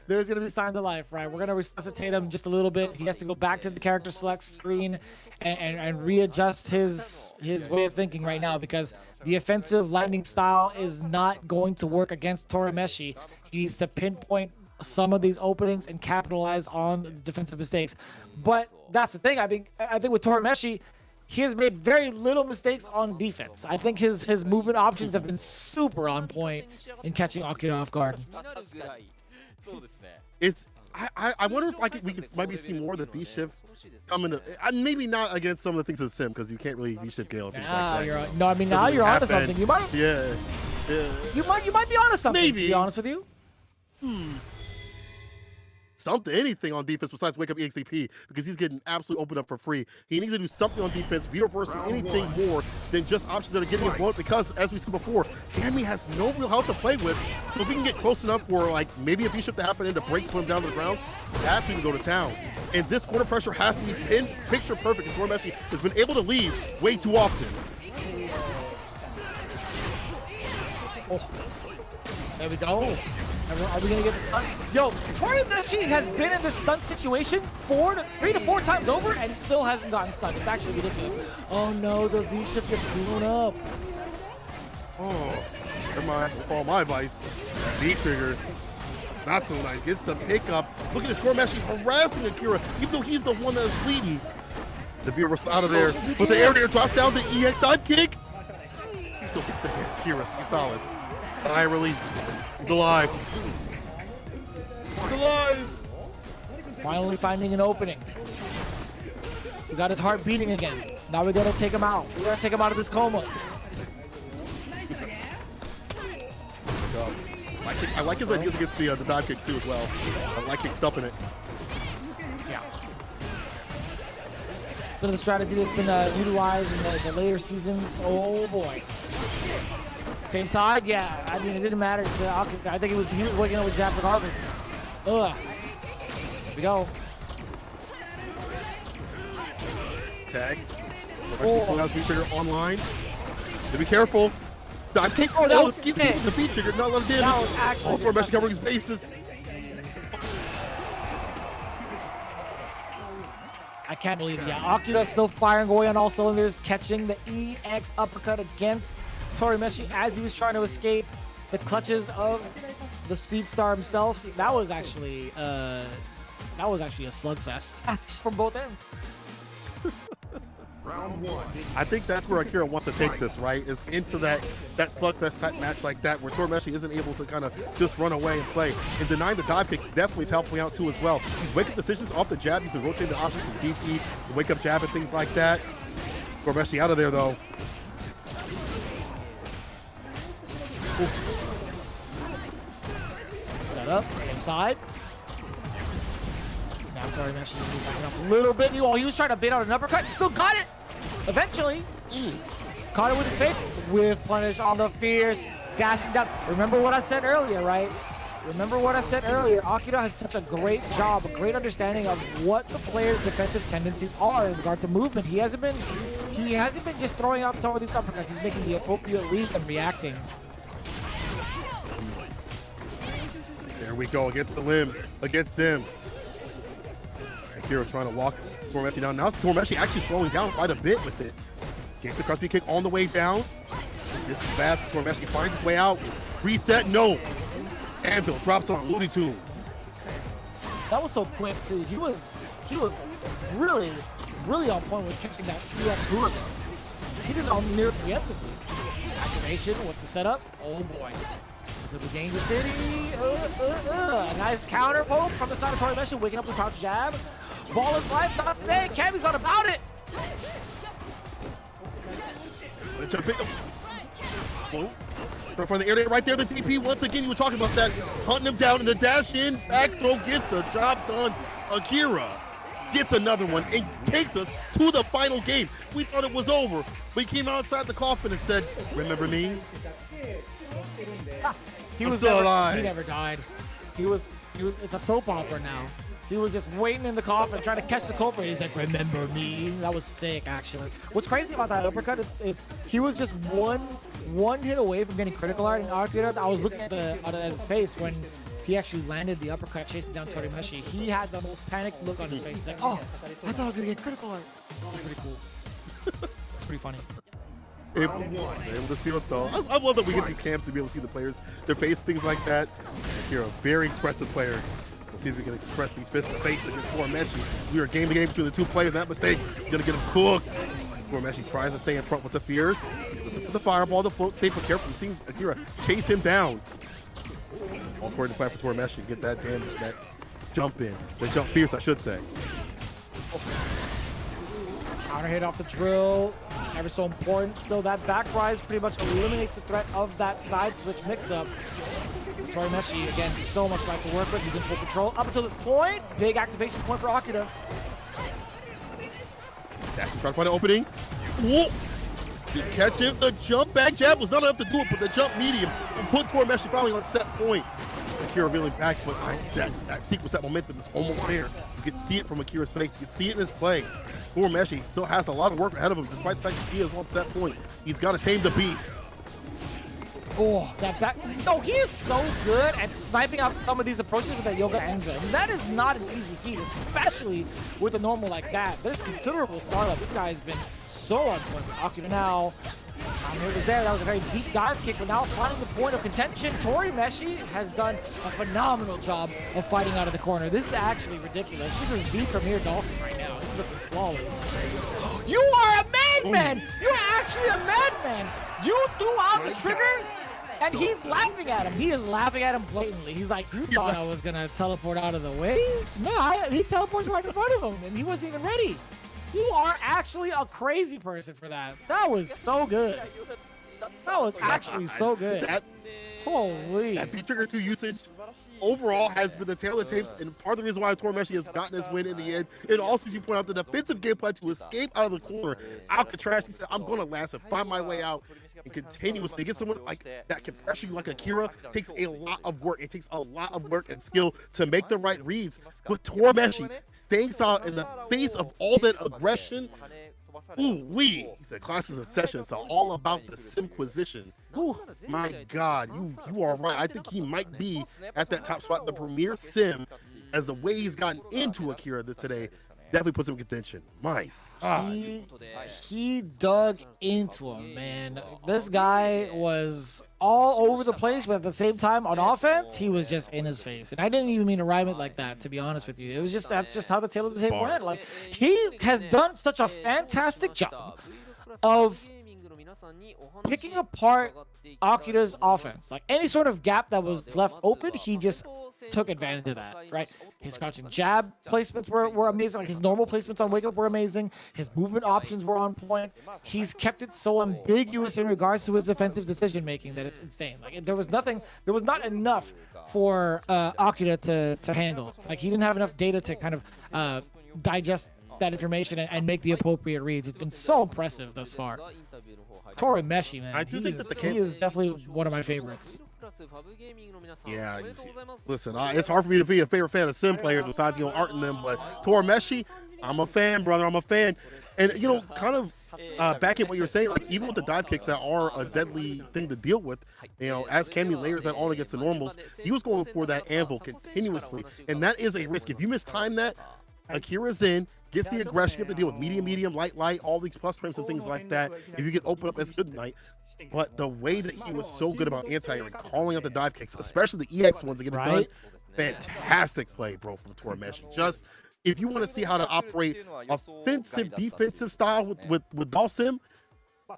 There's going to be signs of life, right? We're going to resuscitate him just a little bit. He has to go back to the character select screen and readjust his way of thinking right now, because the offensive lightning style is not going to work against Torimeshi. He needs to pinpoint some of these openings and capitalize on defensive mistakes. But that's the thing. I think with Torimeshi, he has made very little mistakes on defense. I think his movement options have been super on point in catching Akira off guard. It's I wonder if we could maybe see more of the V-shift coming. Maybe not against some of the things in Sim, because you can't really V-shift Gale and things like that. Now you're onto something. You might. Yeah. You might be onto something. Maybe. To be honest with you. Something, anything on defense besides wake up EXDP, because he's getting absolutely opened up for free. He needs to do something on defense, reversal, anything more than just options that are getting him blown, because as we said before, Cammy has no real health to play with. So if we can get close enough for like maybe a V-shift to happen and to break him down to the ground, that's when we go to town. And this corner pressure has to be picture perfect, and Torimeshi has been able to leave way too often. Oh. There we go. Are we gonna get the stun? Yo, Torimeshi has been in this stunt situation 3 to 4 times over and still hasn't gotten stunned. It's actually ridiculous. Oh no, the V-shift gets blown up. Oh, never mind. Follow my advice. V-trigger. Not so nice. Gets the pickup. Look at this Torimeshi harassing Akira, even though he's the one that's leading. The V-reversal out of there. But the air drops down the EX dive kick. Still gets the hit. Akira, he's solid. Sigh relief. He's alive. He's alive. Finally finding an opening. We got his heart beating again. Now we gotta take him out. We gotta take him out of this coma. I like his ideas against the dive kicks too as well. I like stuffing it. Yeah. Bit of the strategy that's been utilized in the later seasons. Oh boy. Same side, yeah. I mean, it didn't matter to Akira. I think he was waking up with jab regardless. Ugh. Here we go. Tag. Still has V-trigger online. So be careful. Dive kick. Oh, that was gets sick. the V-trigger. Not a lot of damage. That was actually Torimeshi covering his bases. I can't believe it. Yeah, Akira still firing away on all cylinders, catching the EX uppercut against Torimeshi as he was trying to escape the clutches of the speed star himself. That was actually a slugfest from both ends. I think that's where Akira wants to take this, right? Is into that slugfest type match like that, where Torimeshi isn't able to kind of just run away and play. And denying the dive kicks definitely is helping out too as well. These wake up decisions off the jab, you can rotate the options from DC, the wake up jab and things like that. Torimeshi out of there though. Ooh. Set up, inside. Now Torimeshi is backing up a little bit. Oh, he was trying to bait out an uppercut. He still got it. Eventually, caught it with his face. With punish on the fierce, dashing down. Remember what I said earlier, right? Remember what I said earlier. Akira has such a great job, a great understanding of what the player's defensive tendencies are in regard to movement. He hasn't been just throwing out some of these uppercuts. He's making the appropriate reads and reacting. There we go, against the limb, against him. Akira trying to walk Torimeshi down. Now Torimeshi actually slowing down quite a bit with it. Gets the cross kick on the way down. This is bad. Torimeshi finds his way out. Reset, no. Anvil drops on Looney Tunes. That was so quick too. He was really on point with catching that EX hook. He did it on near the end of it. Activation, what's the setup? Oh boy. So the Danger City, a nice counter poke from the side of Torimeshi, waking up the crouch jab. Ball is life, not today. Cammy's not about it. From the area right there, the DP once again. You were talking about that, hunting him down in the dash in, back throw gets the job done. Akira gets another one and takes us to the final game. We thought it was over, but he came outside the coffin and said, "Remember me?" He never died. He was. It's a soap opera now. He was just waiting in the coffin, trying to catch the culprit. He's like, "Remember me?" That was sick, actually. What's crazy about that uppercut is he was just one hit away from getting critical art. And I was looking at his face when he actually landed the uppercut, chasing down Torimeshi. He had the most panicked look on his face. He's like, "Oh, I thought I was gonna get critical art." That was pretty cool. It's pretty funny. Able to see it though. I love that we get these camps to be able to see the players, their face, things like that. You're a very expressive player. Let's see if we can express these fists to face against Torimeshi. We are game to game between the two players. That mistake, gonna get him cooked. Torimeshi tries to stay in front with the fears. Listen for the fireball, the float state, but careful. We've seen Akira chase him down. All according to plan for Torimeshi, get that damage, that jump in, the jump fierce, I should say. Counter hit off the drill, ever so important. Still, that back rise pretty much eliminates the threat of that side switch mix-up. Torimeshi, again, so much life to work with. He's in full control. Up until this point, big activation point for Akira. That's trying to find an opening. Whoa! Did catch him. The jump back jab was not enough to do it, but the jump medium and put Torimeshi finally on set point. Akira really back, but that sequence, that momentum is almost there. You can see it from Akira's face. You can see it in his play. Torimeshi still has a lot of work ahead of him, despite the fact that he is on set point. He's got to tame the beast. Oh, that back. No, he is so good at sniping out some of these approaches with that Yoga Enza. And that is not an easy feat, especially with a normal like that. There's considerable startup. This guy has been so on point. Akira now. It was there. That was a very deep dive kick, but now finding the point of contention. Torimeshi has done a phenomenal job of fighting out of the corner. This is actually ridiculous. This is the premier Dawson right now. This is looking flawless. You are a madman! You are actually a madman! You threw out the trigger, and he's laughing at him. He is laughing at him blatantly. He's like, "You thought I was gonna teleport out of the way? No, he teleports right in front of him, and he wasn't even ready." You are actually a crazy person for that. That was so good. That was actually so good. Holy. That B-Trigger 2 usage overall has been the tail of the tapes, and part of the reason why Torimeshi has gotten his win in the end. And also, as you point out, the defensive gameplay to escape out of the corner. Alcatraz, he said, "I'm going to last and find my way out." And continuously get someone like that can pressure you like Akira takes a lot of work. It takes a lot of work and skill to make the right reads. But Torimeshi staying solid in the face of all that aggression. He said classes in session, so all about the Simquisition. My God, you are right. I think he might be at that top spot. The premier Sim, as the way he's gotten into Akira today, definitely puts him in contention. My God. He dug into him, man. This guy was all over the place, but at the same time, on offense, he was just in his face. And I didn't even mean to rhyme it like that, to be honest with you. It was just, that's just how the tail of the tape went. Like, he has done such a fantastic job of picking apart Akira's offense. Like, any sort of gap that was left open, he just took advantage of that, right? His crouching jab placements were amazing. Like, his normal placements on Wake Up were amazing. His movement options were on point. He's kept it so ambiguous in regards to his defensive decision making that it's insane. Like, there was not enough for Akira to handle. Like, he didn't have enough data to kind of digest that information and make the appropriate reads. It's been so impressive thus far. Torimeshi, man, I do think that he is definitely one of my favorites. Yeah, listen, it's hard for me to be a favorite fan of Sim players besides, art in them, but Torimeshi, I'm a fan, brother. I'm a fan. And, kind of back at what you were saying, like, even with the dive kicks that are a deadly thing to deal with, as Cammy layers that on against the normals, he was going for that anvil continuously. And that is a risk. If you mistime that, Akira's in, gets the aggression, you have to deal with medium, light, all these plus frames and things like that. If you get open up as good night. But the way that he was so good about anti-air and calling out the dive kicks, especially the EX ones to get it done, fantastic play, bro, from Torimeshi. Just, if you want to see how to operate offensive, defensive style with Dawson,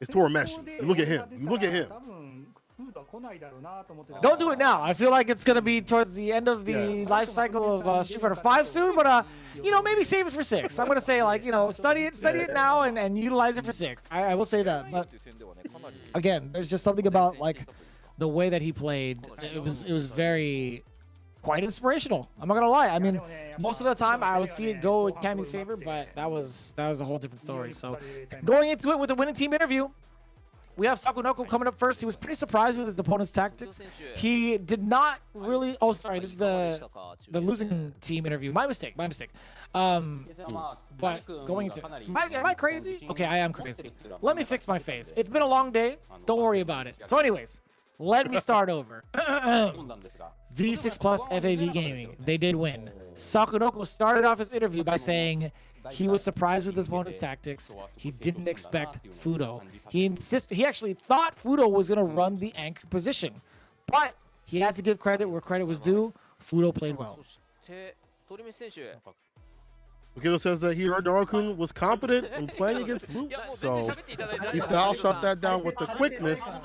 it's Torimeshi. You look at him. Don't do it now. I feel like it's gonna be towards the end of the life cycle of Street Fighter 5 soon, but you know, maybe save it for 6. I'm gonna say, like, you know, study it now and utilize it for 6. I will say that. But again, there's just something about like the way that he played. It was very quite inspirational. I'm not gonna lie. I mean, most of the time I would see it go in Cammy's favor, but that was a whole different story. So going into it with the winning team interview, we have Sakunoko coming up first. He was pretty surprised with his opponent's tactics. He did not really. Oh, sorry. This is the losing team interview. My mistake. But going into, am I crazy? Okay, I am crazy. Let me fix my face. It's been a long day. Don't worry about it. So, anyways, let me start over. V6 Plus FAV Gaming. They did win. Sakunoko started off his interview by saying he was surprised with his opponent's tactics. He didn't expect Fudo. He actually thought Fudo was going to run the anchor position. But he had to give credit where credit was due. Fudo played well. Tokido says that he heard Naruto was confident in playing against Luke, so he said, I'll shut that down with the quickness,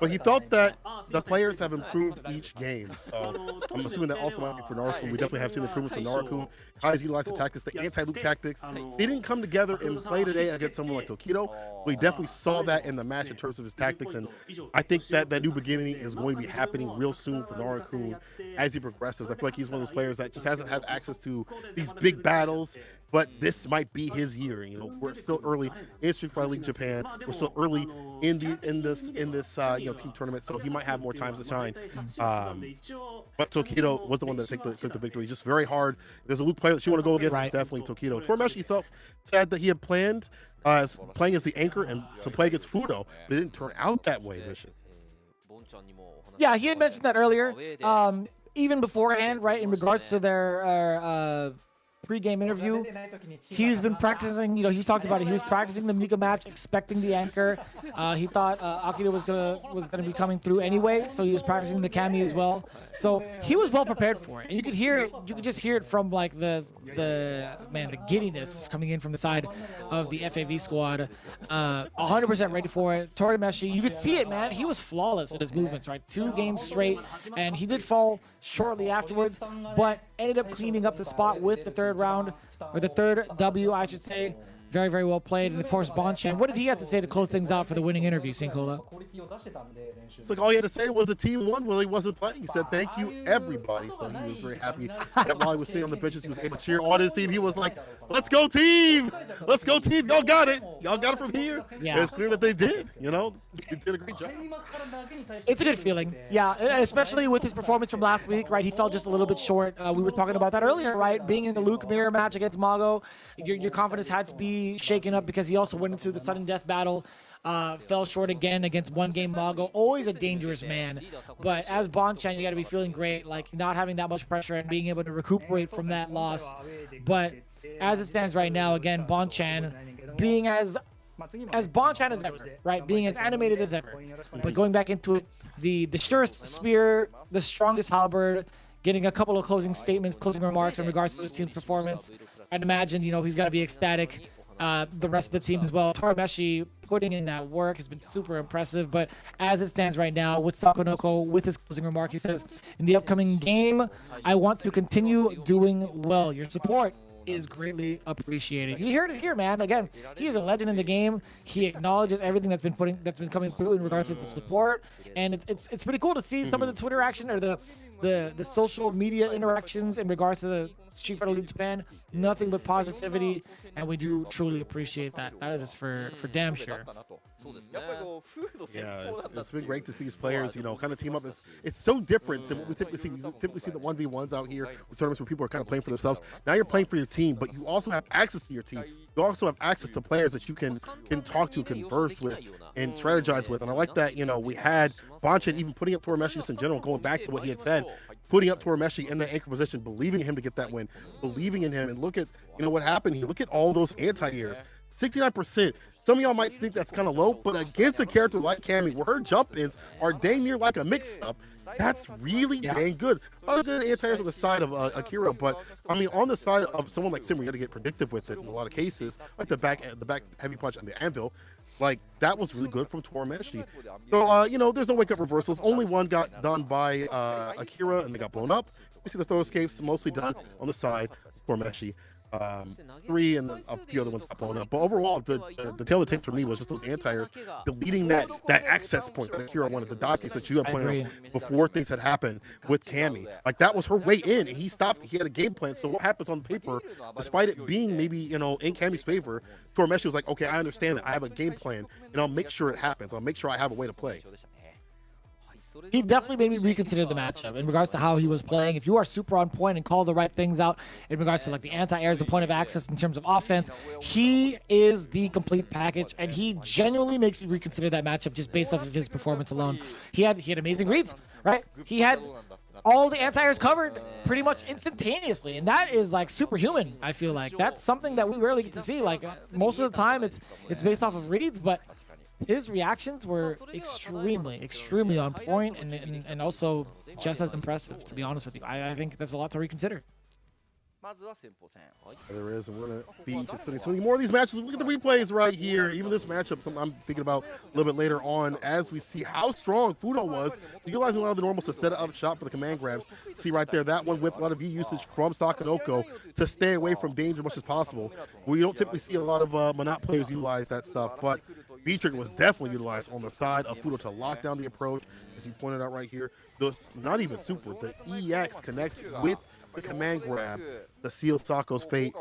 but he thought that the players have improved each game, so I'm assuming that also might be for Naruto. We definitely have seen improvements from Naruto. How he's utilized the tactics, the anti-Luke tactics. They didn't come together in play today against someone like Tokido, but we definitely saw that in the match in terms of his tactics, and I think that new beginning is going to be happening real soon for Naruto as he progresses. I feel like he's one of those players that just hasn't had access to these big battles, but this might be his year. You know, we're still early in Street Fighter League Japan. We're still early in this you know, team tournament, so he might have more times to shine. But Tokido was the one that took the victory. Just very hard. There's a Luke player that you want to go against. It's definitely Tokido. Torimeshi himself said that he had planned playing as the anchor and to play against Fudo, but it didn't turn out that way. Vicious. Yeah, he had mentioned that earlier. Even beforehand, right, in regards to their pre-game interview, he's been practicing, you know, he talked about it, he was practicing the Mika match, expecting the anchor. He thought Akira was gonna be coming through anyway, so he was practicing the Kami as well. So he was well prepared for it. And you could hear it, you could just hear it from like the giddiness coming in from the side of the FAV squad. 100% ready for it. Torimeshi, you could see it, man. He was flawless in his movements, right? 2 games straight, and he did fall shortly afterwards, but ended up cleaning up the spot with the third round, or the third W, I should say. Very, very well played. And of course, Bonchan, what did he have to say to close things out for the winning interview, Sinkola? It's like all he had to say was the team won when he wasn't playing. He said, thank you, everybody. So he was very happy that while he was sitting on the benches, he was able to cheer on his team. He was like, let's go, team. Let's go, team. Y'all got it. Y'all got it from here. Yeah. It's clear that they did. You know, they did a great job. It's a good feeling. Yeah, especially with his performance from last week, right? He fell just a little bit short. We were talking about that earlier, right? Being in the Luke mirror match against Mago, your confidence had to be shaken up because he also went into the sudden death battle. Fell short again against one game Mago. Always a dangerous man. But as Bonchan, you got to be feeling great, like not having that much pressure and being able to recuperate from that loss. But as it stands right now, again, Bonchan being as Bonchan as ever, right? Being as animated as ever. But going back into it, the surest spear, the strongest halberd, getting a couple of closing statements, closing remarks in regards to this team's performance. I'd imagine, you know, he's got to be ecstatic. The rest of the team as well. Torimeshi putting in that work has been super impressive, but as it stands right now with Sakunoko, with his closing remark, he says, in the upcoming game, I want to continue doing well. Your support is greatly appreciated. You heard it here, man. Again, he is a legend in the game. He acknowledges everything that's been coming through in regards to the support, and it's pretty cool to see some of the Twitter action or the social media interactions in regards to the Street Fighter League Japan. Nothing but positivity, and we do truly appreciate that. That is for damn sure. Yeah, it's been great to see these players, you know, kind of team up. It's so different than what we typically see. We typically see the 1v1s out here with tournaments where people are kind of playing for themselves. Now you're playing for your team, but you also have access to your team. You also have access to players that you can talk to, converse with, and strategize with. And I like that, you know, we had Bonchan even putting up Torimeshi just in general, going back to what he had said, putting up Torimeshi in the anchor position, believing in him to get that win, believing in him. And look at, you know, what happened here. Look at all those anti-airs. 69%. Some of y'all might think that's kind of low, but against a character like Cammy, where her jump-ins are dang near like a mix-up, that's really dang good. A lot of good anti-airs on the side of Akira, but I mean, on the side of someone like Sim, you got to get predictive with it in a lot of cases, like the back heavy punch on the anvil. Like, that was really good from Tormeshi. So, you know, there's no wake-up reversals. Only one got done by Akira, and they got blown up. We see the throw escapes mostly done on the side, Tormeshi. 3 and a few other ones got blown up. But overall, the tail of the tape for me was just those anti-airs deleting that access point that Akira wanted, the dodge that you had pointed out before things had happened with Cammy. Like, that was her way in, and he stopped. He had a game plan. So what happens on paper, despite it being maybe, you know, in Cammy's favor, Tormeshi was like, okay, I understand that. I have a game plan, and I'll make sure it happens. I'll make sure I have a way to play. He definitely made me reconsider the matchup in regards to how he was playing. If you are super on point and call the right things out in regards to like the anti-airs, the point of access in terms of offense, he is the complete package, and he genuinely makes me reconsider that matchup just based off of his performance alone. He had amazing reads, right? He had all the anti-airs covered pretty much instantaneously, and that is like superhuman. I feel like that's something that we rarely get to see. Like most of the time, it's based off of reads, but his reactions were extremely on point, and also just as impressive, to be honest with you. I think there's a lot to reconsider. There is, and we're going to be considering so many more of these matches. Look at the replays right here. Even this matchup, something I'm thinking about a little bit later on as we see how strong Fudo was, utilizing a lot of the normals to set it up shop for the command grabs. See right there, that one with a lot of V usage from Sakanoko to stay away from danger as much as possible. We don't typically see a lot of Monat players utilize that stuff, but V-Trigger was definitely utilized on the side of Fudo to lock down the approach, as you pointed out right here. Not even super, the EX connects with the command grab to seal Sako's fate,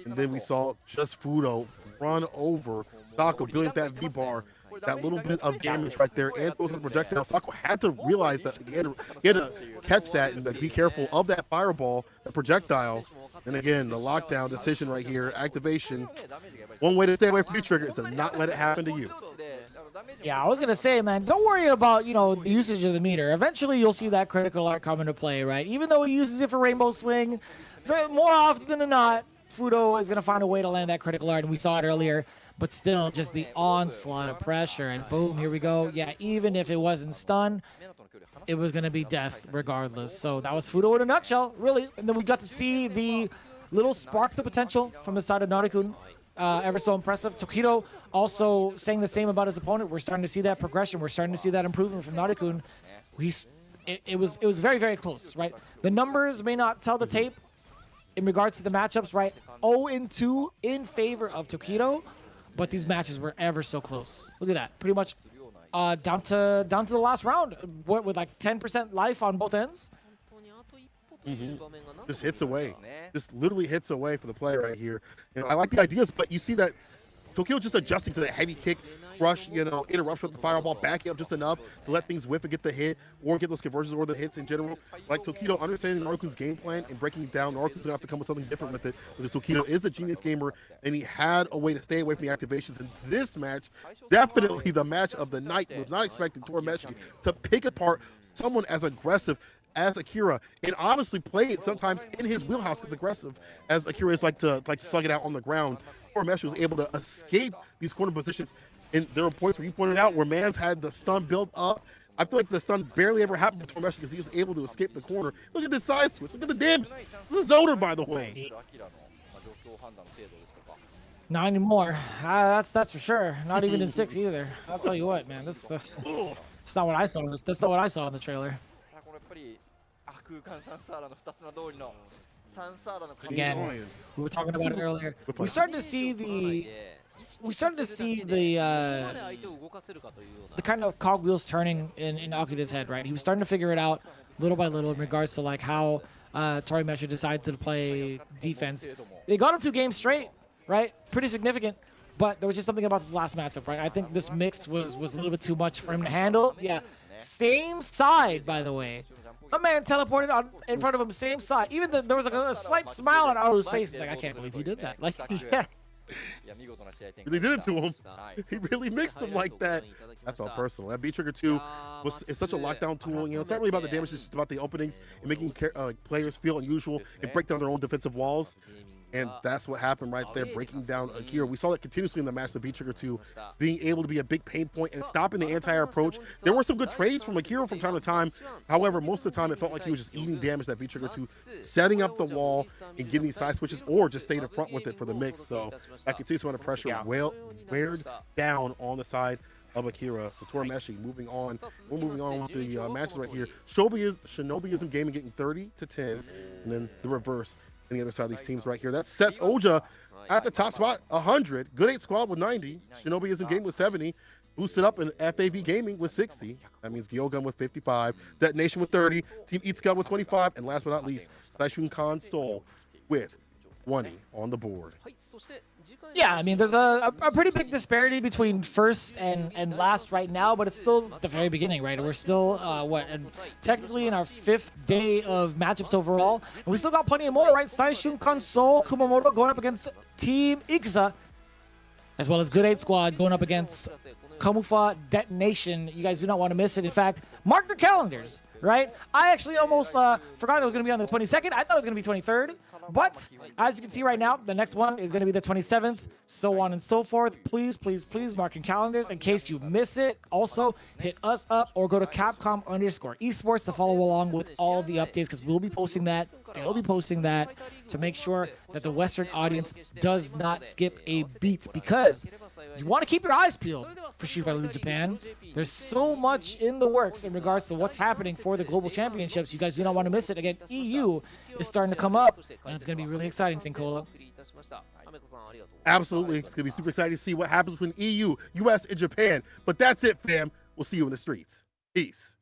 and then we saw just Fudo run over Sako, building that V-bar, that little bit of damage right there, and throws the projectile. Sako had to realize that he had to catch that and be careful of that fireball, the projectile. And again, the lockdown decision right here, activation. One way to stay away from V-Trigger is to not let it happen to you. Yeah, I was going to say, man, don't worry about, you know, the usage of the meter. Eventually, you'll see that critical art come into play, right? Even though he uses it for Rainbow Swing, more often than not, Fudo is going to find a way to land that critical art, and we saw it earlier. But still, just the onslaught of pressure, and boom, here we go. Yeah, even if it wasn't stun, it was going to be death regardless. So that was Fudo in a nutshell, really. And then we got to see the little sparks of potential from the side of Narikun. Ever so impressive. Tokido also saying the same about his opponent. We're starting to see that progression. We're starting to see that improvement from Narikun. It was very close, right? The numbers may not tell the tape in regards to the matchups, right? 0-2 in favor of Tokido, but these matches were ever so close. Look at that. Pretty much down to the last round, with like 10% life on both ends. Just hits away. Just literally hits away for the play right here. And I like the ideas, but you see that Tokido just adjusting to that heavy kick, rush, you know, interruption with the fireball, backing up just enough to let things whiff and get the hit, or get those conversions or the hits in general. Like Tokido understanding Narukun's game plan and breaking it down. Narukun's gonna have to come with something different with it, because Tokido is the genius gamer, and he had a way to stay away from the activations. In this match, definitely the match of the night. Was not expecting Tormeshi to pick apart someone as aggressive as Akira, and obviously play it sometimes in his wheelhouse as aggressive as Akira is like to slug it out on the ground. Tormeshi was able to escape these corner positions, and there were points where you pointed out where Mans had the stun built up. I feel like the stun barely ever happened for Tormeshi because he was able to escape the corner. Look at this side switch. Look at the damage. This is Zoner, by the way. Not anymore. That's for sure. Not even in 6 either. I'll tell you what, man. That's not what I saw. That's not what I saw in the trailer. Again, we were talking about it earlier. We started to see the kind of cogwheels turning in Akira's head, right? He was starting to figure it out little by little in regards to like how Tormeshi decided to play defense. They got him 2 games straight, right? Pretty significant. But there was just something about the last matchup, right? I think this mix was a little bit too much for him to handle. Yeah, same side, by the way. The man teleported on in front of him, same side. Even there was like a slight smile on Aru's face. He's like, I can't believe he did that. Like, yeah. Really did it to him. He really mixed him like that. That felt personal. That B-Trigger 2 is such a lockdown tool. You know, it's not really about the damage. It's just about the openings and making players feel unusual and break down their own defensive walls. And that's what happened right there, breaking down Akira. We saw that continuously in the match, the V-Trigger 2 being able to be a big pain point and stopping the anti-air approach. There were some good trades from Akira from time to time. However, most of the time it felt like he was just eating damage, that V-Trigger 2, setting up the wall and getting these side switches, or just staying in front with it for the mix. So that continuous amount of pressure weared down on the side of Akira. So Torimeshi moving on. We're moving on with the matches right here. Shinobiism Gaming getting 30-10, and then the reverse on the other side of these teams right here. That sets Oja at the top spot, 100. Good 8 Squad with 90. Shinobiism Gaming with 70. Boosted up in FAV Gaming with 60. That means Gyogun with 55. Detonation with 30. Team Itsuka with 25. And last but not least, Saishun Khan Soul with 20 on the board. Yeah, I mean, there's a pretty big disparity between first and last right now, but it's still the very beginning, right? We're still, technically in our 5th day of matchups overall, and we still got plenty of more, right? Saishun Console, Kumamoto going up against Team Ikusa, as well as Good 8 Squad going up against Kamufa Detonation. You guys do not want to miss it. In fact, mark your calendars, right? I actually almost forgot it was going to be on the 22nd. I thought it was going to be 23rd. But as you can see right now, the next one is going to be the 27th, so on and so forth. Please, please, please mark your calendars in case you miss it. Also, hit us up or go to Capcom_esports to follow along with all the updates, because we'll be posting that. They'll be posting that to make sure that the Western audience does not skip a beat, because you want to keep your eyes peeled for Street Fighter League Japan. There's so much in the works in regards to what's happening for the Global Championships. You guys do not want to miss it. Again, EU is starting to come up, and it's going to be really exciting, Sinkola. Absolutely. It's going to be super exciting to see what happens between EU, US, and Japan. But that's it, fam. We'll see you in the streets. Peace.